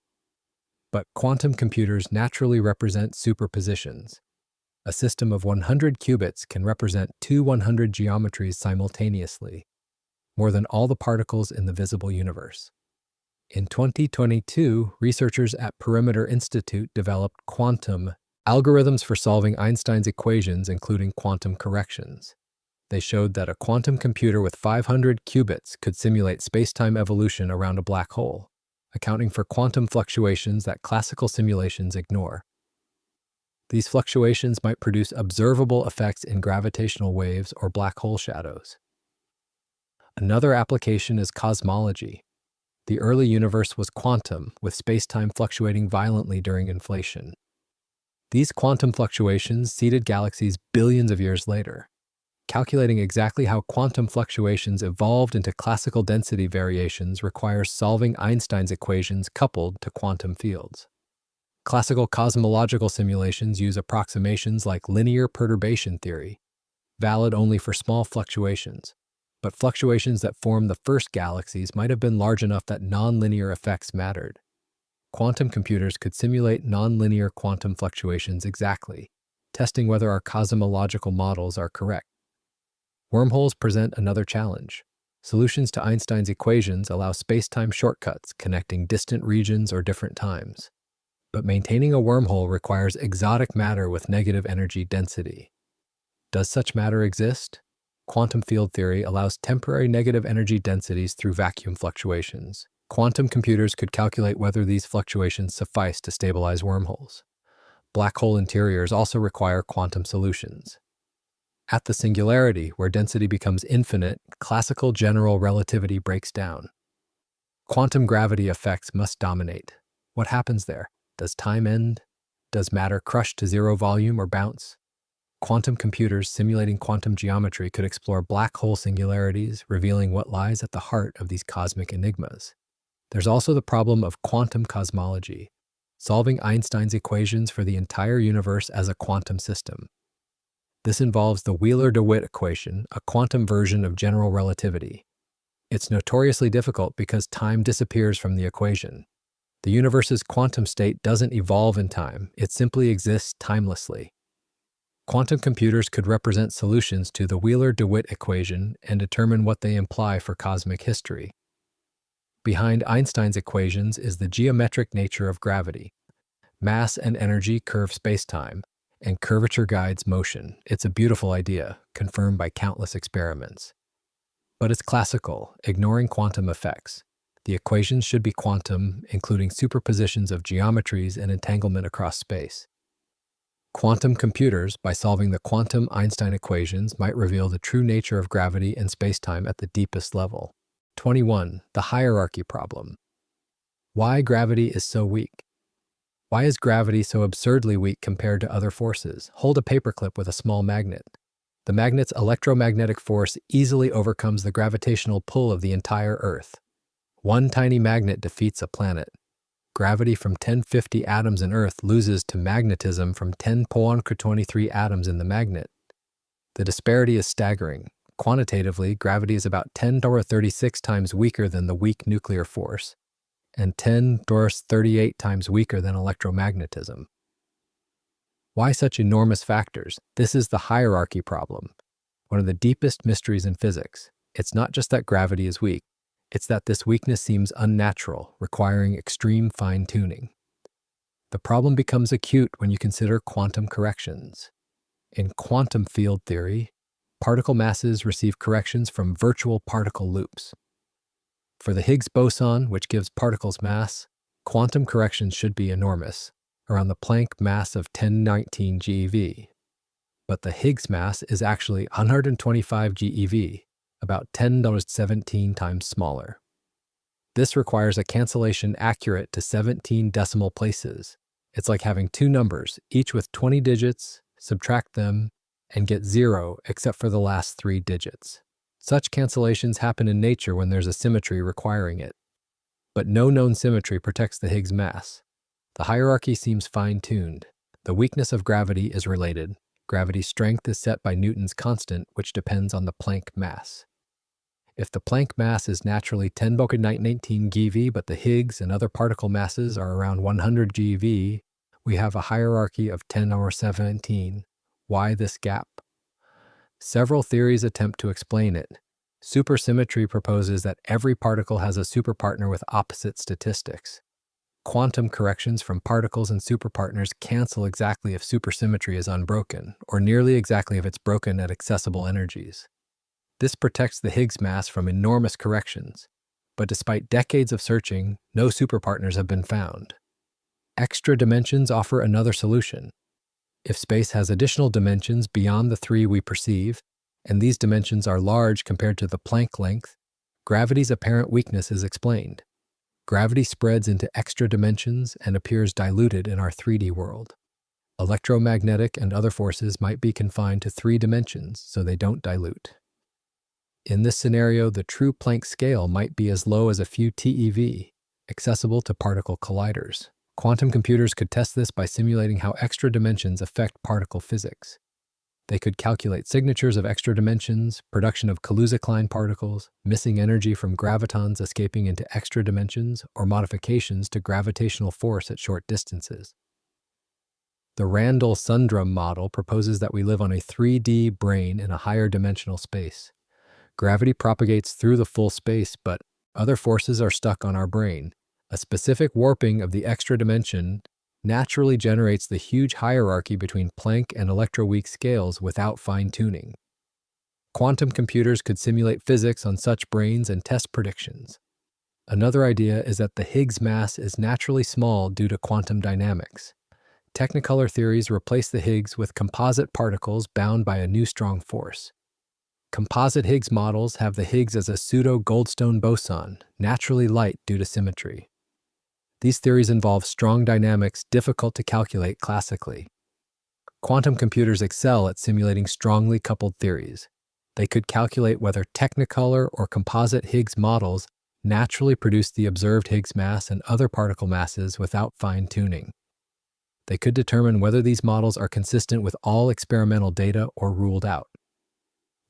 But quantum computers naturally represent superpositions. A system of 100 qubits can represent 2 100 geometries simultaneously, more than all the particles in the visible universe. In 2022, researchers at Perimeter Institute developed quantum algorithms for solving Einstein's equations, including quantum corrections. They showed that a quantum computer with 500 qubits could simulate spacetime evolution around a black hole, accounting for quantum fluctuations that classical simulations ignore. These fluctuations might produce observable effects in gravitational waves or black hole shadows. Another application is cosmology. The early universe was quantum, with spacetime fluctuating violently during inflation. These quantum fluctuations seeded galaxies billions of years later. Calculating exactly how quantum fluctuations evolved into classical density variations requires solving Einstein's equations coupled to quantum fields. Classical cosmological simulations use approximations like linear perturbation theory, valid only for small fluctuations, but fluctuations that form the first galaxies might have been large enough that nonlinear effects mattered. Quantum computers could simulate nonlinear quantum fluctuations exactly, testing whether our cosmological models are correct. Wormholes present another challenge. Solutions to Einstein's equations allow spacetime shortcuts connecting distant regions or different times. But maintaining a wormhole requires exotic matter with negative energy density. Does such matter exist? Quantum field theory allows temporary negative energy densities through vacuum fluctuations. Quantum computers could calculate whether these fluctuations suffice to stabilize wormholes. Black hole interiors also require quantum solutions. At the singularity, where density becomes infinite, classical general relativity breaks down. Quantum gravity effects must dominate. What happens there? Does time end? Does matter crush to zero volume or bounce? Quantum computers simulating quantum geometry could explore black hole singularities, revealing what lies at the heart of these cosmic enigmas. There's also the problem of quantum cosmology, solving Einstein's equations for the entire universe as a quantum system. This involves the Wheeler-DeWitt equation, a quantum version of general relativity. It's notoriously difficult because time disappears from the equation. The universe's quantum state doesn't evolve in time, it simply exists timelessly. Quantum computers could represent solutions to the Wheeler-DeWitt equation and determine what they imply for cosmic history. Behind Einstein's equations is the geometric nature of gravity. Mass and energy curve spacetime, and curvature guides motion. It's a beautiful idea, confirmed by countless experiments. But it's classical, ignoring quantum effects. The equations should be quantum, including superpositions of geometries and entanglement across space. Quantum computers, by solving the quantum Einstein equations, might reveal the true nature of gravity and spacetime at the deepest level. 21. The hierarchy problem. Why gravity is so weak? Why is gravity so absurdly weak compared to other forces? Hold a paperclip with a small magnet. The magnet's electromagnetic force easily overcomes the gravitational pull of the entire Earth. One tiny magnet defeats a planet. Gravity from 1050 atoms in Earth loses to magnetism from 10^23 atoms in the magnet. The disparity is staggering. Quantitatively, gravity is about 10^36 times weaker than the weak nuclear force, and 10^38 times weaker than electromagnetism. Why such enormous factors? This is the hierarchy problem, one of the deepest mysteries in physics. It's not just that gravity is weak, it's that this weakness seems unnatural, requiring extreme fine-tuning. The problem becomes acute when you consider quantum corrections. In quantum field theory, particle masses receive corrections from virtual particle loops. For the Higgs boson, which gives particles mass, quantum corrections should be enormous, around the Planck mass of 1019 GeV. But the Higgs mass is actually 125 GeV, about 10^17 times smaller. This requires a cancellation accurate to 17 decimal places. It's like having two numbers, each with 20 digits, subtract them, and get 0 except for the last 3 digits. Such cancellations happen in nature when there's a symmetry requiring it. But no known symmetry protects the Higgs mass. The hierarchy seems fine-tuned. The weakness of gravity is related. Gravity's strength is set by Newton's constant, which depends on the Planck mass. If the Planck mass is naturally 10^19 GeV, but the Higgs and other particle masses are around 100 GeV, we have a hierarchy of 10^17. Why this gap? Several theories attempt to explain it. Supersymmetry proposes that every particle has a superpartner with opposite statistics. Quantum corrections from particles and superpartners cancel exactly if supersymmetry is unbroken, or nearly exactly if it's broken at accessible energies. This protects the Higgs mass from enormous corrections, but despite decades of searching, no superpartners have been found. Extra dimensions offer another solution. If space has additional dimensions beyond the 3 we perceive, and these dimensions are large compared to the Planck length, gravity's apparent weakness is explained. Gravity spreads into extra dimensions and appears diluted in our 3D world. Electromagnetic and other forces might be confined to 3 dimensions so they don't dilute. In this scenario, the true Planck scale might be as low as a few TeV, accessible to particle colliders. Quantum computers could test this by simulating how extra dimensions affect particle physics. They could calculate signatures of extra dimensions, production of Kaluza-Klein particles, missing energy from gravitons escaping into extra dimensions, or modifications to gravitational force at short distances. The Randall-Sundrum model proposes that we live on a 3D brane in a higher dimensional space. Gravity propagates through the full space, but other forces are stuck on our brane. A specific warping of the extra dimension naturally generates the huge hierarchy between Planck and electroweak scales without fine-tuning. Quantum computers could simulate physics on such branes and test predictions. Another idea is that the Higgs mass is naturally small due to quantum dynamics. Technicolor theories replace the Higgs with composite particles bound by a new strong force. Composite Higgs models have the Higgs as a pseudo-Goldstone boson, naturally light due to symmetry. These theories involve strong dynamics difficult to calculate classically. Quantum computers excel at simulating strongly coupled theories. They could calculate whether Technicolor or composite Higgs models naturally produce the observed Higgs mass and other particle masses without fine-tuning. They could determine whether these models are consistent with all experimental data or ruled out.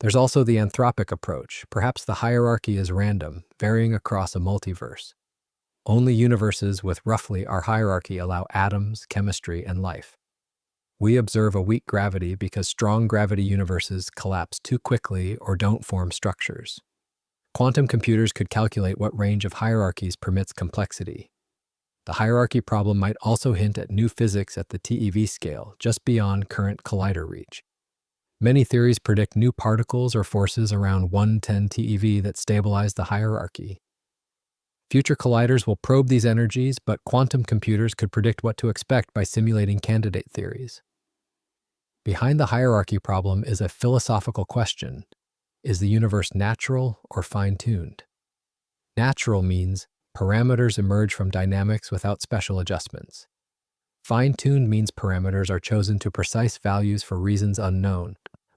There's also the anthropic approach. Perhaps the hierarchy is random, varying across a multiverse. Only universes with roughly our hierarchy allow atoms, chemistry, and life. We observe a weak gravity because strong gravity universes collapse too quickly or don't form structures. Quantum computers could calculate what range of hierarchies permits complexity. The hierarchy problem might also hint at new physics at the TeV scale, just beyond current collider reach. Many theories predict new particles or forces around 110 TeV that stabilize the hierarchy. Future colliders will probe these energies, but quantum computers could predict what to expect by simulating candidate theories. Behind the hierarchy problem is a philosophical question. Is the universe natural or fine-tuned? Natural means parameters emerge from dynamics without special adjustments. Fine-tuned means parameters are chosen to precise values for reasons unknown.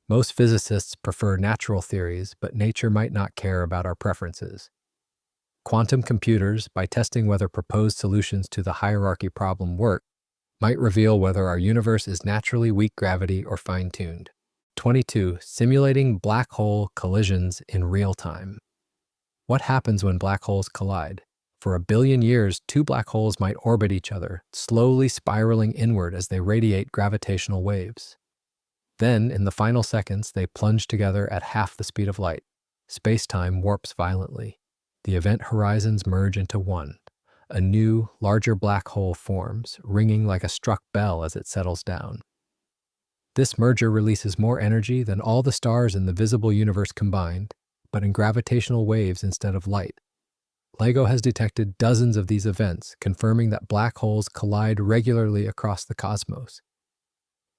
Most physicists prefer natural theories, but nature might not care about our preferences. Quantum computers, by testing whether proposed solutions to the hierarchy problem work, might reveal whether our universe is naturally weak gravity or fine-tuned. 22. Simulating black hole collisions in real time. What happens when black holes collide? For 1 billion years, 2 black holes might orbit each other, slowly spiraling inward as they radiate gravitational waves. Then, in the final seconds, they plunge together at half the speed of light. Spacetime warps violently. The event horizons merge into one. A new, larger black hole forms, ringing like a struck bell as it settles down. This merger releases more energy than all the stars in the visible universe combined, but in gravitational waves instead of light. LIGO has detected dozens of these events, confirming that black holes collide regularly across the cosmos.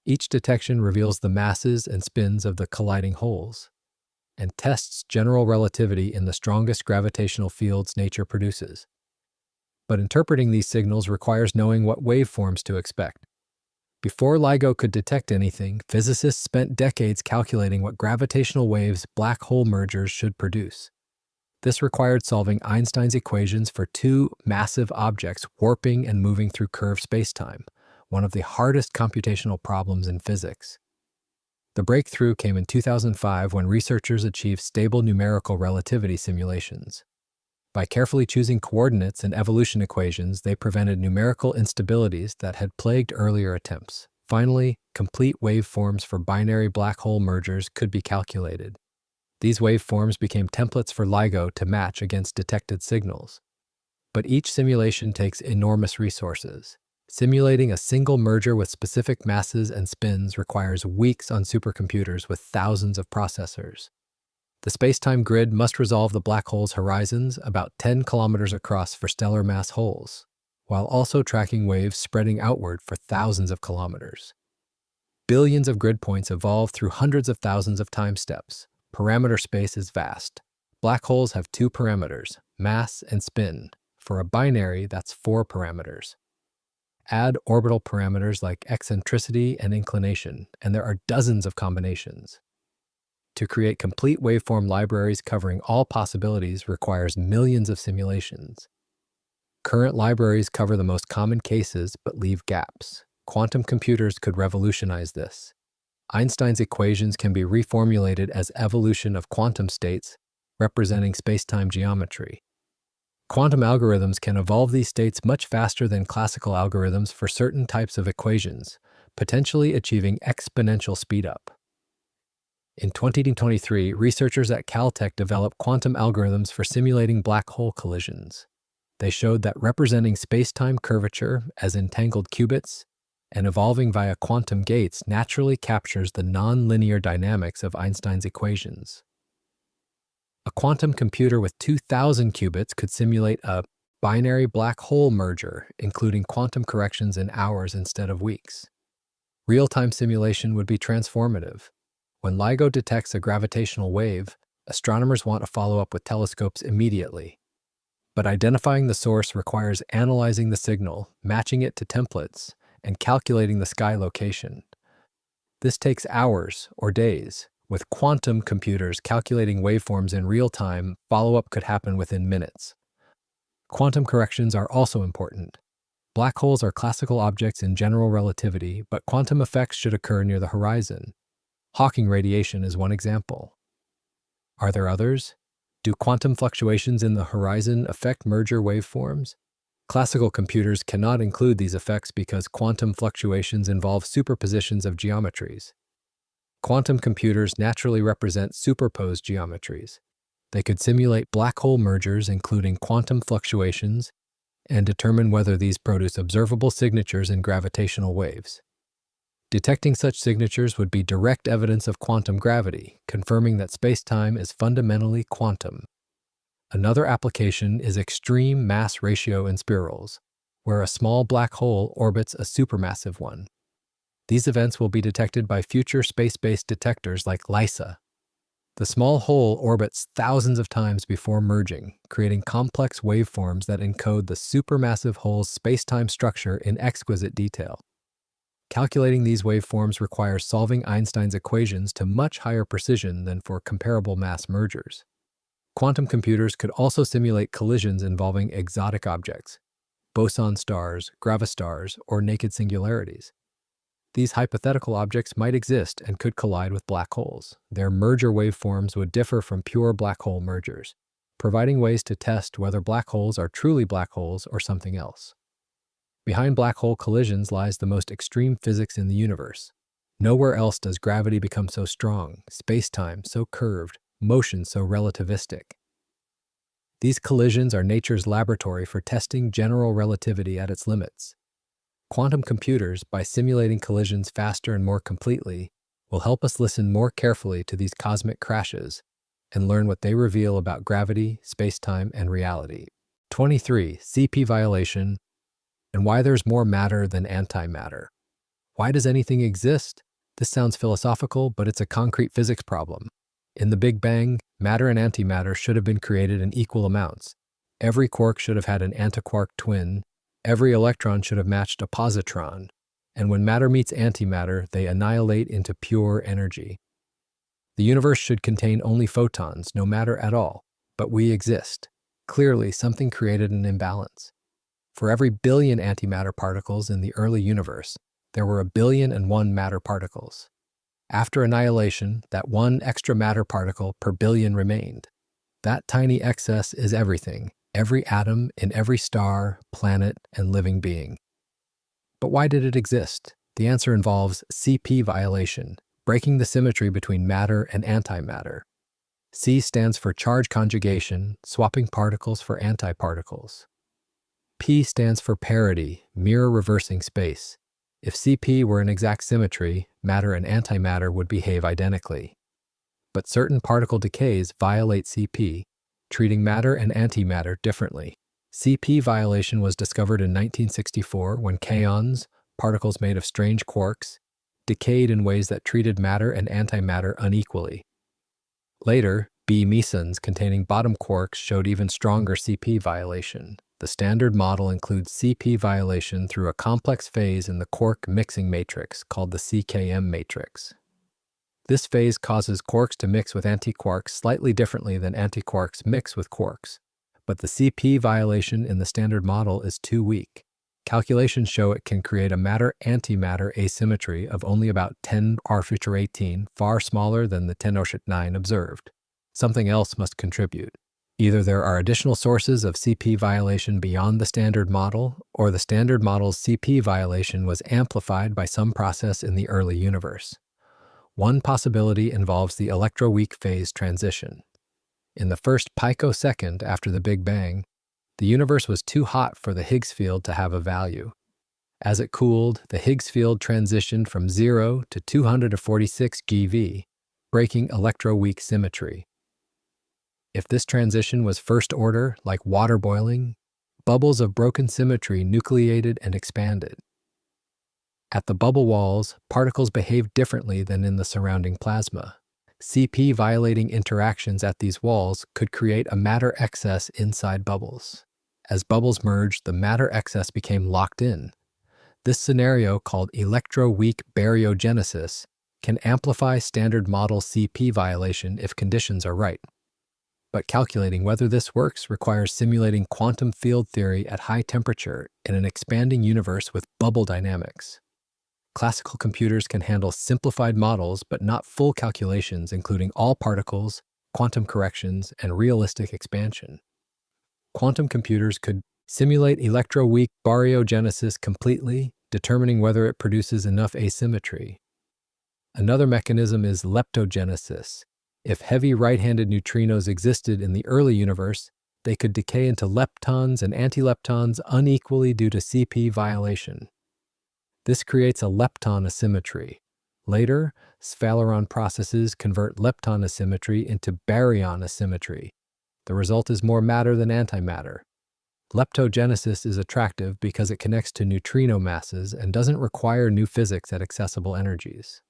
Each detection reveals the masses and spins of the colliding holes, and tests general relativity in the strongest gravitational fields nature produces. But interpreting these signals requires knowing what waveforms to expect. Before LIGO could detect anything, physicists spent decades calculating what gravitational waves black hole mergers should produce. This required solving Einstein's equations for 2 massive objects warping and moving through curved spacetime, one of the hardest computational problems in physics. The breakthrough came in 2005 when researchers achieved stable numerical relativity simulations. By carefully choosing coordinates and evolution equations, they prevented numerical instabilities that had plagued earlier attempts. Finally, complete waveforms for binary black hole mergers could be calculated. These waveforms became templates for LIGO to match against detected signals. But each simulation takes enormous resources. Simulating a single merger with specific masses and spins requires weeks on supercomputers with thousands of processors. The spacetime grid must resolve the black hole's horizons about 10 kilometers across for stellar mass holes, while also tracking waves spreading outward for thousands of kilometers. Billions of grid points evolve through hundreds of thousands of time steps. Parameter space is vast. Black holes have 2 parameters, mass and spin. For a binary, that's 4 parameters. Add orbital parameters like eccentricity and inclination, and there are dozens of combinations. To create complete waveform libraries covering all possibilities requires millions of simulations. Current libraries cover the most common cases but leave gaps. Quantum computers could revolutionize this. Einstein's equations can be reformulated as evolution of quantum states, representing spacetime geometry. Quantum algorithms can evolve these states much faster than classical algorithms for certain types of equations, potentially achieving exponential speedup. In 2023, researchers at Caltech developed quantum algorithms for simulating black hole collisions. They showed that representing spacetime curvature as entangled qubits and evolving via quantum gates naturally captures the nonlinear dynamics of Einstein's equations. A quantum computer with 2,000 qubits could simulate a binary black hole merger, including quantum corrections in hours instead of weeks. Real-time simulation would be transformative. When LIGO detects a gravitational wave, astronomers want to follow up with telescopes immediately. But identifying the source requires analyzing the signal, matching it to templates, and calculating the sky location. This takes hours or days. With quantum computers calculating waveforms in real time, follow-up could happen within minutes. Quantum corrections are also important. Black holes are classical objects in general relativity, but quantum effects should occur near the horizon. Hawking radiation is one example. Are there others? Do quantum fluctuations in the horizon affect merger waveforms? Classical computers cannot include these effects because quantum fluctuations involve superpositions of geometries. Quantum computers naturally represent superposed geometries. They could simulate black hole mergers, including quantum fluctuations, and determine whether these produce observable signatures in gravitational waves. Detecting such signatures would be direct evidence of quantum gravity, confirming that spacetime is fundamentally quantum. Another application is extreme mass ratio in spirals, where a small black hole orbits a supermassive one. These events will be detected by future space-based detectors like LISA. The small hole orbits thousands of times before merging, creating complex waveforms that encode the supermassive hole's spacetime structure in exquisite detail. Calculating these waveforms requires solving Einstein's equations to much higher precision than for comparable mass mergers. Quantum computers could also simulate collisions involving exotic objects, boson stars, gravastars, or naked singularities. These hypothetical objects might exist and could collide with black holes. Their merger waveforms would differ from pure black hole mergers, providing ways to test whether black holes are truly black holes or something else. Behind black hole collisions lies the most extreme physics in the universe. Nowhere else does gravity become so strong, space-time so curved, motion so relativistic. These collisions are nature's laboratory for testing general relativity at its limits. Quantum computers, by simulating collisions faster and more completely, will help us listen more carefully to these cosmic crashes and learn what they reveal about gravity, space-time, and reality. 23. CP violation and why there's more matter than antimatter. Why does anything exist? This sounds philosophical, but it's a concrete physics problem. In the Big Bang, matter and antimatter should have been created in equal amounts. Every quark should have had an antiquark twin. Every electron should have matched a positron. And when matter meets antimatter, they annihilate into pure energy. The universe should contain only photons, no matter at all. But we exist. Clearly, something created an imbalance. For every billion antimatter particles in the early universe, there were 1,000,001 matter particles. After annihilation, that one extra matter particle per billion remained. That tiny excess is everything, every atom in every star, planet, and living being. But why did it exist? The answer involves CP violation, breaking the symmetry between matter and antimatter. C stands for charge conjugation, swapping particles for antiparticles. P stands for parity, mirror reversing space. If CP were in exact symmetry, matter and antimatter would behave identically. But certain particle decays violate CP, treating matter and antimatter differently. CP violation was discovered in 1964 when kaons, particles made of strange quarks, decayed in ways that treated matter and antimatter unequally. Later, B mesons containing bottom quarks showed even stronger CP violation. The standard model includes CP violation through a complex phase in the quark mixing matrix called the CKM matrix. This phase causes quarks to mix with antiquarks slightly differently than antiquarks mix with quarks, but the CP violation in the standard model is too weak. Calculations show it can create a matter-antimatter asymmetry of only about 10^18, far smaller than the 10^9 observed. Something else must contribute. Either there are additional sources of CP violation beyond the standard model, or the standard model's CP violation was amplified by some process in the early universe. One possibility involves the electroweak phase transition. In the first picosecond after the Big Bang, the universe was too hot for the Higgs field to have a value. As it cooled, the Higgs field transitioned from 0 to 246 GeV, breaking electroweak symmetry. If this transition was first order, like water boiling, bubbles of broken symmetry nucleated and expanded. At the bubble walls, particles behave differently than in the surrounding plasma. CP violating interactions at these walls could create a matter excess inside bubbles. As bubbles merged, the matter excess became locked in. This scenario, called electroweak baryogenesis, can amplify standard model CP violation if conditions are right. But calculating whether this works requires simulating quantum field theory at high temperature in an expanding universe with bubble dynamics. Classical computers can handle simplified models but not full calculations including all particles, quantum corrections, and realistic expansion. Quantum computers could simulate electroweak baryogenesis completely, determining whether it produces enough asymmetry. Another mechanism is leptogenesis. If heavy right-handed neutrinos existed in the early universe, they could decay into leptons and antileptons unequally due to CP violation. This creates a lepton asymmetry. Later, Sphaleron processes convert lepton asymmetry into baryon asymmetry. The result is more matter than antimatter. Leptogenesis is attractive because it connects to neutrino masses and doesn't require new physics at accessible energies.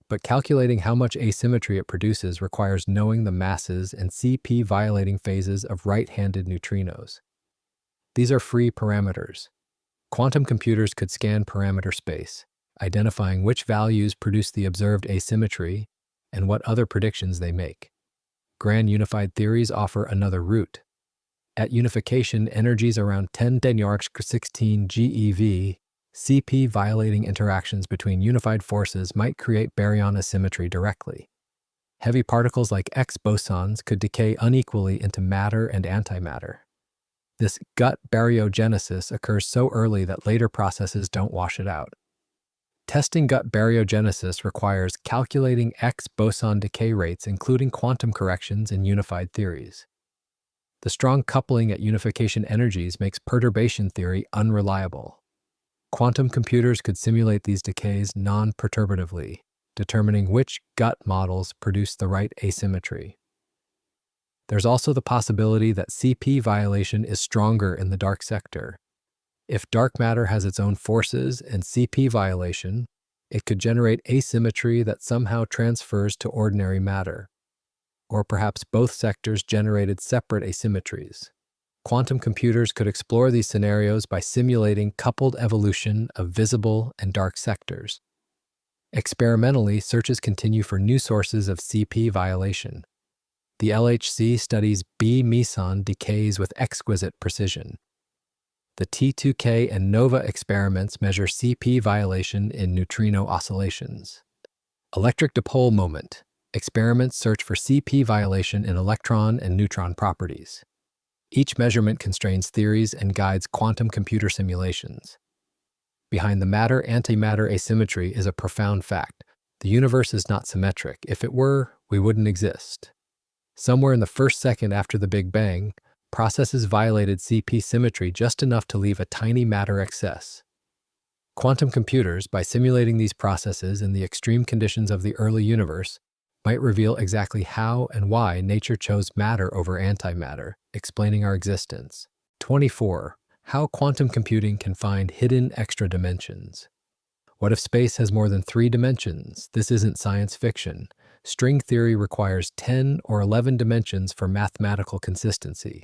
But calculating how much asymmetry it produces requires knowing the masses and CP violating phases of right-handed neutrinos. These are free parameters. Quantum computers could scan parameter space, identifying which values produce the observed asymmetry and what other predictions they make. Grand unified theories offer another route. At unification, energies around 10^16 GeV, CP violating interactions between unified forces might create baryon asymmetry directly. Heavy particles like X bosons could decay unequally into matter and antimatter. This gut baryogenesis occurs so early that later processes don't wash it out. Testing gut baryogenesis requires calculating X boson decay rates, including quantum corrections in unified theories. The strong coupling at unification energies makes perturbation theory unreliable. Quantum computers could simulate these decays non-perturbatively, determining which gut models produce the right asymmetry. There's also the possibility that CP violation is stronger in the dark sector. If dark matter has its own forces and CP violation, it could generate asymmetry that somehow transfers to ordinary matter. Or perhaps both sectors generated separate asymmetries. Quantum computers could explore these scenarios by simulating coupled evolution of visible and dark sectors. Experimentally, searches continue for new sources of CP violation. The LHC studies B meson decays with exquisite precision. The T2K and NOVA experiments measure CP violation in neutrino oscillations. Electric dipole moment. Experiments search for CP violation in electron and neutron properties. Each measurement constrains theories and guides quantum computer simulations. Behind the matter-antimatter asymmetry is a profound fact. The universe is not symmetric. If it were, we wouldn't exist. Somewhere in the first second after the Big Bang, processes violated CP symmetry just enough to leave a tiny matter excess. Quantum computers, by simulating these processes in the extreme conditions of the early universe, might reveal exactly how and why nature chose matter over antimatter, explaining our existence. 24. How quantum computing can find hidden extra dimensions. What if space has more than 3 dimensions? This isn't science fiction. String theory requires 10 or 11 dimensions for mathematical consistency.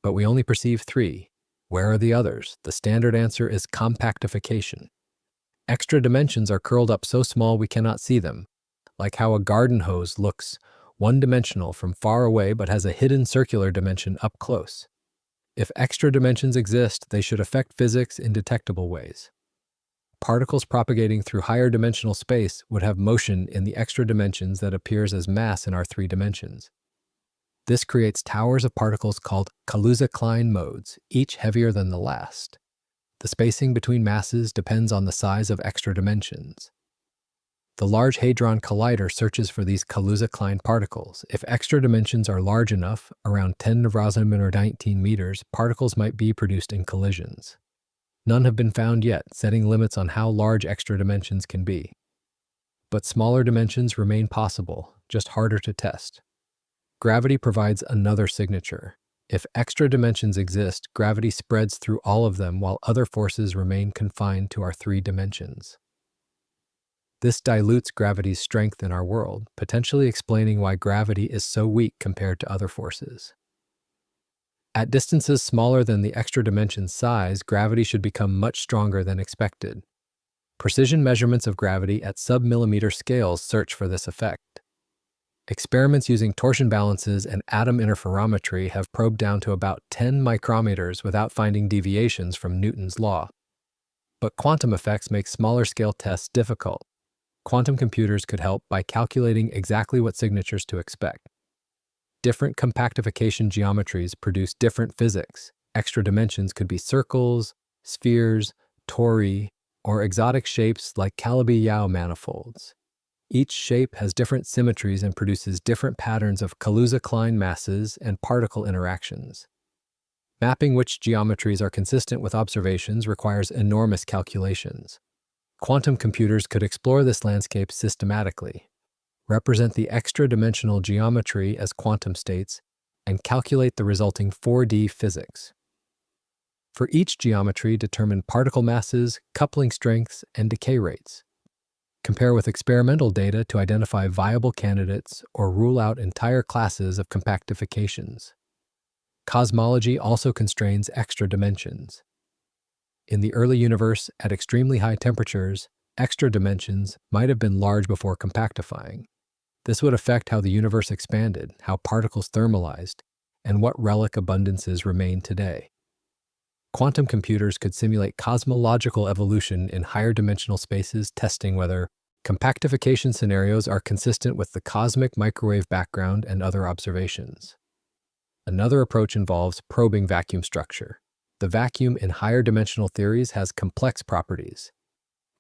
but we only perceive 3. Where are the others? The standard answer is compactification. Extra dimensions are curled up so small we cannot see them, like how a garden hose looks one-dimensional from far away but has a hidden circular dimension up close. If extra dimensions exist, they should affect physics in detectable ways. Particles propagating through higher dimensional space would have motion in the extra dimensions that appears as mass in our 3 dimensions. This creates towers of particles called Kaluza-Klein modes, each heavier than the last. The spacing between masses depends on the size of extra dimensions. The Large Hadron Collider searches for these Kaluza-Klein particles. If extra dimensions are large enough, around 10 to the 19 meters, particles might be produced in collisions. None have been found yet, setting limits on how large extra dimensions can be. But smaller dimensions remain possible, just harder to test. Gravity provides another signature. If extra dimensions exist, gravity spreads through all of them while other forces remain confined to our 3 dimensions. This dilutes gravity's strength in our world, potentially explaining why gravity is so weak compared to other forces. At distances smaller than the extra dimension's size, gravity should become much stronger than expected. Precision measurements of gravity at sub-millimeter scales search for this effect. Experiments using torsion balances and atom interferometry have probed down to about 10 micrometers without finding deviations from Newton's law. But quantum effects make smaller-scale tests difficult. Quantum computers could help by calculating exactly what signatures to expect. Different compactification geometries produce different physics. Extra dimensions could be circles, spheres, tori, or exotic shapes like Calabi-Yau manifolds. Each shape has different symmetries and produces different patterns of Kaluza-Klein masses and particle interactions. Mapping which geometries are consistent with observations requires enormous calculations. Quantum computers could explore this landscape systematically, represent the extra-dimensional geometry as quantum states, and calculate the resulting 4D physics. For each geometry, determine particle masses, coupling strengths, and decay rates. Compare with experimental data to identify viable candidates or rule out entire classes of compactifications. Cosmology also constrains extra dimensions. In the early universe, at extremely high temperatures, extra dimensions might have been large before compactifying. This would affect how the universe expanded, how particles thermalized, and what relic abundances remain today. Quantum computers could simulate cosmological evolution in higher dimensional spaces, testing whether compactification scenarios are consistent with the cosmic microwave background and other observations. Another approach involves probing vacuum structure. The vacuum in higher dimensional theories has complex properties.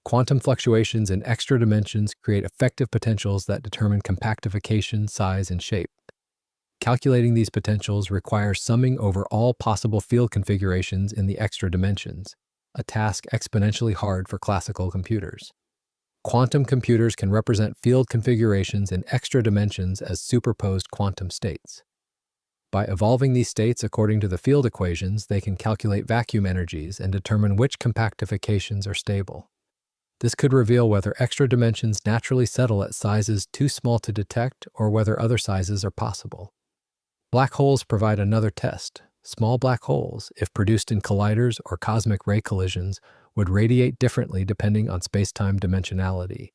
Quantum fluctuations in extra dimensions create effective potentials that determine compactification, size, and shape. Calculating these potentials requires summing over all possible field configurations in the extra dimensions, a task exponentially hard for classical computers. Quantum computers can represent field configurations in extra dimensions as superposed quantum states. By evolving these states according to the field equations, they can calculate vacuum energies and determine which compactifications are stable. This could reveal whether extra dimensions naturally settle at sizes too small to detect or whether other sizes are possible. Black holes provide another test. Small black holes, if produced in colliders or cosmic ray collisions, would radiate differently depending on spacetime dimensionality.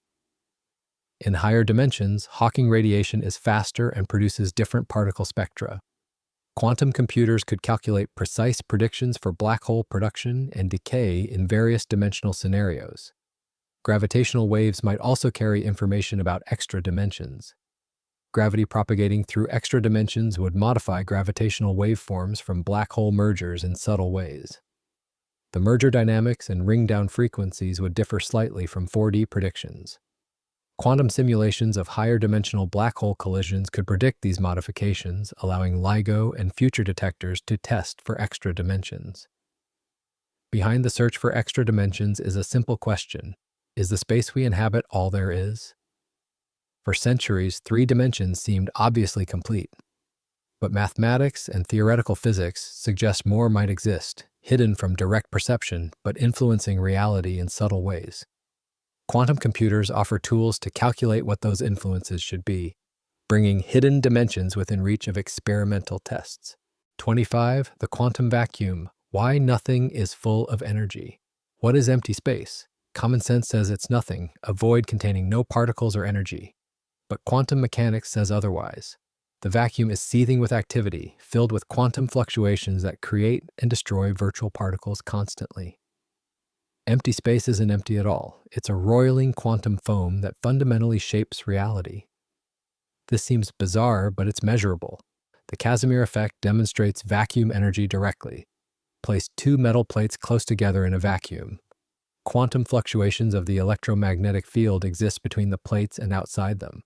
In higher dimensions, Hawking radiation is faster and produces different particle spectra. Quantum computers could calculate precise predictions for black hole production and decay in various dimensional scenarios. Gravitational waves might also carry information about extra dimensions. Gravity propagating through extra dimensions would modify gravitational waveforms from black hole mergers in subtle ways. The merger dynamics and ring-down frequencies would differ slightly from 4D predictions. Quantum simulations of higher dimensional black hole collisions could predict these modifications, allowing LIGO and future detectors to test for extra dimensions. Behind the search for extra dimensions is a simple question: is the space we inhabit all there is? For centuries, 3 dimensions seemed obviously complete. But mathematics and theoretical physics suggest more might exist, hidden from direct perception but influencing reality in subtle ways. Quantum computers offer tools to calculate what those influences should be, bringing hidden dimensions within reach of experimental tests. 25. The quantum vacuum. Why nothing is full of energy. What is empty space? Common sense says it's nothing, a void containing no particles or energy. But quantum mechanics says otherwise. The vacuum is seething with activity, filled with quantum fluctuations that create and destroy virtual particles constantly. Empty space isn't empty at all. It's a roiling quantum foam that fundamentally shapes reality. This seems bizarre, but it's measurable. The Casimir effect demonstrates vacuum energy directly. Place two metal plates close together in a vacuum. Quantum fluctuations of the electromagnetic field exist between the plates and outside them.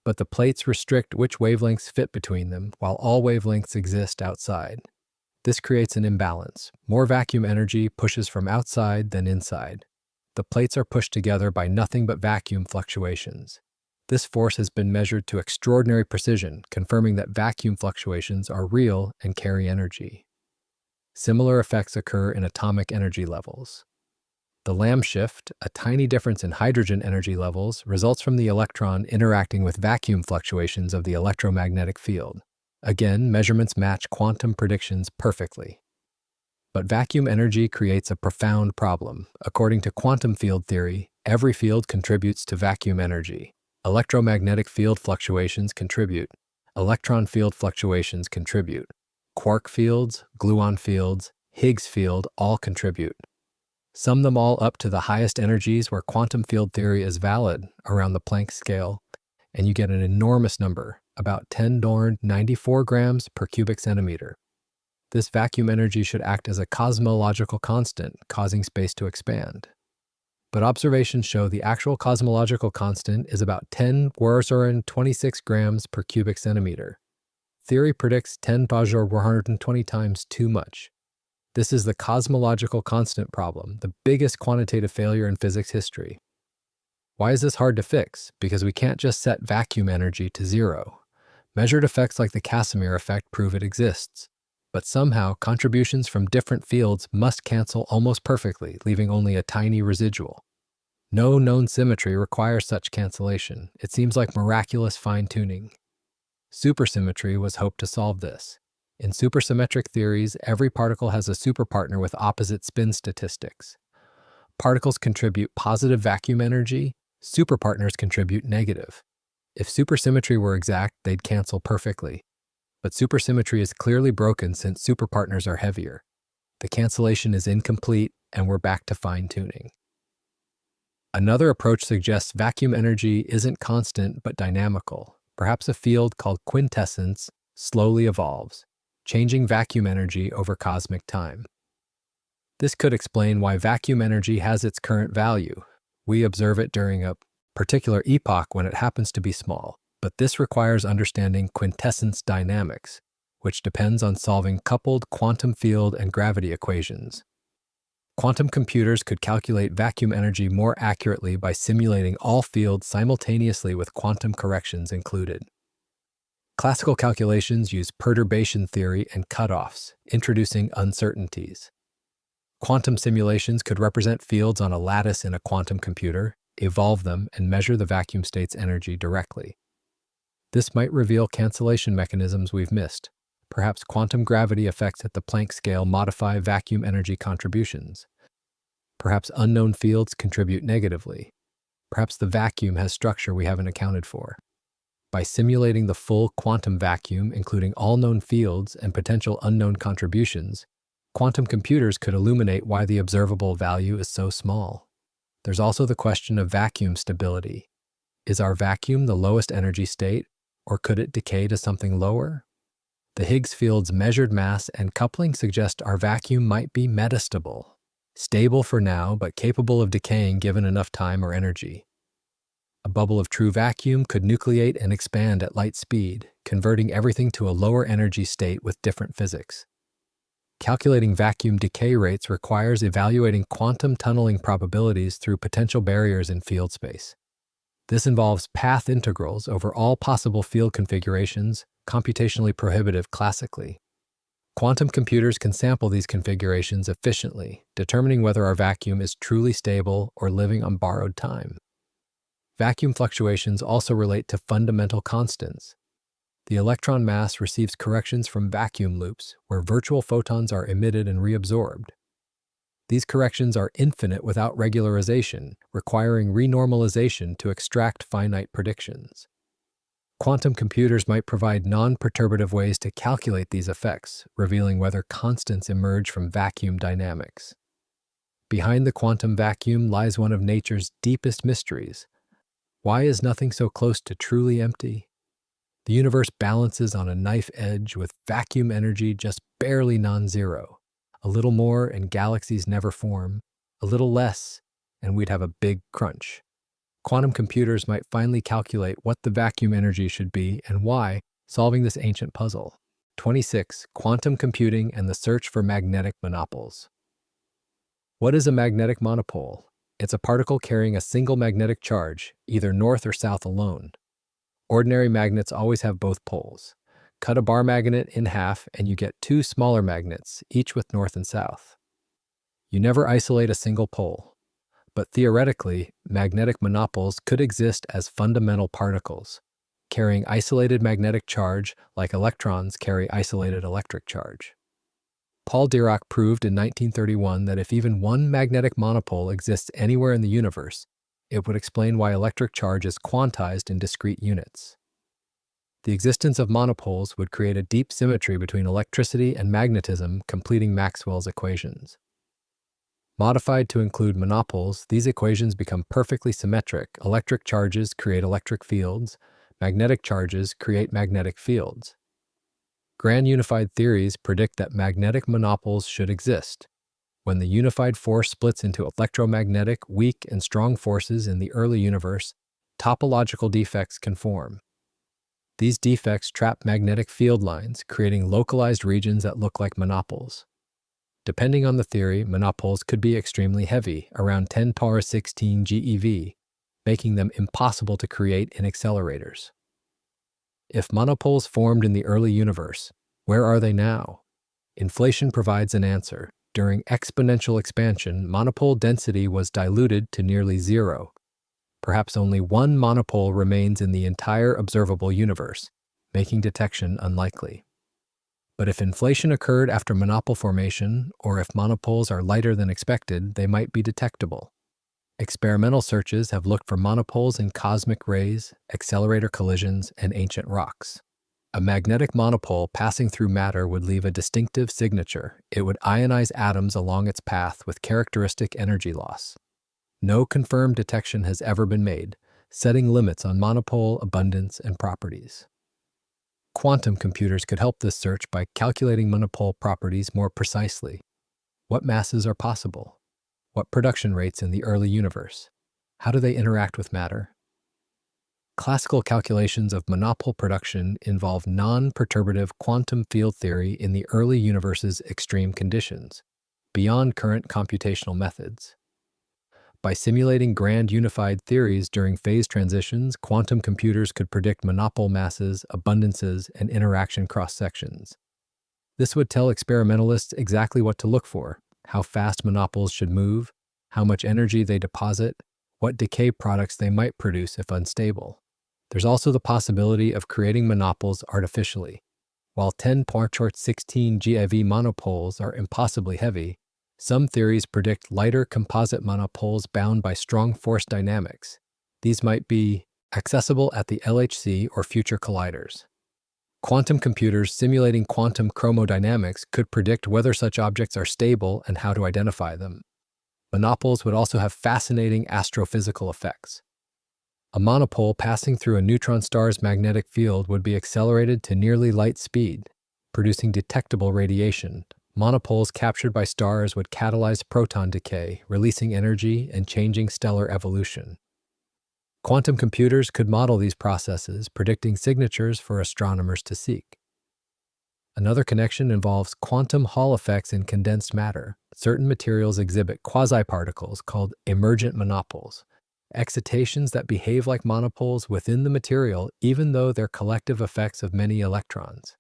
But the plates restrict which wavelengths fit between them, while all wavelengths exist outside. This creates an imbalance. More vacuum energy pushes from outside than inside. The plates are pushed together by nothing but vacuum fluctuations. This force has been measured to extraordinary precision, confirming that vacuum fluctuations are real and carry energy. Similar effects occur in atomic energy levels. The Lamb shift, a tiny difference in hydrogen energy levels, results from the electron interacting with vacuum fluctuations of the electromagnetic field. Again, measurements match quantum predictions perfectly. But vacuum energy creates a profound problem. According to quantum field theory, every field contributes to vacuum energy. Electromagnetic field fluctuations contribute. Electron field fluctuations contribute. Quark fields, gluon fields, Higgs field all contribute. Sum them all up to the highest energies where quantum field theory is valid, around the Planck scale, and you get an enormous number, about 10^94 grams per cubic centimeter. This vacuum energy should act as a cosmological constant, causing space to expand. But observations show the actual cosmological constant is about 10^26 grams per cubic centimeter. Theory predicts 10^120 times too much. This is the cosmological constant problem, the biggest quantitative failure in physics history. Why is this hard to fix? Because we can't just set vacuum energy to zero. Measured effects like the Casimir effect prove it exists. But somehow, contributions from different fields must cancel almost perfectly, leaving only a tiny residual. No known symmetry requires such cancellation. It seems like miraculous fine-tuning. Supersymmetry was hoped to solve this. In supersymmetric theories, every particle has a superpartner with opposite spin statistics. Particles contribute positive vacuum energy, superpartners contribute negative. If supersymmetry were exact, they'd cancel perfectly. But supersymmetry is clearly broken since superpartners are heavier. The cancellation is incomplete, and we're back to fine-tuning. Another approach suggests vacuum energy isn't constant but dynamical. Perhaps a field called quintessence slowly evolves, changing vacuum energy over cosmic time. This could explain why vacuum energy has its current value. We observe it during a particular epoch when it happens to be small, but this requires understanding quintessence dynamics, which depends on solving coupled quantum field and gravity equations. Quantum computers could calculate vacuum energy more accurately by simulating all fields simultaneously with quantum corrections included. Classical calculations use perturbation theory and cutoffs, introducing uncertainties. Quantum simulations could represent fields on a lattice in a quantum computer, evolve them, and measure the vacuum state's energy directly. This might reveal cancellation mechanisms we've missed. Perhaps quantum gravity effects at the Planck scale modify vacuum energy contributions. Perhaps unknown fields contribute negatively. Perhaps the vacuum has structure we haven't accounted for. By simulating the full quantum vacuum, including all known fields and potential unknown contributions, quantum computers could illuminate why the observable value is so small. There's also the question of vacuum stability. Is our vacuum the lowest energy state, or could it decay to something lower? The Higgs field's measured mass and coupling suggest our vacuum might be metastable, stable for now but capable of decaying given enough time or energy. A bubble of true vacuum could nucleate and expand at light speed, converting everything to a lower energy state with different physics. Calculating vacuum decay rates requires evaluating quantum tunneling probabilities through potential barriers in field space. This involves path integrals over all possible field configurations, computationally prohibitive classically. Quantum computers can sample these configurations efficiently, determining whether our vacuum is truly stable or living on borrowed time. Vacuum fluctuations also relate to fundamental constants. The electron mass receives corrections from vacuum loops, where virtual photons are emitted and reabsorbed. These corrections are infinite without regularization, requiring renormalization to extract finite predictions. Quantum computers might provide non-perturbative ways to calculate these effects, revealing whether constants emerge from vacuum dynamics. Behind the quantum vacuum lies one of nature's deepest mysteries. Why is nothing so close to truly empty? The universe balances on a knife edge with vacuum energy just barely non-zero. A little more and galaxies never form. A little less and we'd have a big crunch. Quantum computers might finally calculate what the vacuum energy should be and why, solving this ancient puzzle. 26. Quantum computing and the search for magnetic monopoles. What is a magnetic monopole? It's a particle carrying a single magnetic charge, either north or south alone. Ordinary magnets always have both poles. Cut a bar magnet in half and you get two smaller magnets, each with north and south. You never isolate a single pole. But theoretically, magnetic monopoles could exist as fundamental particles, carrying isolated magnetic charge like electrons carry isolated electric charge. Paul Dirac proved in 1931 that if even one magnetic monopole exists anywhere in the universe, it would explain why electric charge is quantized in discrete units. The existence of monopoles would create a deep symmetry between electricity and magnetism, completing Maxwell's equations. Modified to include monopoles, these equations become perfectly symmetric. Electric charges create electric fields, magnetic charges create magnetic fields. Grand unified theories predict that magnetic monopoles should exist. When the unified force splits into electromagnetic, weak, and strong forces in the early universe, topological defects can form. These defects trap magnetic field lines, creating localized regions that look like monopoles. Depending on the theory, monopoles could be extremely heavy, around 10^16 GeV, making them impossible to create in accelerators. If monopoles formed in the early universe, where are they now? Inflation provides an answer. During exponential expansion, monopole density was diluted to nearly zero. Perhaps only one monopole remains in the entire observable universe, making detection unlikely. But if inflation occurred after monopole formation, or if monopoles are lighter than expected, they might be detectable. Experimental searches have looked for monopoles in cosmic rays, accelerator collisions, and ancient rocks. A magnetic monopole passing through matter would leave a distinctive signature. It would ionize atoms along its path with characteristic energy loss. No confirmed detection has ever been made, setting limits on monopole abundance and properties. Quantum computers could help this search by calculating monopole properties more precisely. What masses are possible? What production rates in the early universe? How do they interact with matter? Classical calculations of monopole production involve non-perturbative quantum field theory in the early universe's extreme conditions, beyond current computational methods. By simulating grand unified theories during phase transitions, quantum computers could predict monopole masses, abundances, and interaction cross-sections. This would tell experimentalists exactly what to look for, how fast monopoles should move, how much energy they deposit, what decay products they might produce if unstable. There's also the possibility of creating monopoles artificially. While 10^16 GeV monopoles are impossibly heavy, some theories predict lighter composite monopoles bound by strong force dynamics. These might be accessible at the LHC or future colliders. Quantum computers simulating quantum chromodynamics could predict whether such objects are stable and how to identify them. Monopoles would also have fascinating astrophysical effects. A monopole passing through a neutron star's magnetic field would be accelerated to nearly light speed, producing detectable radiation. Monopoles captured by stars would catalyze proton decay, releasing energy and changing stellar evolution. Quantum computers could model these processes, predicting signatures for astronomers to seek. Another connection involves quantum Hall effects in condensed matter. Certain materials exhibit quasi-particles called emergent monopoles, excitations that behave like monopoles within the material even though they're collective effects of many electrons.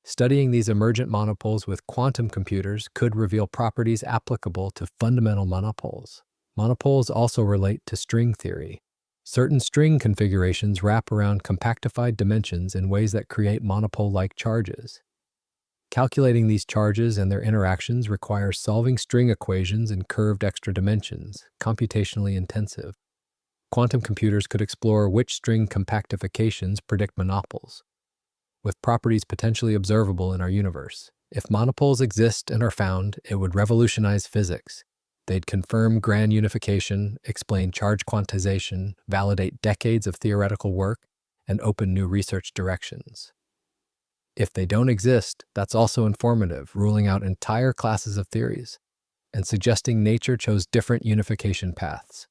Studying these emergent monopoles with quantum computers could reveal properties applicable to fundamental monopoles. Monopoles also relate to string theory. Certain string configurations wrap around compactified dimensions in ways that create monopole-like charges. Calculating these charges and their interactions requires solving string equations in curved extra dimensions, computationally intensive. Quantum computers could explore which string compactifications predict monopoles, with properties potentially observable in our universe. If monopoles exist and are found, it would revolutionize physics. They'd confirm grand unification, explain charge quantization, validate decades of theoretical work, and open new research directions. If they don't exist, that's also informative, ruling out entire classes of theories and suggesting nature chose different unification paths.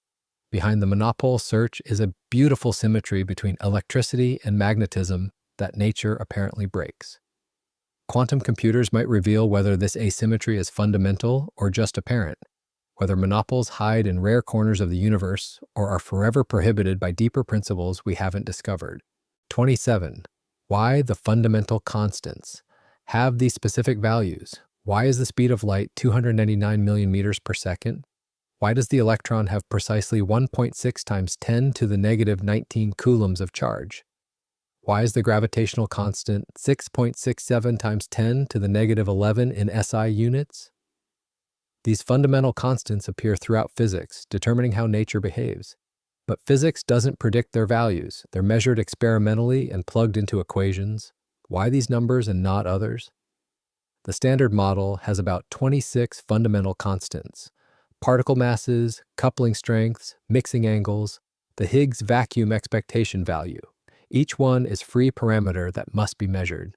Behind the monopole search is a beautiful symmetry between electricity and magnetism that nature apparently breaks. Quantum computers might reveal whether this asymmetry is fundamental or just apparent, whether monopoles hide in rare corners of the universe or are forever prohibited by deeper principles we haven't discovered. 27. Why the fundamental constants have these specific values? Why is the speed of light 299 million meters per second? Why does the electron have precisely 1.6 times 10 to the negative 19 coulombs of charge? Why is the gravitational constant 6.67 times 10 to the negative 11 in SI units? These fundamental constants appear throughout physics, determining how nature behaves. But physics doesn't predict their values. They're measured experimentally and plugged into equations. Why these numbers and not others? The Standard Model has about 26 fundamental constants: particle masses, coupling strengths, mixing angles, the Higgs vacuum expectation value. Each one is free parameter that must be measured.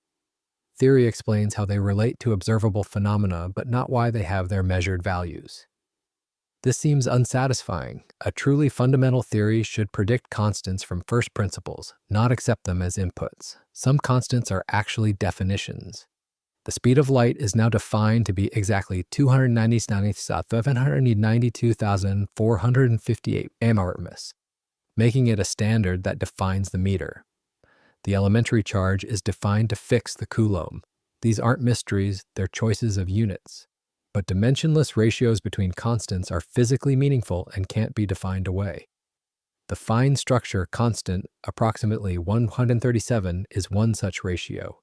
Theory explains how they relate to observable phenomena, but not why they have their measured values. This seems unsatisfying. A truly fundamental theory should predict constants from first principles, not accept them as inputs. Some constants are actually definitions. The speed of light is now defined to be exactly 292,458 MRMS, making it a standard that defines the meter. The elementary charge is defined to fix the coulomb. These aren't mysteries, they're choices of units. But dimensionless ratios between constants are physically meaningful and can't be defined away. The fine structure constant, approximately 137, is one such ratio.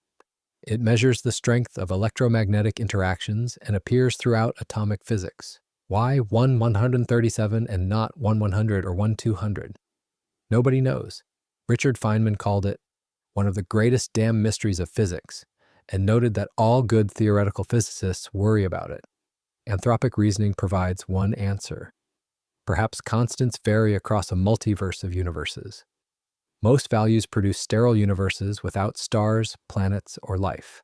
It measures the strength of electromagnetic interactions and appears throughout atomic physics. Why 137 and not 100 or 200? Nobody knows. Richard Feynman called it one of the greatest damn mysteries of physics, and noted that all good theoretical physicists worry about it. Anthropic reasoning provides one answer. Perhaps constants vary across a multiverse of universes. Most values produce sterile universes without stars, planets, or life.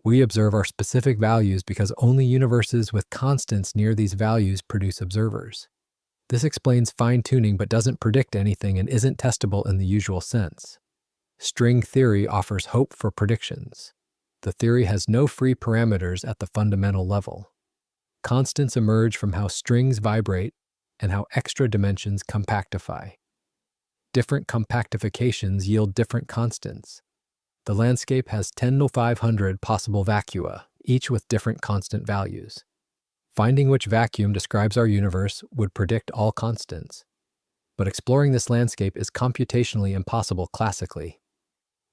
We observe our specific values because only universes with constants near these values produce observers. This explains fine-tuning but doesn't predict anything and isn't testable in the usual sense. String theory offers hope for predictions. The theory has no free parameters at the fundamental level. Constants emerge from how strings vibrate and how extra dimensions compactify. Different compactifications yield different constants. The landscape has 10 to 500 possible vacua, each with different constant values. Finding which vacuum describes our universe would predict all constants. But exploring this landscape is computationally impossible classically.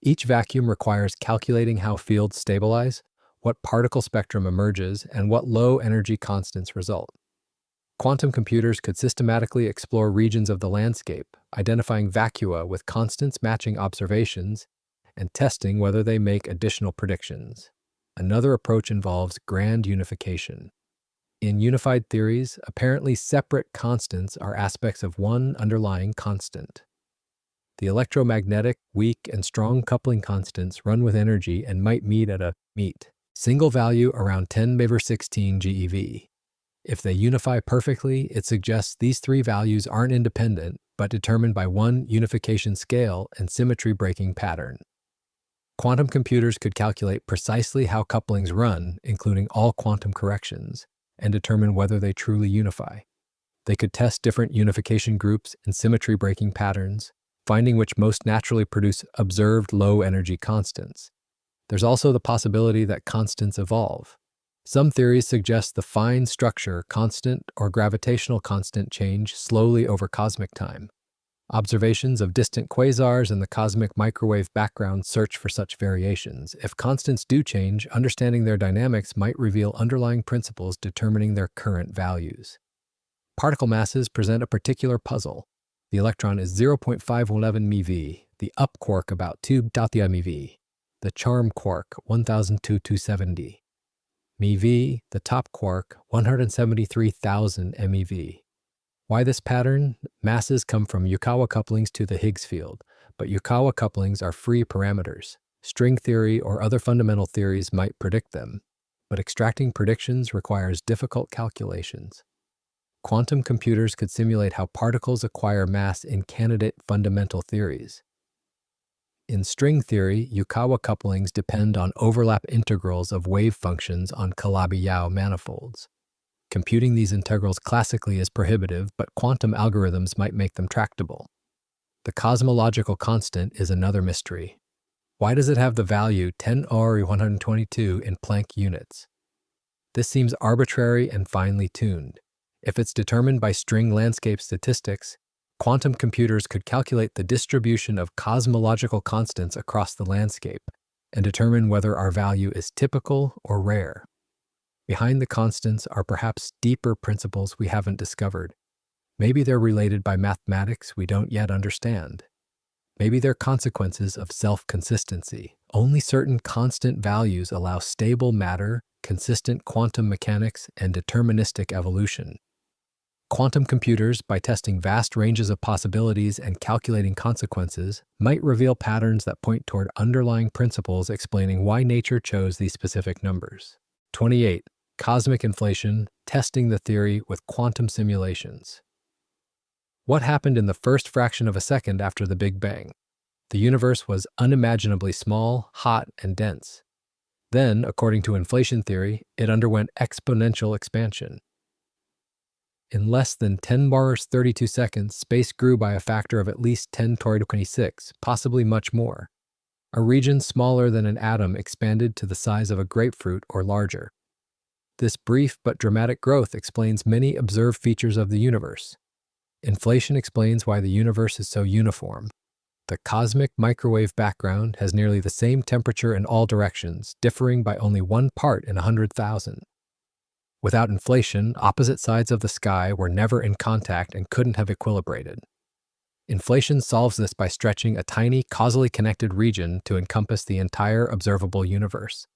Each vacuum requires calculating how fields stabilize, what particle spectrum emerges, and what low-energy constants result. Quantum computers could systematically explore regions of the landscape, identifying vacua with constants matching observations, and testing whether they make additional predictions. Another approach involves grand unification. In unified theories, apparently separate constants are aspects of one underlying constant. The electromagnetic, weak, and strong coupling constants run with energy and might meet at a single value around 10^16 GeV. If they unify perfectly, it suggests these three values aren't independent, but determined by one unification scale and symmetry-breaking pattern. Quantum computers could calculate precisely how couplings run, including all quantum corrections, and determine whether they truly unify. They could test different unification groups and symmetry-breaking patterns, finding which most naturally produce observed low-energy constants. There's also the possibility that constants evolve. Some theories suggest the fine structure constant or gravitational constant change slowly over cosmic time. Observations of distant quasars and the cosmic microwave background search for such variations. If constants do change, understanding their dynamics might reveal underlying principles determining their current values. Particle masses present a particular puzzle. The electron is 0.511 MeV, the up quark about 2 MeV, the charm quark 1002-270 MeV, the top quark 173,000 MeV. Why this pattern? Masses come from Yukawa couplings to the Higgs field, but Yukawa couplings are free parameters. String theory or other fundamental theories might predict them, but extracting predictions requires difficult calculations. Quantum computers could simulate how particles acquire mass in candidate fundamental theories. In string theory, Yukawa couplings depend on overlap integrals of wave functions on Calabi-Yau manifolds. Computing these integrals classically is prohibitive, but quantum algorithms might make them tractable. The cosmological constant is another mystery. Why does it have the value 10^122 in Planck units? This seems arbitrary and finely tuned. If it's determined by string landscape statistics, quantum computers could calculate the distribution of cosmological constants across the landscape and determine whether our value is typical or rare. Behind the constants are perhaps deeper principles we haven't discovered. Maybe they're related by mathematics we don't yet understand. Maybe they're consequences of self-consistency. Only certain constant values allow stable matter, consistent quantum mechanics, and deterministic evolution. Quantum computers, by testing vast ranges of possibilities and calculating consequences, might reveal patterns that point toward underlying principles explaining why nature chose these specific numbers. 28. Cosmic inflation, testing the theory with quantum simulations. What happened in the first fraction of a second after the Big Bang? The universe was unimaginably small, hot, and dense. Then, according to inflation theory, it underwent exponential expansion. In less than 10^32 seconds, space grew by a factor of at least 10 to the 26, possibly much more. A region smaller than an atom expanded to the size of a grapefruit or larger. This brief but dramatic growth explains many observed features of the universe. Inflation explains why the universe is so uniform. The cosmic microwave background has nearly the same temperature in all directions, differing by only 1 part in 100,000. Without inflation, opposite sides of the sky were never in contact and couldn't have equilibrated. Inflation solves this by stretching a tiny, causally connected region to encompass the entire observable universe.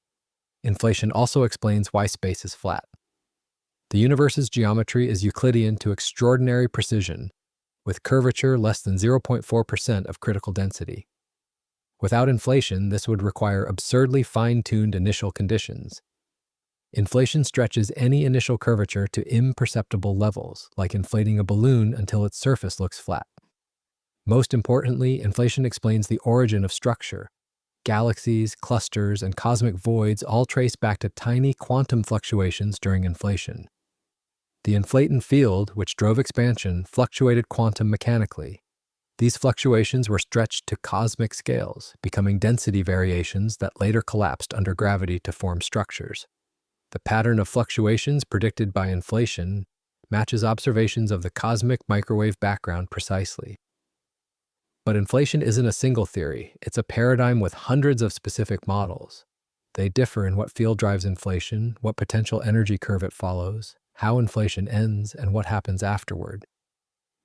Inflation also explains why space is flat. The universe's geometry is Euclidean to extraordinary precision, with curvature less than 0.4% of critical density. Without inflation, this would require absurdly fine-tuned initial conditions. Inflation stretches any initial curvature to imperceptible levels, like inflating a balloon until its surface looks flat. Most importantly, inflation explains the origin of structure. Galaxies, clusters, and cosmic voids all trace back to tiny quantum fluctuations during inflation. The inflaton field, which drove expansion, fluctuated quantum mechanically. These fluctuations were stretched to cosmic scales, becoming density variations that later collapsed under gravity to form structures. The pattern of fluctuations predicted by inflation matches observations of the cosmic microwave background precisely. But inflation isn't a single theory, it's a paradigm with hundreds of specific models. They differ in what field drives inflation, what potential energy curve it follows, how inflation ends, and what happens afterward.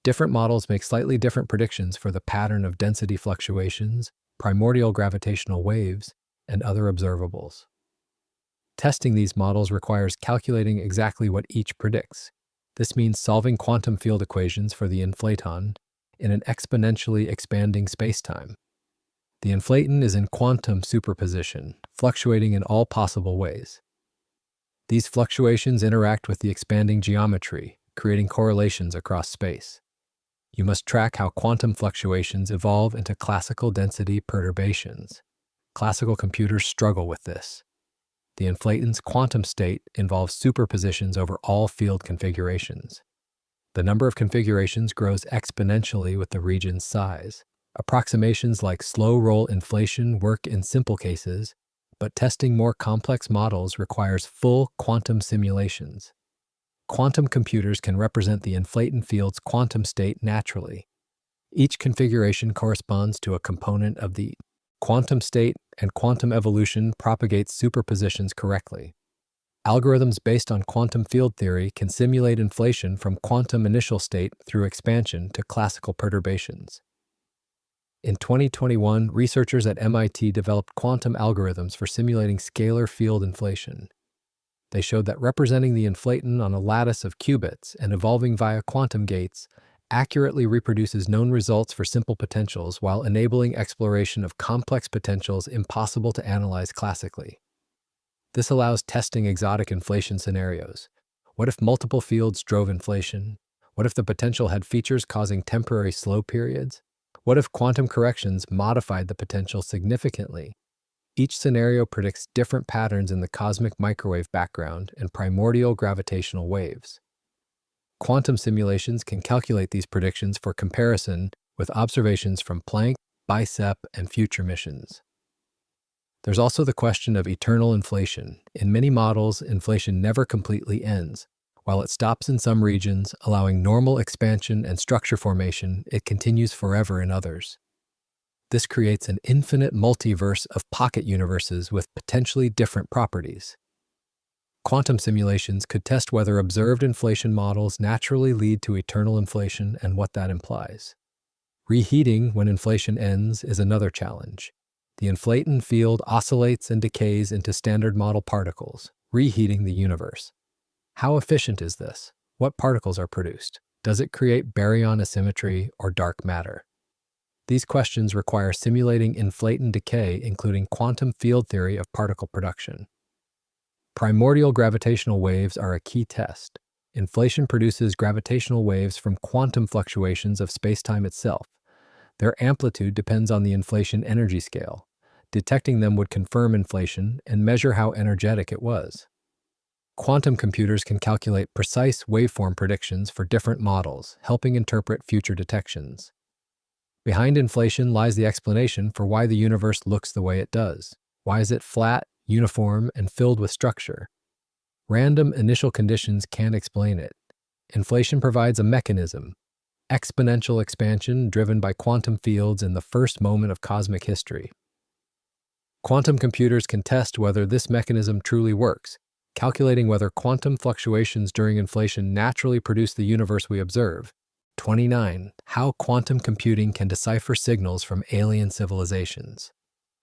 Different models make slightly different predictions for the pattern of density fluctuations, primordial gravitational waves, and other observables. Testing these models requires calculating exactly what each predicts. This means solving quantum field equations for the inflaton in an exponentially expanding spacetime. The inflaton is in quantum superposition, fluctuating in all possible ways. These fluctuations interact with the expanding geometry, creating correlations across space. You must track how quantum fluctuations evolve into classical density perturbations. Classical computers struggle with this. The inflaton's quantum state involves superpositions over all field configurations. The number of configurations grows exponentially with the region's size. Approximations like slow-roll inflation work in simple cases, but testing more complex models requires full quantum simulations. Quantum computers can represent the inflaton field's quantum state naturally. Each configuration corresponds to a component of the quantum state, and quantum evolution propagates superpositions correctly. Algorithms based on quantum field theory can simulate inflation from quantum initial state through expansion to classical perturbations. In 2021, researchers at MIT developed quantum algorithms for simulating scalar field inflation. They showed that representing the inflaton on a lattice of qubits and evolving via quantum gates accurately reproduces known results for simple potentials while enabling exploration of complex potentials impossible to analyze classically. This allows testing exotic inflation scenarios. What if multiple fields drove inflation? What if the potential had features causing temporary slow periods? What if quantum corrections modified the potential significantly? Each scenario predicts different patterns in the cosmic microwave background and primordial gravitational waves. Quantum simulations can calculate these predictions for comparison with observations from Planck, BICEP, and future missions. There's also the question of eternal inflation. In many models, inflation never completely ends. While it stops in some regions, allowing normal expansion and structure formation, it continues forever in others. This creates an infinite multiverse of pocket universes with potentially different properties. Quantum simulations could test whether observed inflation models naturally lead to eternal inflation and what that implies. Reheating when inflation ends is another challenge. The inflaton field oscillates and decays into standard model particles, reheating the universe. How efficient is this? What particles are produced? Does it create baryon asymmetry or dark matter? These questions require simulating inflaton decay, including quantum field theory of particle production. Primordial gravitational waves are a key test. Inflation produces gravitational waves from quantum fluctuations of spacetime itself. Their amplitude depends on the inflation energy scale. Detecting them would confirm inflation and measure how energetic it was. Quantum computers can calculate precise waveform predictions for different models, helping interpret future detections. Behind inflation lies the explanation for why the universe looks the way it does. Why is it flat, uniform, and filled with structure? Random initial conditions can't explain it. Inflation provides a mechanism, exponential expansion driven by quantum fields in the first moment of cosmic history. Quantum computers can test whether this mechanism truly works, calculating whether quantum fluctuations during inflation naturally produce the universe we observe. 29. How quantum computing can decipher signals from alien civilizations.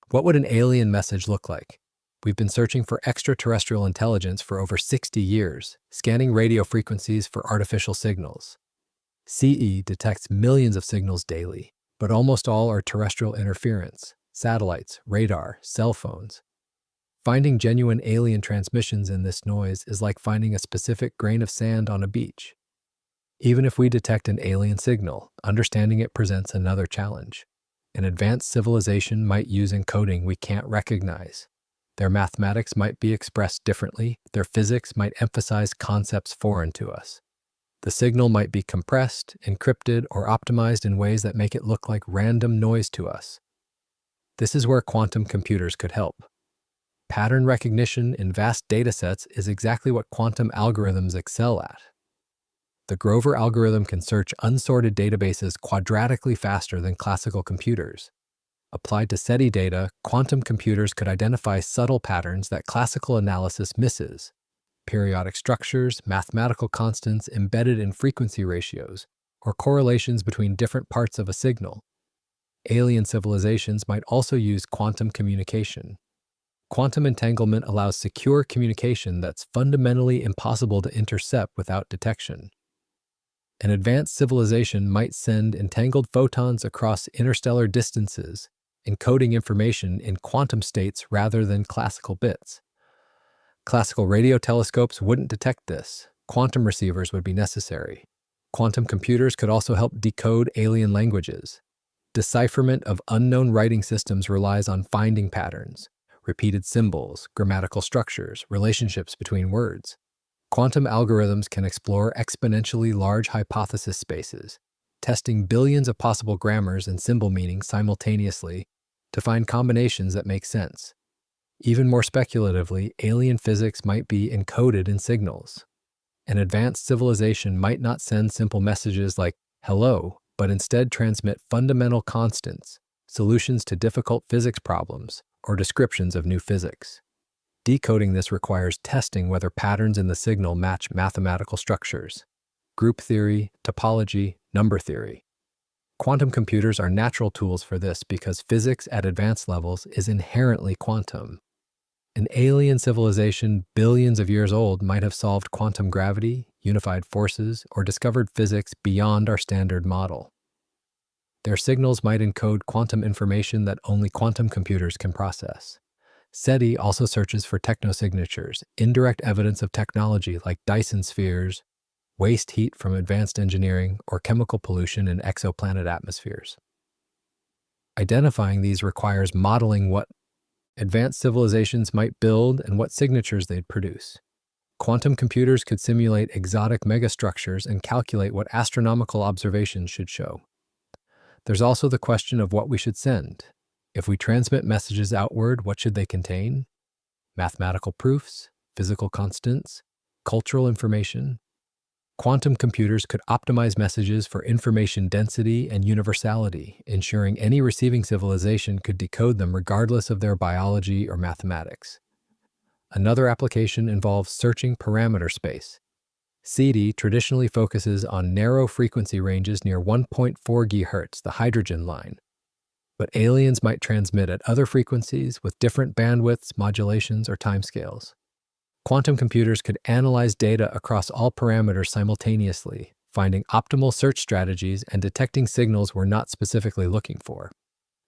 What would an alien message look like? We've been searching for extraterrestrial intelligence for over 60 years, scanning radio frequencies for artificial signals. CE detects millions of signals daily, but almost all are terrestrial interference, satellites, radar, cell phones. Finding genuine alien transmissions in this noise is like finding a specific grain of sand on a beach. Even if we detect an alien signal, understanding it presents another challenge. An advanced civilization might use encoding we can't recognize. Their mathematics might be expressed differently. Their physics might emphasize concepts foreign to us. The signal might be compressed, encrypted, or optimized in ways that make it look like random noise to us. This is where quantum computers could help. Pattern recognition in vast datasets is exactly what quantum algorithms excel at. The Grover algorithm can search unsorted databases quadratically faster than classical computers. Applied to SETI data, quantum computers could identify subtle patterns that classical analysis misses. Periodic structures, mathematical constants embedded in frequency ratios, or correlations between different parts of a signal. Alien civilizations might also use quantum communication. Quantum entanglement allows secure communication that's fundamentally impossible to intercept without detection. An advanced civilization might send entangled photons across interstellar distances, encoding information in quantum states rather than classical bits. Classical radio telescopes wouldn't detect this. Quantum receivers would be necessary. Quantum computers could also help decode alien languages. Decipherment of unknown writing systems relies on finding patterns, repeated symbols, grammatical structures, relationships between words. Quantum algorithms can explore exponentially large hypothesis spaces, testing billions of possible grammars and symbol meanings simultaneously to find combinations that make sense. Even more speculatively, alien physics might be encoded in signals. An advanced civilization might not send simple messages like hello, but instead transmit fundamental constants, solutions to difficult physics problems, or descriptions of new physics. Decoding this requires testing whether patterns in the signal match mathematical structures: group theory, topology, number theory. Quantum computers are natural tools for this because physics at advanced levels is inherently quantum. An alien civilization billions of years old might have solved quantum gravity, unified forces, or discovered physics beyond our standard model. Their signals might encode quantum information that only quantum computers can process. SETI also searches for technosignatures, indirect evidence of technology like Dyson spheres, waste heat from advanced engineering, or chemical pollution in exoplanet atmospheres. Identifying these requires modeling what advanced civilizations might build and what signatures they'd produce. Quantum computers could simulate exotic megastructures and calculate what astronomical observations should show. There's also the question of what we should send. If we transmit messages outward, what should they contain? Mathematical proofs, physical constants, cultural information. Quantum computers could optimize messages for information density and universality, ensuring any receiving civilization could decode them regardless of their biology or mathematics. Another application involves searching parameter space. SETI traditionally focuses on narrow frequency ranges near 1.4 GHz, the hydrogen line. But aliens might transmit at other frequencies with different bandwidths, modulations, or timescales. Quantum computers could analyze data across all parameters simultaneously, finding optimal search strategies and detecting signals we're not specifically looking for.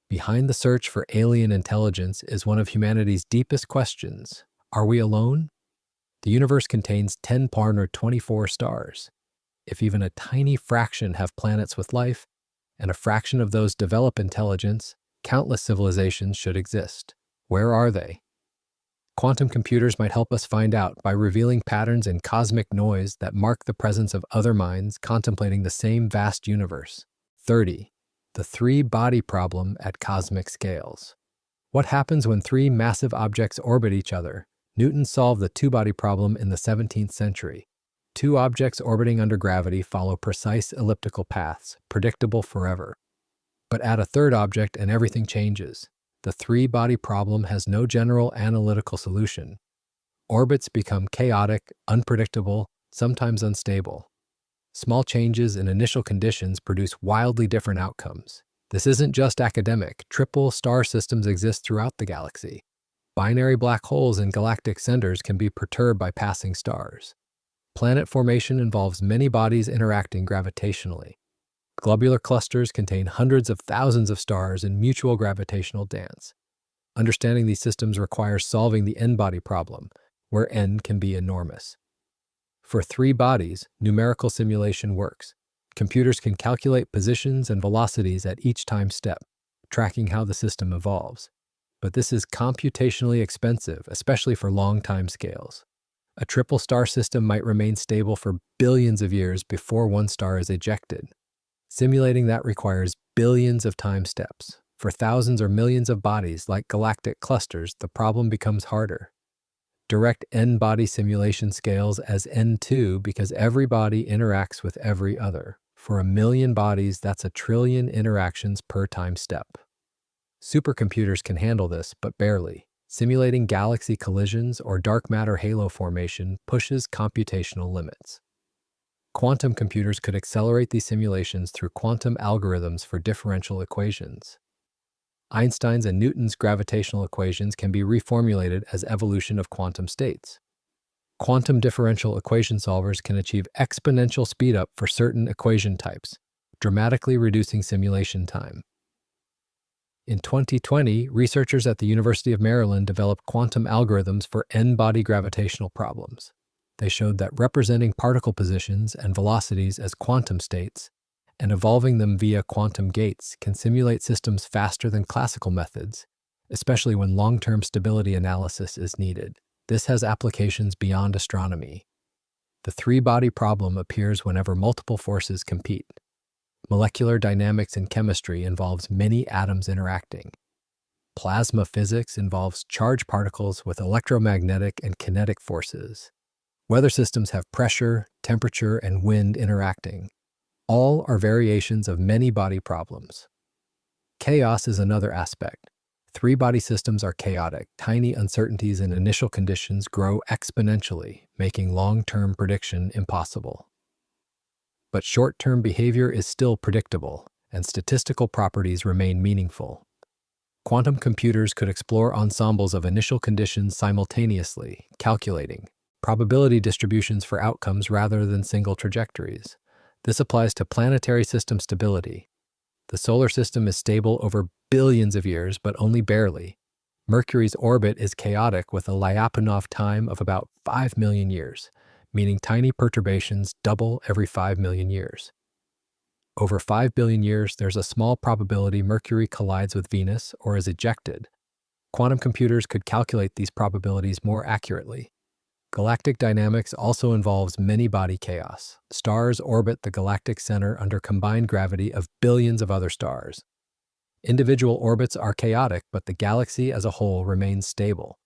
Behind the search for alien intelligence is one of humanity's deepest questions. Are we alone? The universe contains 10 partner 24 stars. If even a tiny fraction have planets with life, and a fraction of those develop intelligence, countless civilizations should exist. Where are they? Quantum computers might help us find out by revealing patterns in cosmic noise that mark the presence of other minds contemplating the same vast universe. 30. The three-body problem at cosmic scales. What happens when three massive objects orbit each other? Newton solved the two-body problem in the 17th century. Two objects orbiting under gravity follow precise elliptical paths, predictable forever. But add a third object and everything changes. The three-body problem has no general analytical solution. Orbits become chaotic, unpredictable, sometimes unstable. Small changes in initial conditions produce wildly different outcomes. This isn't just academic. Triple star systems exist throughout the galaxy. Binary black holes in galactic centers can be perturbed by passing stars. Planet formation involves many bodies interacting gravitationally. Globular clusters contain hundreds of thousands of stars in mutual gravitational dance. Understanding these systems requires solving the n-body problem, where n can be enormous. For three bodies, numerical simulation works. Computers can calculate positions and velocities at each time step, tracking how the system evolves. But this is computationally expensive, especially for long time scales. A triple star system might remain stable for billions of years before one star is ejected. Simulating that requires billions of time steps. For thousands or millions of bodies, like galactic clusters, the problem becomes harder. Direct n-body simulation scales as n2 because every body interacts with every other. For 1 million bodies, that's 1 trillion interactions per time step. Supercomputers can handle this, but barely. Simulating galaxy collisions or dark matter halo formation pushes computational limits. Quantum computers could accelerate these simulations through quantum algorithms for differential equations. Einstein's and Newton's gravitational equations can be reformulated as evolution of quantum states. Quantum differential equation solvers can achieve exponential speedup for certain equation types, dramatically reducing simulation time. In 2020, researchers at the University of Maryland developed quantum algorithms for n-body gravitational problems. They showed that representing particle positions and velocities as quantum states and evolving them via quantum gates can simulate systems faster than classical methods, especially when long-term stability analysis is needed. This has applications beyond astronomy. The three-body problem appears whenever multiple forces compete. Molecular dynamics in chemistry involves many atoms interacting. Plasma physics involves charged particles with electromagnetic and kinetic forces. Weather systems have pressure, temperature, and wind interacting. All are variations of many-body problems. Chaos is another aspect. Three-body systems are chaotic. Tiny uncertainties in initial conditions grow exponentially, making long-term prediction impossible. But short-term behavior is still predictable, and statistical properties remain meaningful. Quantum computers could explore ensembles of initial conditions simultaneously, calculating probability distributions for outcomes rather than single trajectories. This applies to planetary system stability. The solar system is stable over billions of years, but only barely. Mercury's orbit is chaotic with a Lyapunov time of about 5 million years, meaning tiny perturbations double every 5 million years. Over 5 billion years, there's a small probability Mercury collides with Venus or is ejected. Quantum computers could calculate these probabilities more accurately. Galactic dynamics also involves many-body chaos. Stars orbit the galactic center under combined gravity of billions of other stars. Individual orbits are chaotic, but the galaxy as a whole remains stable.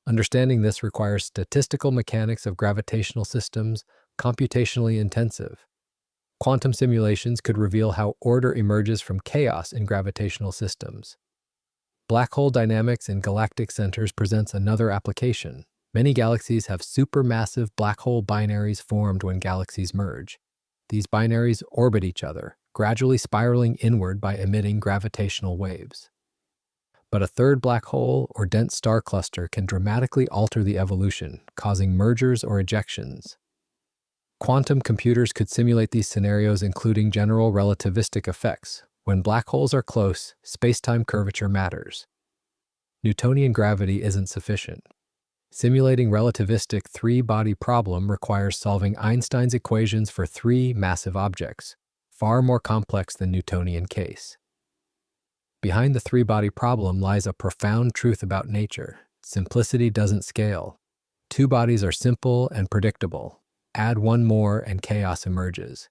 Understanding this requires statistical mechanics of gravitational systems, computationally intensive. Quantum simulations could reveal how order emerges from chaos in gravitational systems. Black hole dynamics in galactic centers presents another application. Many galaxies have supermassive black hole binaries formed when galaxies merge. These binaries orbit each other, gradually spiraling inward by emitting gravitational waves. But a third black hole or dense star cluster can dramatically alter the evolution, causing mergers or ejections. Quantum computers could simulate these scenarios, including general relativistic effects. When black holes are close, spacetime curvature matters. Newtonian gravity isn't sufficient. Simulating relativistic three-body problem requires solving Einstein's equations for three massive objects, far more complex than Newtonian case. Behind the three-body problem lies a profound truth about nature. Simplicity doesn't scale. Two bodies are simple and predictable. Add one more and chaos emerges.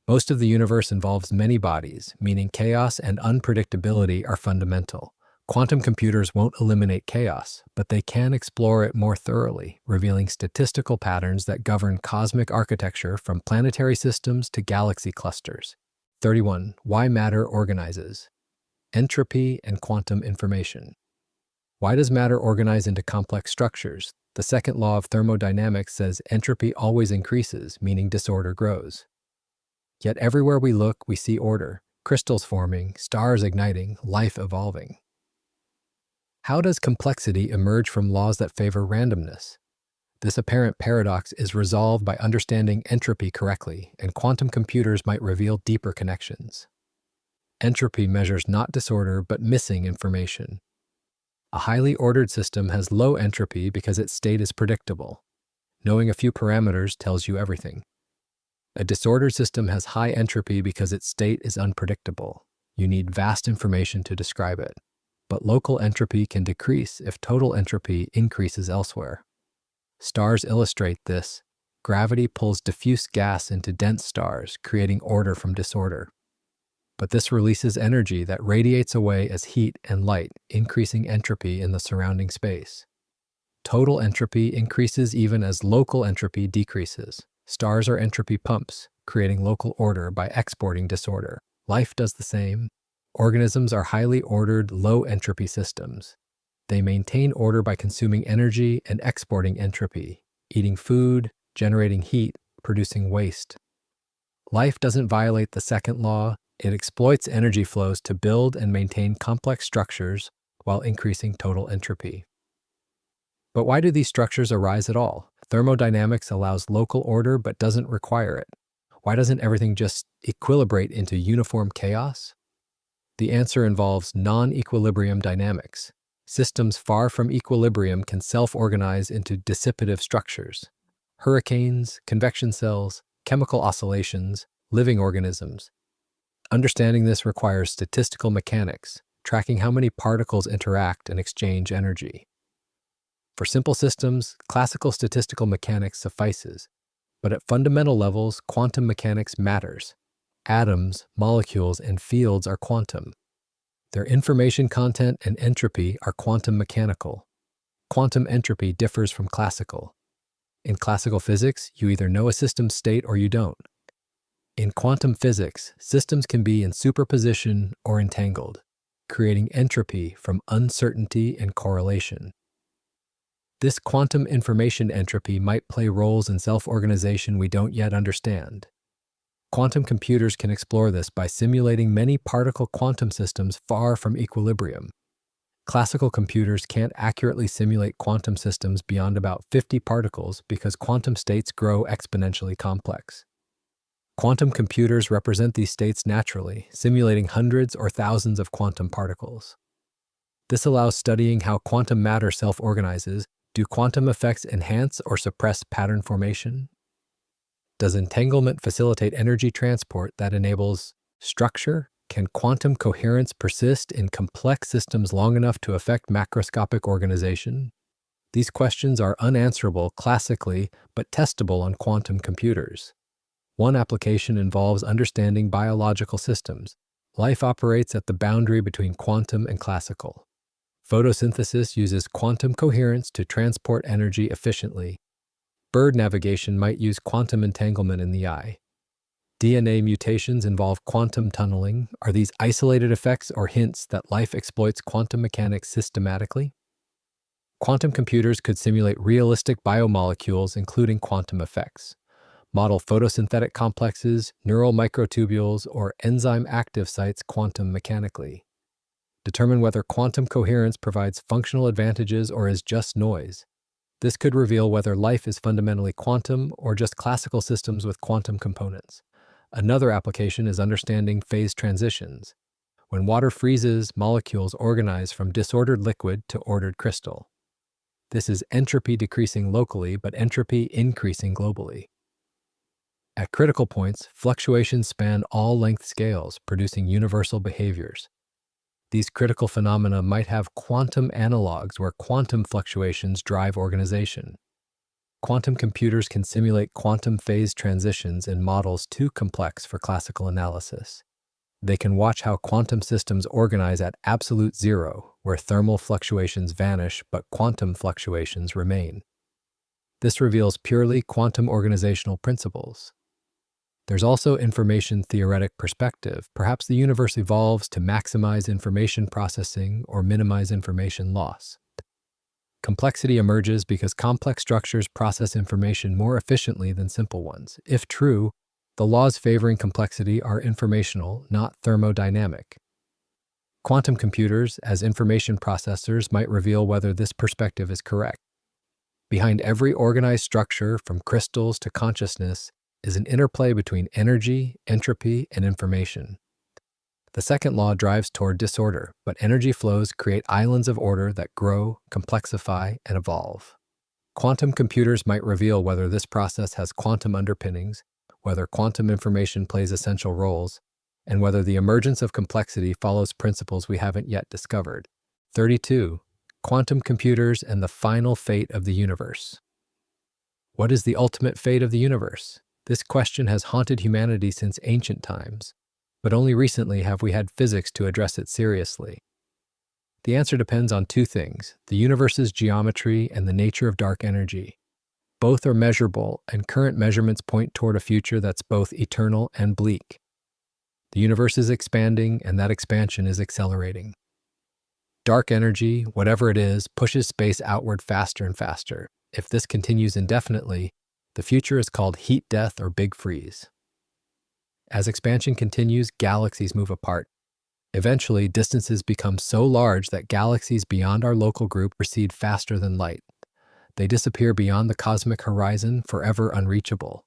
Most of the universe involves many bodies, meaning chaos and unpredictability are fundamental. Quantum computers won't eliminate chaos, but they can explore it more thoroughly, revealing statistical patterns that govern cosmic architecture from planetary systems to galaxy clusters. 31. Why matter organizes. Entropy and quantum information. Why does matter organize into complex structures? The second law of thermodynamics says entropy always increases, meaning disorder grows. Yet everywhere we look, we see order, crystals forming, stars igniting, life evolving. How does complexity emerge from laws that favor randomness? This apparent paradox is resolved by understanding entropy correctly, and quantum computers might reveal deeper connections. Entropy measures not disorder, but missing information. A highly ordered system has low entropy because its state is predictable. Knowing a few parameters tells you everything. A disordered system has high entropy because its state is unpredictable. You need vast information to describe it. But local entropy can decrease if total entropy increases elsewhere. Stars illustrate this. Gravity pulls diffuse gas into dense stars, creating order from disorder. But this releases energy that radiates away as heat and light, increasing entropy in the surrounding space. Total entropy increases even as local entropy decreases. Stars are entropy pumps, creating local order by exporting disorder. Life does the same. Organisms are highly ordered, low-entropy systems. They maintain order by consuming energy and exporting entropy, eating food, generating heat, producing waste. Life doesn't violate the second law. It exploits energy flows to build and maintain complex structures while increasing total entropy. But why do these structures arise at all? Thermodynamics allows local order but doesn't require it. Why doesn't everything just equilibrate into uniform chaos? The answer involves non-equilibrium dynamics. Systems far from equilibrium can self-organize into dissipative structures. Hurricanes, convection cells, chemical oscillations, living organisms. Understanding this requires statistical mechanics, tracking how many particles interact and exchange energy. For simple systems, classical statistical mechanics suffices, but at fundamental levels, quantum mechanics matters. Atoms, molecules, and fields are quantum. Their information content and entropy are quantum mechanical. Quantum entropy differs from classical. In classical physics, you either know a system's state or you don't. In quantum physics, systems can be in superposition or entangled, creating entropy from uncertainty and correlation. This quantum information entropy might play roles in self-organization we don't yet understand. Quantum computers can explore this by simulating many particle quantum systems far from equilibrium. Classical computers can't accurately simulate quantum systems beyond about 50 particles because quantum states grow exponentially complex. Quantum computers represent these states naturally, simulating hundreds or thousands of quantum particles. This allows studying how quantum matter self-organizes. Do quantum effects enhance or suppress pattern formation? Does entanglement facilitate energy transport that enables structure? Can quantum coherence persist in complex systems long enough to affect macroscopic organization? These questions are unanswerable classically, but testable on quantum computers. One application involves understanding biological systems. Life operates at the boundary between quantum and classical. Photosynthesis uses quantum coherence to transport energy efficiently. Bird navigation might use quantum entanglement in the eye. DNA mutations involve quantum tunneling. Are these isolated effects or hints that life exploits quantum mechanics systematically? Quantum computers could simulate realistic biomolecules, including quantum effects, model photosynthetic complexes, neural microtubules, or enzyme active sites quantum mechanically. Determine whether quantum coherence provides functional advantages or is just noise. This could reveal whether life is fundamentally quantum or just classical systems with quantum components. Another application is understanding phase transitions. When water freezes, molecules organize from disordered liquid to ordered crystal. This is entropy decreasing locally, but entropy increasing globally. At critical points, fluctuations span all length scales, producing universal behaviors. These critical phenomena might have quantum analogs where quantum fluctuations drive organization. Quantum computers can simulate quantum phase transitions in models too complex for classical analysis. They can watch how quantum systems organize at absolute zero, where thermal fluctuations vanish but quantum fluctuations remain. This reveals purely quantum organizational principles. There's also information theoretic perspective. Perhaps the universe evolves to maximize information processing or minimize information loss. Complexity emerges because complex structures process information more efficiently than simple ones. If true, the laws favoring complexity are informational, not thermodynamic. Quantum computers, as information processors, might reveal whether this perspective is correct. Behind every organized structure, from crystals to consciousness, is an interplay between energy, entropy, and information. The second law drives toward disorder, but energy flows create islands of order that grow, complexify, and evolve. Quantum computers might reveal whether this process has quantum underpinnings, whether quantum information plays essential roles, and whether the emergence of complexity follows principles we haven't yet discovered. 32. Quantum computers and the final fate of the universe. What is the ultimate fate of the universe? This question has haunted humanity since ancient times, but only recently have we had physics to address it seriously. The answer depends on two things: the universe's geometry and the nature of dark energy. Both are measurable, and current measurements point toward a future that's both eternal and bleak. The universe is expanding, and that expansion is accelerating. Dark energy, whatever it is, pushes space outward faster and faster. If this continues indefinitely, the future is called heat death or big freeze. As expansion continues, galaxies move apart. Eventually, distances become so large that galaxies beyond our local group recede faster than light. They disappear beyond the cosmic horizon, forever unreachable.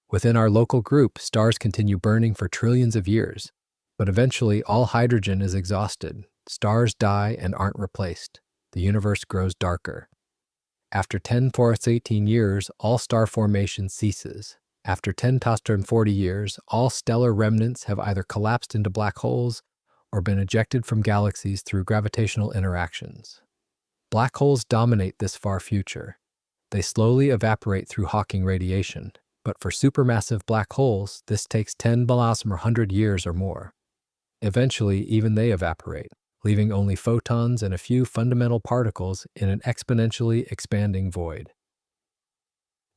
Within our local group, stars continue burning for trillions of years, but eventually all hydrogen is exhausted. Stars die and aren't replaced. The universe grows darker. After 10 + 18 years, all star formation ceases. After 10 + 40 years, all stellar remnants have either collapsed into black holes or been ejected from galaxies through gravitational interactions. Black holes dominate this far future. They slowly evaporate through Hawking radiation, but for supermassive black holes, this takes 10 or 100 years or more. Eventually, even they evaporate, leaving only photons and a few fundamental particles in an exponentially expanding void.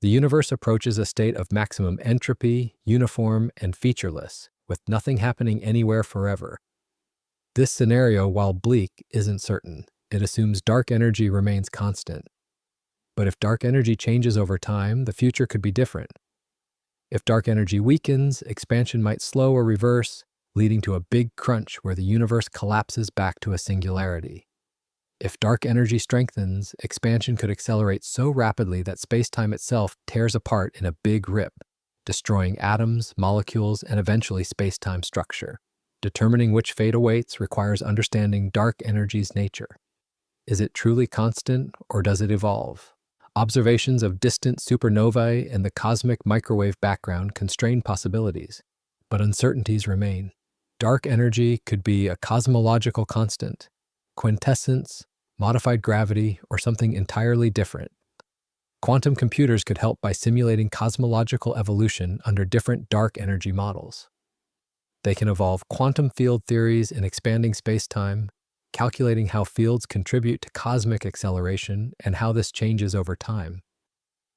The universe approaches a state of maximum entropy, uniform, and featureless, with nothing happening anywhere forever. This scenario, while bleak, isn't certain. It assumes dark energy remains constant. But if dark energy changes over time, the future could be different. If dark energy weakens, expansion might slow or reverse, leading to a big crunch where the universe collapses back to a singularity. If dark energy strengthens, expansion could accelerate so rapidly that spacetime itself tears apart in a big rip, destroying atoms, molecules, and eventually spacetime structure. Determining which fate awaits requires understanding dark energy's nature. Is it truly constant, or does it evolve? Observations of distant supernovae and the cosmic microwave background constrain possibilities, but uncertainties remain. Dark energy could be a cosmological constant, quintessence, modified gravity, or something entirely different. Quantum computers could help by simulating cosmological evolution under different dark energy models. They can evolve quantum field theories in expanding spacetime, calculating how fields contribute to cosmic acceleration and how this changes over time.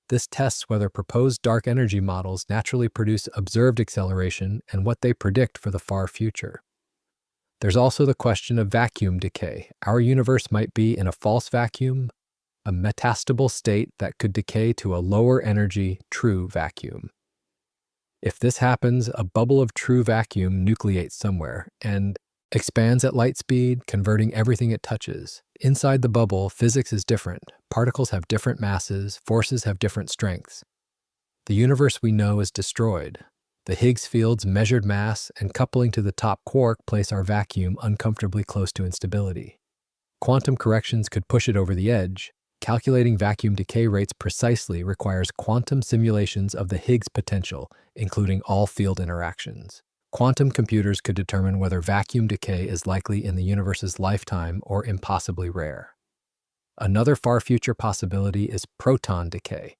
This tests whether proposed dark energy models naturally produce observed acceleration and what they predict for the far future. There's also the question of vacuum decay. Our universe might be in a false vacuum, a metastable state that could decay to a lower energy, true vacuum. If this happens, a bubble of true vacuum nucleates somewhere and expands at light speed, converting everything it touches. Inside the bubble, physics is different. Particles have different masses, forces have different strengths. The universe we know is destroyed. The Higgs field's measured mass and coupling to the top quark place our vacuum uncomfortably close to instability. Quantum corrections could push it over the edge. Calculating vacuum decay rates precisely requires quantum simulations of the Higgs potential, including all field interactions. Quantum computers could determine whether vacuum decay is likely in the universe's lifetime or impossibly rare. Another far-future possibility is proton decay.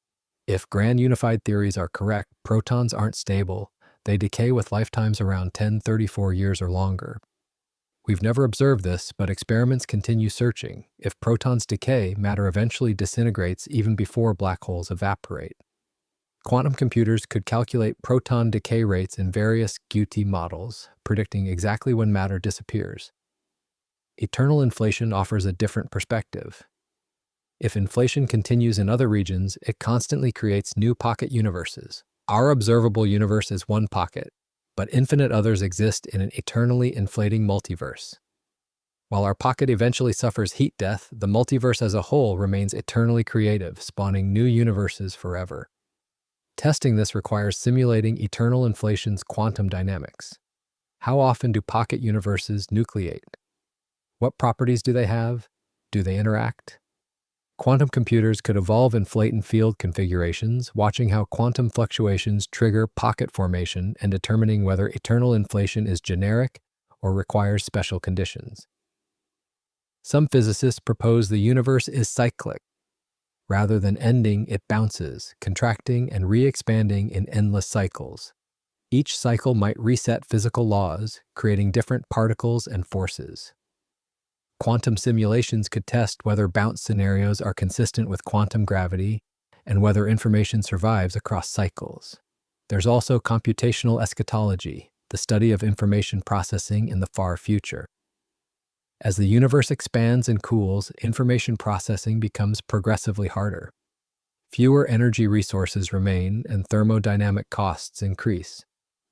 If grand unified theories are correct, protons aren't stable. They decay with lifetimes around 1034 years or longer. We've never observed this, but experiments continue searching. If protons decay, matter eventually disintegrates even before black holes evaporate. Quantum computers could calculate proton decay rates in various Guti models, predicting exactly when matter disappears. Eternal inflation offers a different perspective. If inflation continues in other regions, it constantly creates new pocket universes. Our observable universe is one pocket, but infinite others exist in an eternally inflating multiverse. While our pocket eventually suffers heat death, the multiverse as a whole remains eternally creative, spawning new universes forever. Testing this requires simulating eternal inflation's quantum dynamics. How often do pocket universes nucleate? What properties do they have? Do they interact? Quantum computers could evolve inflation field configurations, watching how quantum fluctuations trigger pocket formation and determining whether eternal inflation is generic or requires special conditions. Some physicists propose the universe is cyclic. Rather than ending, it bounces, contracting and re-expanding in endless cycles. Each cycle might reset physical laws, creating different particles and forces. Quantum simulations could test whether bounce scenarios are consistent with quantum gravity and whether information survives across cycles. There's also computational eschatology, the study of information processing in the far future. As the universe expands and cools, information processing becomes progressively harder. Fewer energy resources remain and thermodynamic costs increase.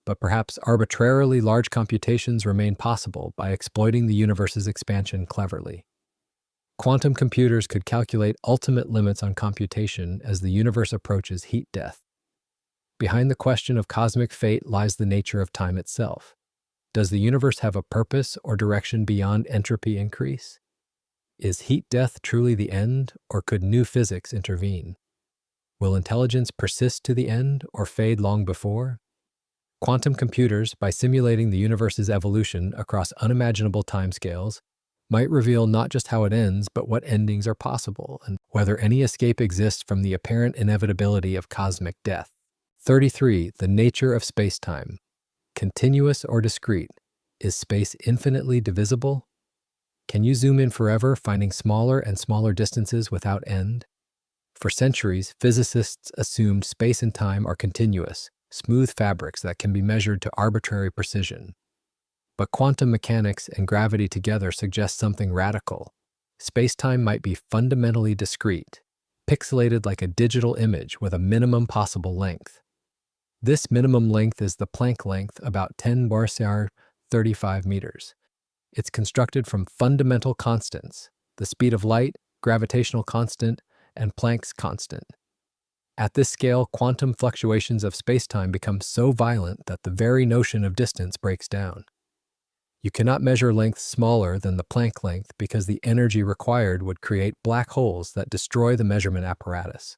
But perhaps arbitrarily large computations remain possible by exploiting the universe's expansion cleverly. Quantum computers could calculate ultimate limits on computation as the universe approaches heat death. Behind the question of cosmic fate lies the nature of time itself. Does the universe have a purpose or direction beyond entropy increase? Is heat death truly the end, or could new physics intervene? Will intelligence persist to the end or fade long before? Quantum computers, by simulating the universe's evolution across unimaginable timescales, might reveal not just how it ends, but what endings are possible and whether any escape exists from the apparent inevitability of cosmic death. 33. The nature of spacetime. Continuous or discrete? Is space infinitely divisible? Can you zoom in forever, finding smaller and smaller distances without end? For centuries, physicists assumed space and time are continuous, smooth fabrics that can be measured to arbitrary precision. But quantum mechanics and gravity together suggest something radical. Space-time might be fundamentally discrete, pixelated like a digital image with a minimum possible length. This minimum length is the Planck length, about 10 bar 35 meters. It's constructed from fundamental constants, the speed of light, gravitational constant, and Planck's constant. At this scale, quantum fluctuations of spacetime become so violent that the very notion of distance breaks down. You cannot measure lengths smaller than the Planck length because the energy required would create black holes that destroy the measurement apparatus.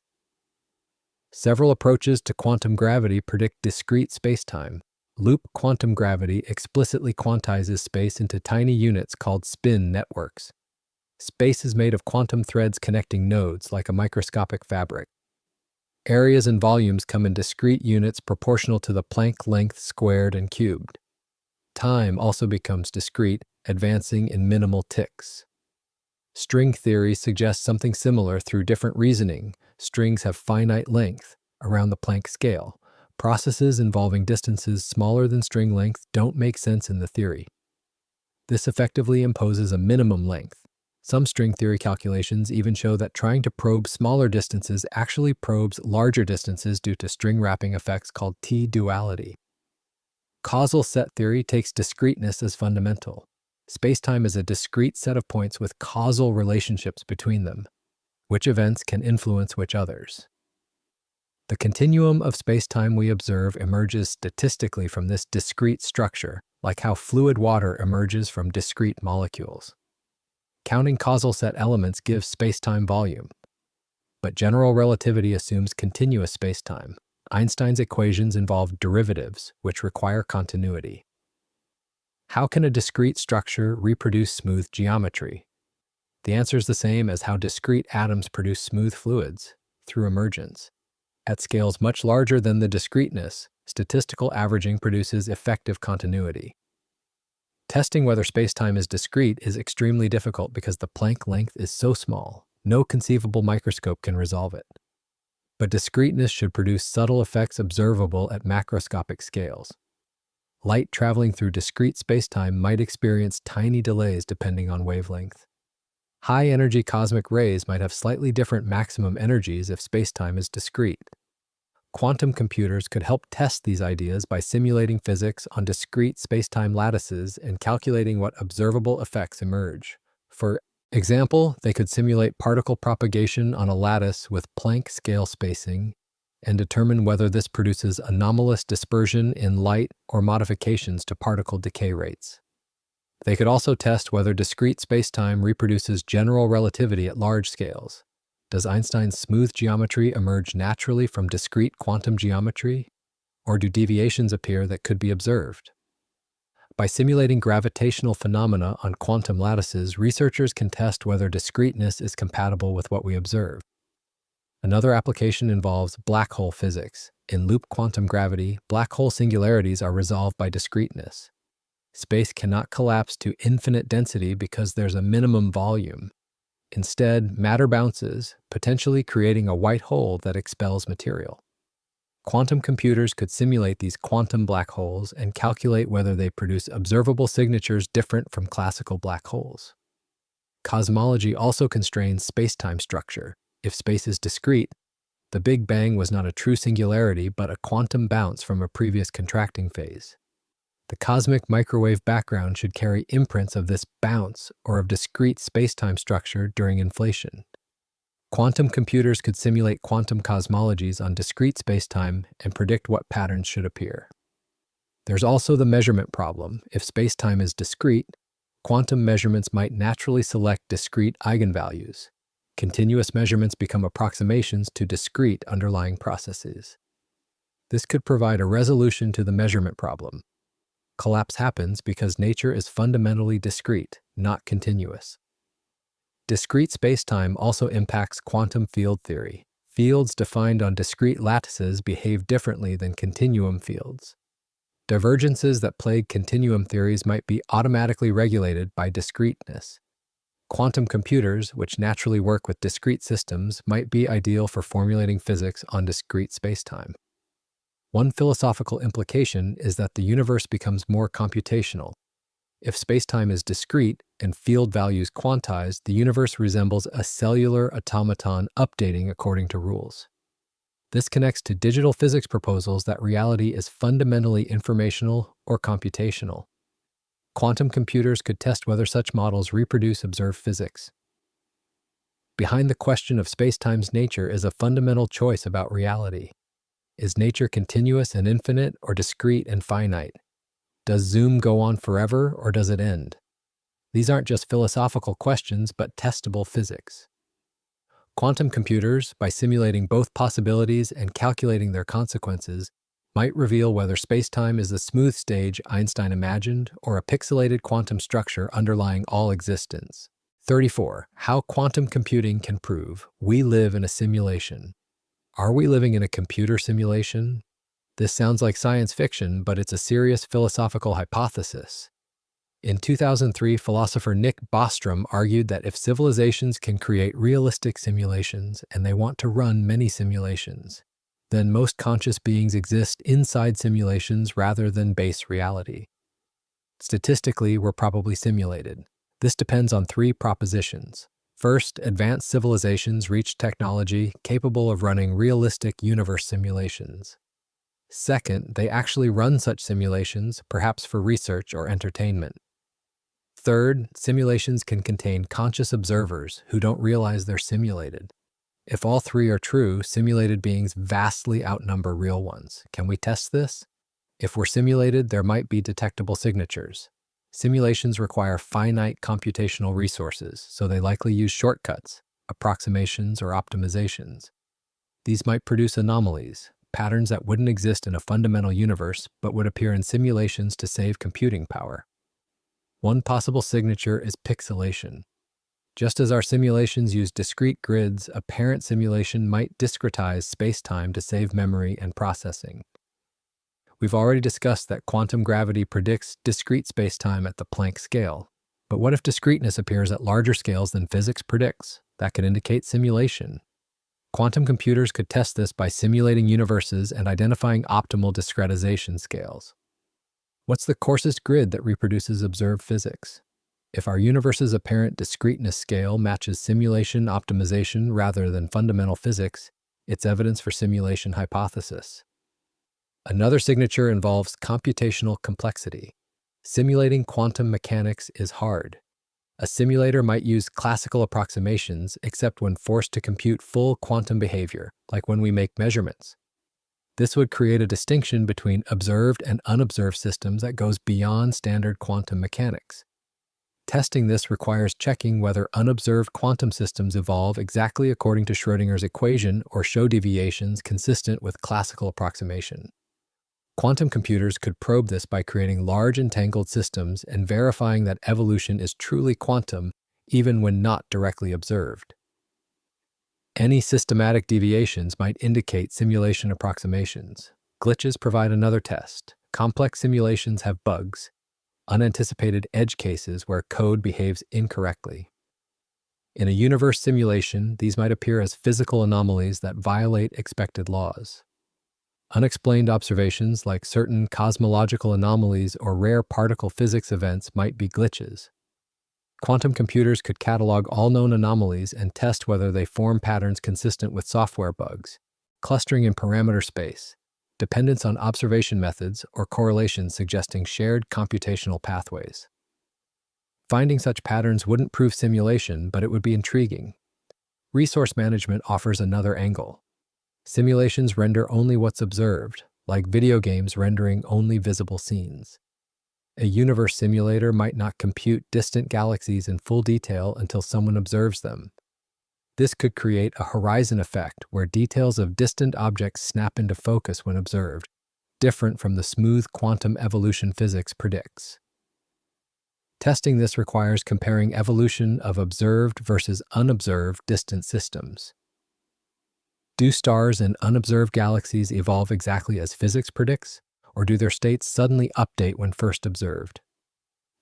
Several approaches to quantum gravity predict discrete spacetime. Loop quantum gravity explicitly quantizes space into tiny units called spin networks. Space is made of quantum threads connecting nodes like a microscopic fabric. Areas and volumes come in discrete units proportional to the Planck length squared and cubed. Time also becomes discrete, advancing in minimal ticks. String theory suggests something similar through different reasoning. Strings have finite length, around the Planck scale. Processes involving distances smaller than string length don't make sense in the theory. This effectively imposes a minimum length. Some string theory calculations even show that trying to probe smaller distances actually probes larger distances due to string wrapping effects called T-duality. Causal set theory takes discreteness as fundamental. Spacetime is a discrete set of points with causal relationships between them. Which events can influence which others? The continuum of spacetime we observe emerges statistically from this discrete structure, like how fluid water emerges from discrete molecules. Counting causal set elements gives spacetime volume. But general relativity assumes continuous spacetime. Einstein's equations involve derivatives, which require continuity. How can a discrete structure reproduce smooth geometry? The answer is the same as how discrete atoms produce smooth fluids, through emergence. At scales much larger than the discreteness, statistical averaging produces effective continuity. Testing whether spacetime is discrete is extremely difficult because the Planck length is so small, no conceivable microscope can resolve it. But discreteness should produce subtle effects observable at macroscopic scales. Light traveling through discrete spacetime might experience tiny delays depending on wavelength. High-energy cosmic rays might have slightly different maximum energies if spacetime is discrete. Quantum computers could help test these ideas by simulating physics on discrete spacetime lattices and calculating what observable effects emerge. For example, they could simulate particle propagation on a lattice with Planck scale spacing and determine whether this produces anomalous dispersion in light or modifications to particle decay rates. They could also test whether discrete spacetime reproduces general relativity at large scales. Does Einstein's smooth geometry emerge naturally from discrete quantum geometry, or do deviations appear that could be observed? By simulating gravitational phenomena on quantum lattices, researchers can test whether discreteness is compatible with what we observe. Another application involves black hole physics. In loop quantum gravity, black hole singularities are resolved by discreteness. Space cannot collapse to infinite density because there's a minimum volume. Instead, matter bounces, potentially creating a white hole that expels material. Quantum computers could simulate these quantum black holes and calculate whether they produce observable signatures different from classical black holes. Cosmology also constrains spacetime structure. If space is discrete, the Big Bang was not a true singularity but a quantum bounce from a previous contracting phase. The cosmic microwave background should carry imprints of this bounce or of discrete spacetime structure during inflation. Quantum computers could simulate quantum cosmologies on discrete spacetime and predict what patterns should appear. There's also the measurement problem. If spacetime is discrete, quantum measurements might naturally select discrete eigenvalues. Continuous measurements become approximations to discrete underlying processes. This could provide a resolution to the measurement problem. Collapse happens because nature is fundamentally discrete, not continuous. Discrete spacetime also impacts quantum field theory. Fields defined on discrete lattices behave differently than continuum fields. Divergences that plague continuum theories might be automatically regulated by discreteness. Quantum computers, which naturally work with discrete systems, might be ideal for formulating physics on discrete spacetime. One philosophical implication is that the universe becomes more computational. If spacetime is discrete and field values quantized, the universe resembles a cellular automaton updating according to rules. This connects to digital physics proposals that reality is fundamentally informational or computational. Quantum computers could test whether such models reproduce observed physics. Behind the question of spacetime's nature is a fundamental choice about reality. Is nature continuous and infinite, or discrete and finite? Does Zoom go on forever, or does it end? These aren't just philosophical questions, but testable physics. Quantum computers, by simulating both possibilities and calculating their consequences, might reveal whether spacetime is the smooth stage Einstein imagined or a pixelated quantum structure underlying all existence. 34. How quantum computing can prove we live in a simulation. Are we living in a computer simulation? This sounds like science fiction, but it's a serious philosophical hypothesis. In 2003, philosopher Nick Bostrom argued that if civilizations can create realistic simulations and they want to run many simulations, then most conscious beings exist inside simulations rather than base reality. Statistically, we're probably simulated. This depends on three propositions. First, advanced civilizations reach technology capable of running realistic universe simulations. Second, they actually run such simulations, perhaps for research or entertainment. Third, simulations can contain conscious observers who don't realize they're simulated. If all three are true, simulated beings vastly outnumber real ones. Can we test this? If we're simulated, there might be detectable signatures. Simulations require finite computational resources, so they likely use shortcuts, approximations, or optimizations. These might produce anomalies, patterns that wouldn't exist in a fundamental universe but would appear in simulations to save computing power. One possible signature is pixelation. Just as our simulations use discrete grids, a parent simulation might discretize spacetime to save memory and processing. We've already discussed that quantum gravity predicts discrete spacetime at the Planck scale. But what if discreteness appears at larger scales than physics predicts? That could indicate simulation. Quantum computers could test this by simulating universes and identifying optimal discretization scales. What's the coarsest grid that reproduces observed physics? If our universe's apparent discreteness scale matches simulation optimization rather than fundamental physics, it's evidence for simulation hypothesis. Another signature involves computational complexity. Simulating quantum mechanics is hard. A simulator might use classical approximations except when forced to compute full quantum behavior, like when we make measurements. This would create a distinction between observed and unobserved systems that goes beyond standard quantum mechanics. Testing this requires checking whether unobserved quantum systems evolve exactly according to Schrödinger's equation or show deviations consistent with classical approximation. Quantum computers could probe this by creating large entangled systems and verifying that evolution is truly quantum, even when not directly observed. Any systematic deviations might indicate simulation approximations. Glitches provide another test. Complex simulations have bugs, unanticipated edge cases where code behaves incorrectly. In a universe simulation, these might appear as physical anomalies that violate expected laws. Unexplained observations like certain cosmological anomalies or rare particle physics events might be glitches. Quantum computers could catalog all known anomalies and test whether they form patterns consistent with software bugs, clustering in parameter space, dependence on observation methods, or correlations suggesting shared computational pathways. Finding such patterns wouldn't prove simulation, but it would be intriguing. Resource management offers another angle. Simulations render only what's observed, like video games rendering only visible scenes. A universe simulator might not compute distant galaxies in full detail until someone observes them. This could create a horizon effect where details of distant objects snap into focus when observed, different from the smooth quantum evolution physics predicts. Testing this requires comparing evolution of observed versus unobserved distant systems. Do stars and unobserved galaxies evolve exactly as physics predicts, or do their states suddenly update when first observed?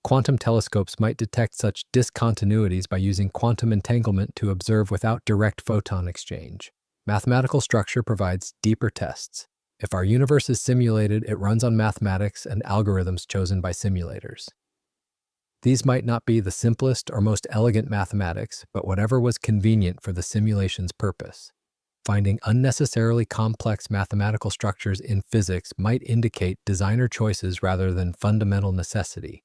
Quantum telescopes might detect such discontinuities by using quantum entanglement to observe without direct photon exchange. Mathematical structure provides deeper tests. If our universe is simulated, it runs on mathematics and algorithms chosen by simulators. These might not be the simplest or most elegant mathematics, but whatever was convenient for the simulation's purpose. Finding unnecessarily complex mathematical structures in physics might indicate designer choices rather than fundamental necessity.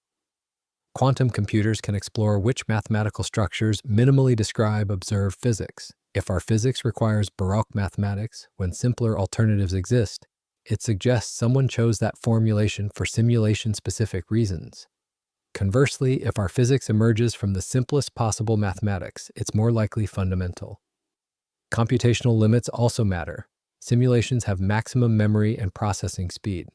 Quantum computers can explore which mathematical structures minimally describe observed physics. If our physics requires Baroque mathematics when simpler alternatives exist, it suggests someone chose that formulation for simulation-specific reasons. Conversely, if our physics emerges from the simplest possible mathematics, it's more likely fundamental. Computational limits also matter. Simulations have maximum memory and processing speed.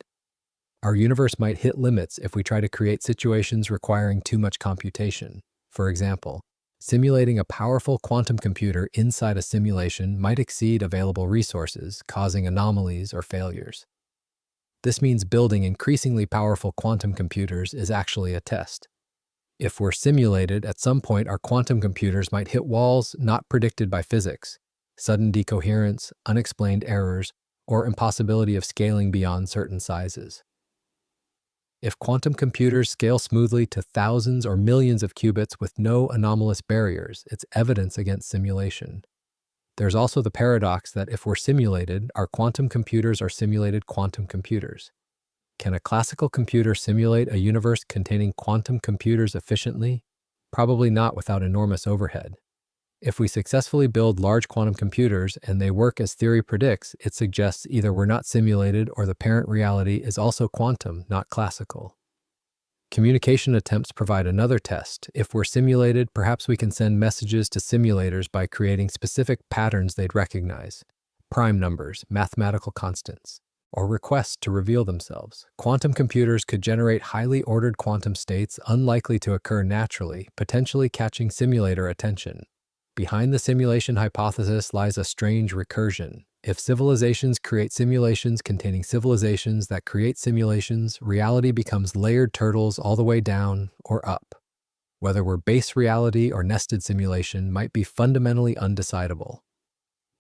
Our universe might hit limits if we try to create situations requiring too much computation. For example, simulating a powerful quantum computer inside a simulation might exceed available resources, causing anomalies or failures. This means building increasingly powerful quantum computers is actually a test. If we're simulated, at some point our quantum computers might hit walls not predicted by physics, sudden decoherence, unexplained errors, or impossibility of scaling beyond certain sizes. If quantum computers scale smoothly to thousands or millions of qubits with no anomalous barriers, it's evidence against simulation. There's also the paradox that if we're simulated, our quantum computers are simulated quantum computers. Can a classical computer simulate a universe containing quantum computers efficiently? Probably not without enormous overhead. If we successfully build large quantum computers and they work as theory predicts, it suggests either we're not simulated or the parent reality is also quantum, not classical. Communication attempts provide another test. If we're simulated, perhaps we can send messages to simulators by creating specific patterns they'd recognize, prime numbers, mathematical constants, or requests to reveal themselves. Quantum computers could generate highly ordered quantum states unlikely to occur naturally, potentially catching simulator attention. Behind the simulation hypothesis lies a strange recursion. If civilizations create simulations containing civilizations that create simulations, reality becomes layered turtles all the way down or up. Whether we're base reality or nested simulation might be fundamentally undecidable.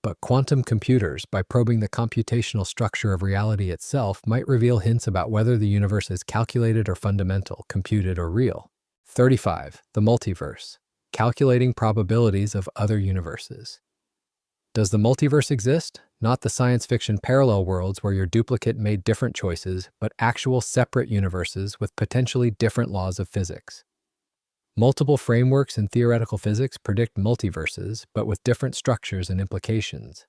But quantum computers, by probing the computational structure of reality itself, might reveal hints about whether the universe is calculated or fundamental, computed or real. 35. The multiverse. Calculating probabilities of other universes. Does the multiverse exist? Not the science fiction parallel worlds where your duplicate made different choices, but actual separate universes with potentially different laws of physics. Multiple frameworks in theoretical physics predict multiverses, but with different structures and implications.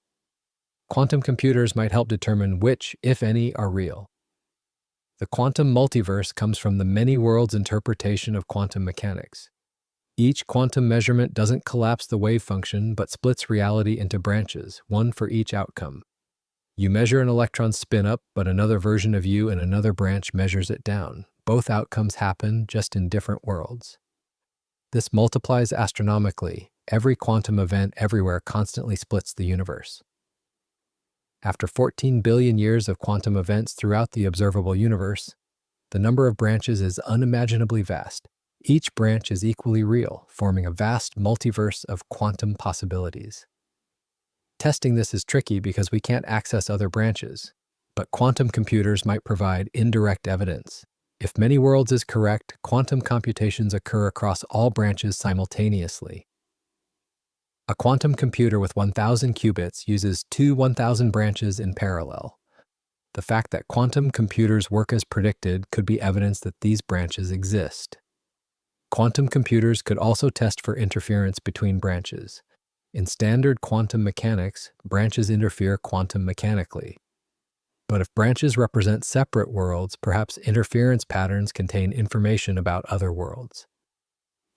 Quantum computers might help determine which, if any, are real. The quantum multiverse comes from the many worlds interpretation of quantum mechanics. Each quantum measurement doesn't collapse the wave function, but splits reality into branches, one for each outcome. You measure an electron's spin up, but another version of you in another branch measures it down. Both outcomes happen, just in different worlds. This multiplies astronomically. Every quantum event everywhere constantly splits the universe. After 14 billion years of quantum events throughout the observable universe, the number of branches is unimaginably vast. Each branch is equally real, forming a vast multiverse of quantum possibilities. Testing this is tricky because we can't access other branches, but quantum computers might provide indirect evidence. If many worlds is correct, quantum computations occur across all branches simultaneously. A quantum computer with 1,000 qubits uses two 1,000 branches in parallel. The fact that quantum computers work as predicted could be evidence that these branches exist. Quantum computers could also test for interference between branches. In standard quantum mechanics, branches interfere quantum mechanically. But if branches represent separate worlds, perhaps interference patterns contain information about other worlds.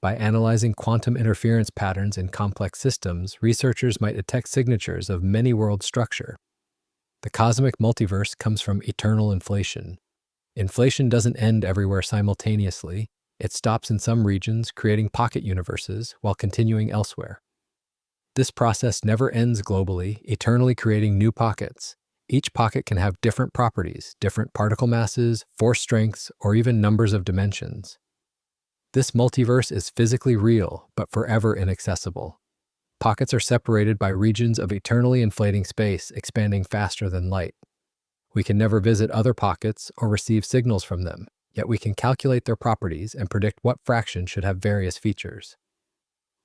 By analyzing quantum interference patterns in complex systems, researchers might detect signatures of many-world structure. The cosmic multiverse comes from eternal inflation. Inflation doesn't end everywhere simultaneously. It stops in some regions, creating pocket universes, while continuing elsewhere. This process never ends globally, eternally creating new pockets. Each pocket can have different properties, different particle masses, force strengths, or even numbers of dimensions. This multiverse is physically real, but forever inaccessible. Pockets are separated by regions of eternally inflating space, expanding faster than light. We can never visit other pockets or receive signals from them, yet we can calculate their properties and predict what fraction should have various features.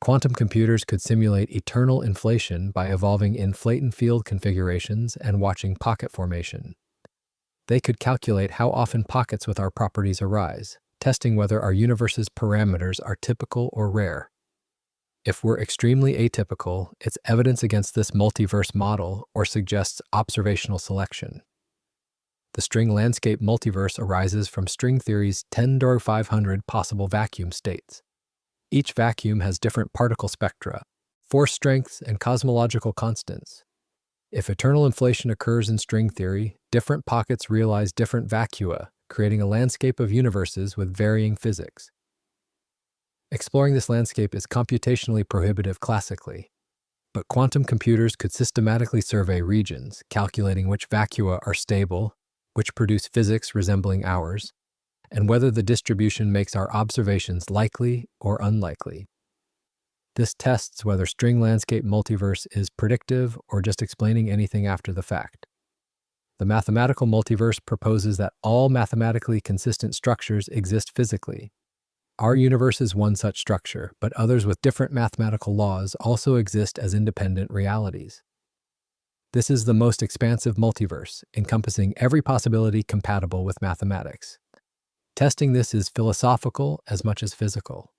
Quantum computers could simulate eternal inflation by evolving inflate and field configurations and watching pocket formation. They could calculate how often pockets with our properties arise, testing whether our universe's parameters are typical or rare. If we're extremely atypical, it's evidence against this multiverse model or suggests observational selection. The string landscape multiverse arises from string theory's 10⁵ possible vacuum states. Each vacuum has different particle spectra, force strengths, and cosmological constants. If eternal inflation occurs in string theory, different pockets realize different vacua, creating a landscape of universes with varying physics. Exploring this landscape is computationally prohibitive classically, but quantum computers could systematically survey regions, calculating which vacua are stable, which produce physics resembling ours, and whether the distribution makes our observations likely or unlikely. This tests whether string landscape multiverse is predictive or just explaining anything after the fact. The mathematical multiverse proposes that all mathematically consistent structures exist physically. Our universe is one such structure, but others with different mathematical laws also exist as independent realities. This is the most expansive multiverse, encompassing every possibility compatible with mathematics. Testing this is philosophical as much as physical.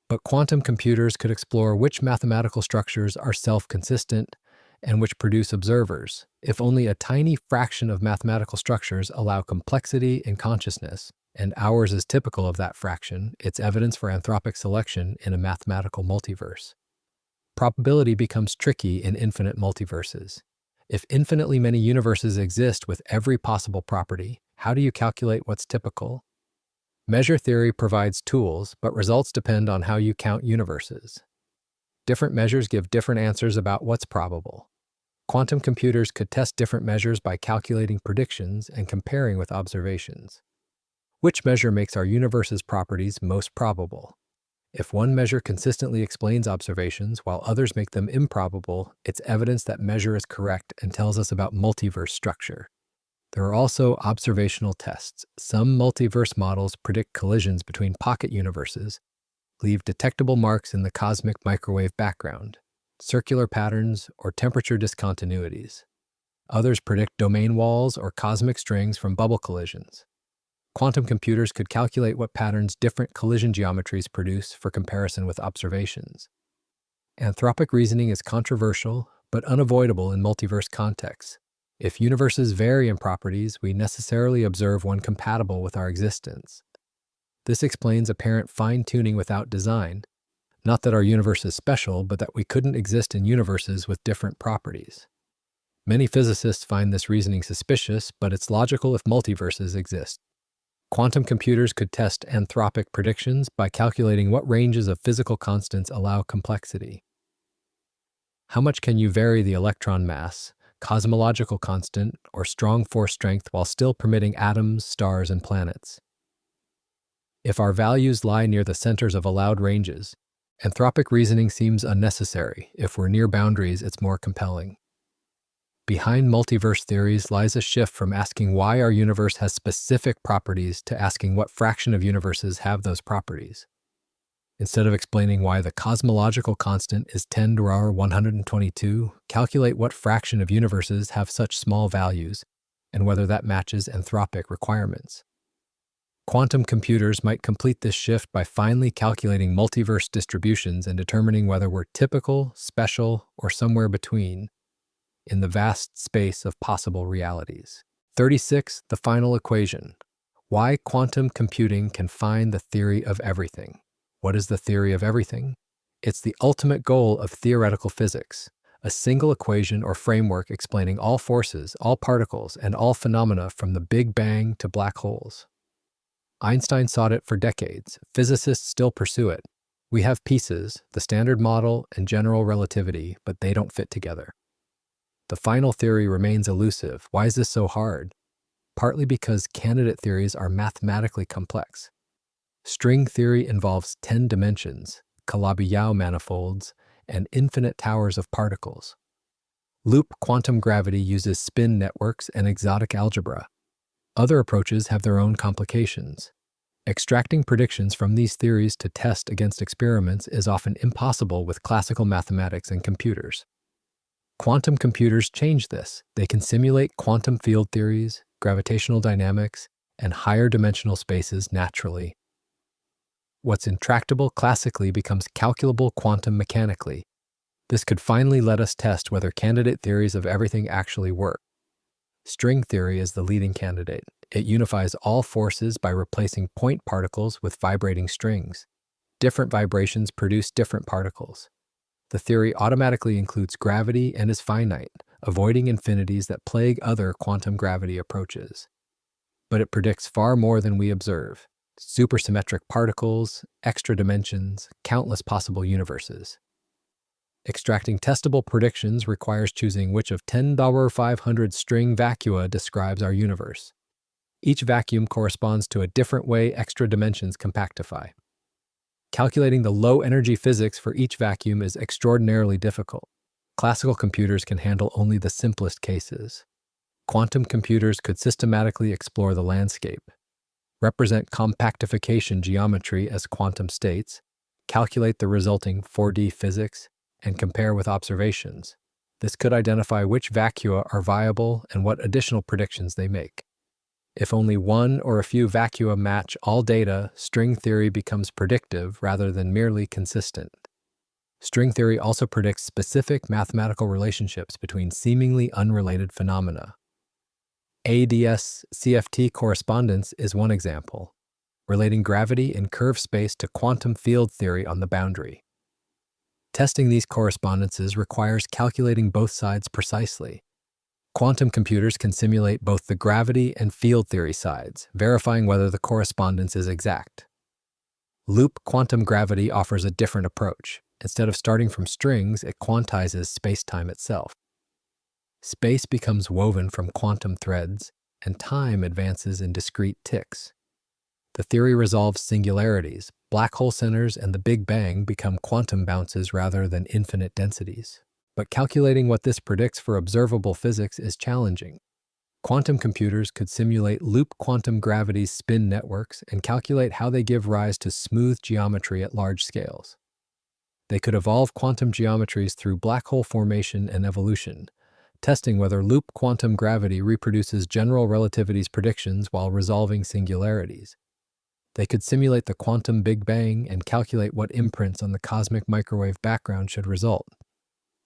But quantum computers could explore which mathematical structures are self-consistent and which produce observers. If only a tiny fraction of mathematical structures allow complexity in consciousness, and ours is typical of that fraction, it's evidence for anthropic selection in a mathematical multiverse. Probability becomes tricky in infinite multiverses. If infinitely many universes exist with every possible property, how do you calculate what's typical? Measure theory provides tools, but results depend on how you count universes. Different measures give different answers about what's probable. Quantum computers could test different measures by calculating predictions and comparing with observations. Which measure makes our universe's properties most probable? If one measure consistently explains observations while others make them improbable, it's evidence that measure is correct and tells us about multiverse structure. There are also observational tests. Some multiverse models predict collisions between pocket universes, leave detectable marks in the cosmic microwave background, circular patterns, or temperature discontinuities. Others predict domain walls or cosmic strings from bubble collisions. Quantum computers could calculate what patterns different collision geometries produce for comparison with observations. Anthropic reasoning is controversial, but unavoidable in multiverse contexts. If universes vary in properties, we necessarily observe one compatible with our existence. This explains apparent fine-tuning without design. Not that our universe is special, but that we couldn't exist in universes with different properties. Many physicists find this reasoning suspicious, but it's logical if multiverses exist. Quantum computers could test anthropic predictions by calculating what ranges of physical constants allow complexity. How much can you vary the electron mass, cosmological constant, or strong force strength while still permitting atoms, stars, and planets? If our values lie near the centers of allowed ranges, anthropic reasoning seems unnecessary. If we're near boundaries, it's more compelling. Behind multiverse theories lies a shift from asking why our universe has specific properties to asking what fraction of universes have those properties. Instead of explaining why the cosmological constant is 10 to the power 122, calculate what fraction of universes have such small values and whether that matches anthropic requirements. Quantum computers might complete this shift by finally calculating multiverse distributions and determining whether we're typical, special, or somewhere between in the vast space of possible realities. 36. The final equation. Why quantum computing can find the theory of everything. What is the theory of everything? It's the ultimate goal of theoretical physics, a single equation or framework explaining all forces, all particles, and all phenomena from the Big Bang to black holes. Einstein sought it for decades. Physicists still pursue it. We have pieces, the Standard Model and general relativity, but they don't fit together. The final theory remains elusive. Why is this so hard? Partly because candidate theories are mathematically complex. String theory involves 10 dimensions, Calabi-Yau manifolds, and infinite towers of particles. Loop quantum gravity uses spin networks and exotic algebra. Other approaches have their own complications. Extracting predictions from these theories to test against experiments is often impossible with classical mathematics and computers. Quantum computers change this. They can simulate quantum field theories, gravitational dynamics, and higher dimensional spaces naturally. What's intractable classically becomes calculable quantum mechanically. This could finally let us test whether candidate theories of everything actually work. String theory is the leading candidate. It unifies all forces by replacing point particles with vibrating strings. Different vibrations produce different particles. The theory automatically includes gravity and is finite, avoiding infinities that plague other quantum gravity approaches. But it predicts far more than we observe: supersymmetric particles, extra dimensions, countless possible universes. Extracting testable predictions requires choosing which of 10^500 string vacua describes our universe. Each vacuum corresponds to a different way extra dimensions compactify. Calculating the low-energy physics for each vacuum is extraordinarily difficult. Classical computers can handle only the simplest cases. Quantum computers could systematically explore the landscape, represent compactification geometry as quantum states, calculate the resulting 4D physics, and compare with observations. This could identify which vacua are viable and what additional predictions they make. If only one or a few vacua match all data, string theory becomes predictive rather than merely consistent. String theory also predicts specific mathematical relationships between seemingly unrelated phenomena. ADS-CFT correspondence is one example, relating gravity in curved space to quantum field theory on the boundary. Testing these correspondences requires calculating both sides precisely. Quantum computers can simulate both the gravity and field theory sides, verifying whether the correspondence is exact. Loop quantum gravity offers a different approach. Instead of starting from strings, it quantizes spacetime itself. Space becomes woven from quantum threads, and time advances in discrete ticks. The theory resolves singularities. Black hole centers and the Big Bang become quantum bounces rather than infinite densities. But calculating what this predicts for observable physics is challenging. Quantum computers could simulate loop quantum gravity's spin networks and calculate how they give rise to smooth geometry at large scales. They could evolve quantum geometries through black hole formation and evolution, testing whether loop quantum gravity reproduces general relativity's predictions while resolving singularities. They could simulate the quantum Big Bang and calculate what imprints on the cosmic microwave background should result.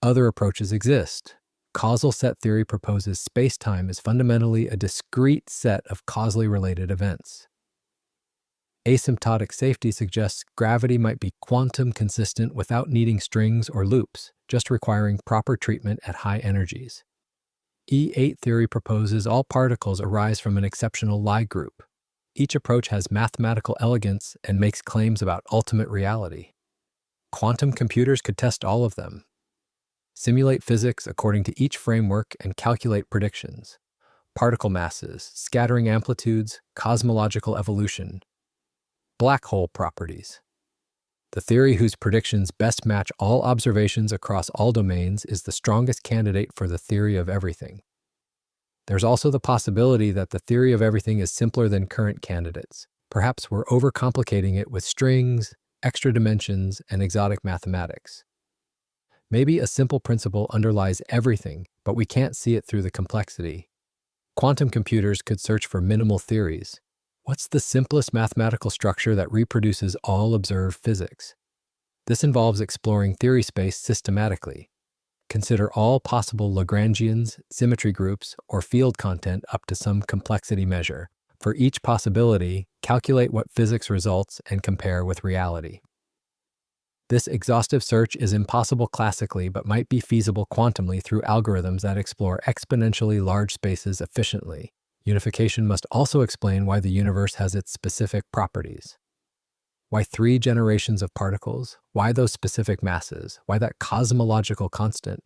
Other approaches exist. Causal set theory proposes spacetime is fundamentally a discrete set of causally related events. Asymptotic safety suggests gravity might be quantum consistent without needing strings or loops, just requiring proper treatment at high energies. E8 theory proposes all particles arise from an exceptional Lie group. Each approach has mathematical elegance and makes claims about ultimate reality. Quantum computers could test all of them, simulate physics according to each framework, and calculate predictions: particle masses, scattering amplitudes, cosmological evolution, black hole properties. The theory whose predictions best match all observations across all domains is the strongest candidate for the theory of everything. There's also the possibility that the theory of everything is simpler than current candidates. Perhaps we're overcomplicating it with strings, extra dimensions, and exotic mathematics. Maybe a simple principle underlies everything, but we can't see it through the complexity. Quantum computers could search for minimal theories. What's the simplest mathematical structure that reproduces all observed physics? This involves exploring theory space systematically. Consider all possible Lagrangians, symmetry groups, or field content up to some complexity measure. For each possibility, calculate what physics results and compare with reality. This exhaustive search is impossible classically but might be feasible quantumly through algorithms that explore exponentially large spaces efficiently. Unification must also explain why the universe has its specific properties. Why 3 generations of particles? Why those specific masses? Why that cosmological constant?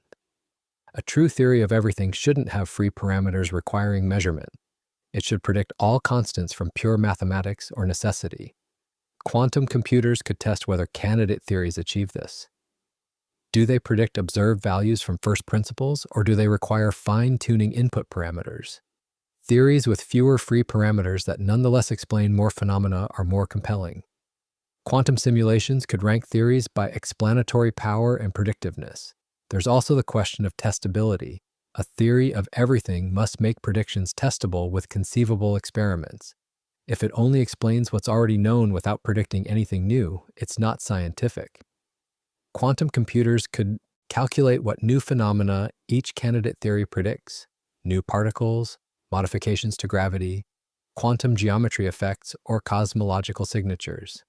A true theory of everything shouldn't have free parameters requiring measurement. It should predict all constants from pure mathematics or necessity. Quantum computers could test whether candidate theories achieve this. Do they predict observed values from first principles, or do they require fine-tuning input parameters? Theories with fewer free parameters that nonetheless explain more phenomena are more compelling. Quantum simulations could rank theories by explanatory power and predictiveness. There's also the question of testability. A theory of everything must make predictions testable with conceivable experiments. If it only explains what's already known without predicting anything new, it's not scientific. Quantum computers could calculate what new phenomena each candidate theory predicts: new particles, modifications to gravity, quantum geometry effects, or cosmological signatures.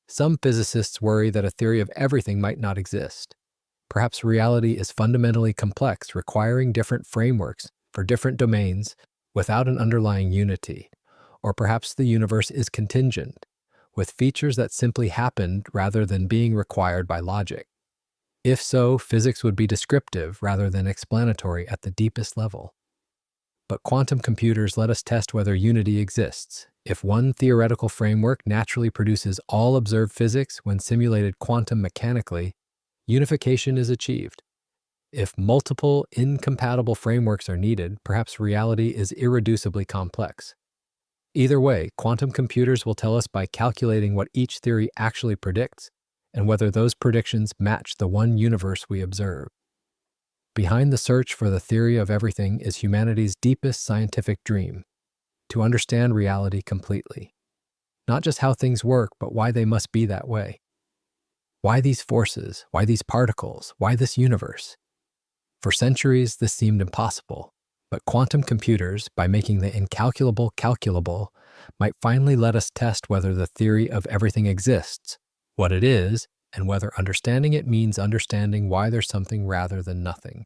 Some physicists worry that a theory of everything might not exist. Perhaps reality is fundamentally complex, requiring different frameworks for different domains without an underlying unity. Or perhaps the universe is contingent, with features that simply happened rather than being required by logic. If so, physics would be descriptive rather than explanatory at the deepest level. But quantum computers let us test whether unity exists. If one theoretical framework naturally produces all observed physics when simulated quantum mechanically, unification is achieved. If multiple incompatible frameworks are needed, perhaps reality is irreducibly complex. Either way, quantum computers will tell us by calculating what each theory actually predicts and whether those predictions match the one universe we observe. Behind the search for the theory of everything is humanity's deepest scientific dream: to understand reality completely. Not just how things work, but why they must be that way. Why these forces? Why these particles? Why this universe? For centuries, this seemed impossible. But quantum computers, by making the incalculable calculable, might finally let us test whether the theory of everything exists, what it is, and whether understanding it means understanding why there's something rather than nothing.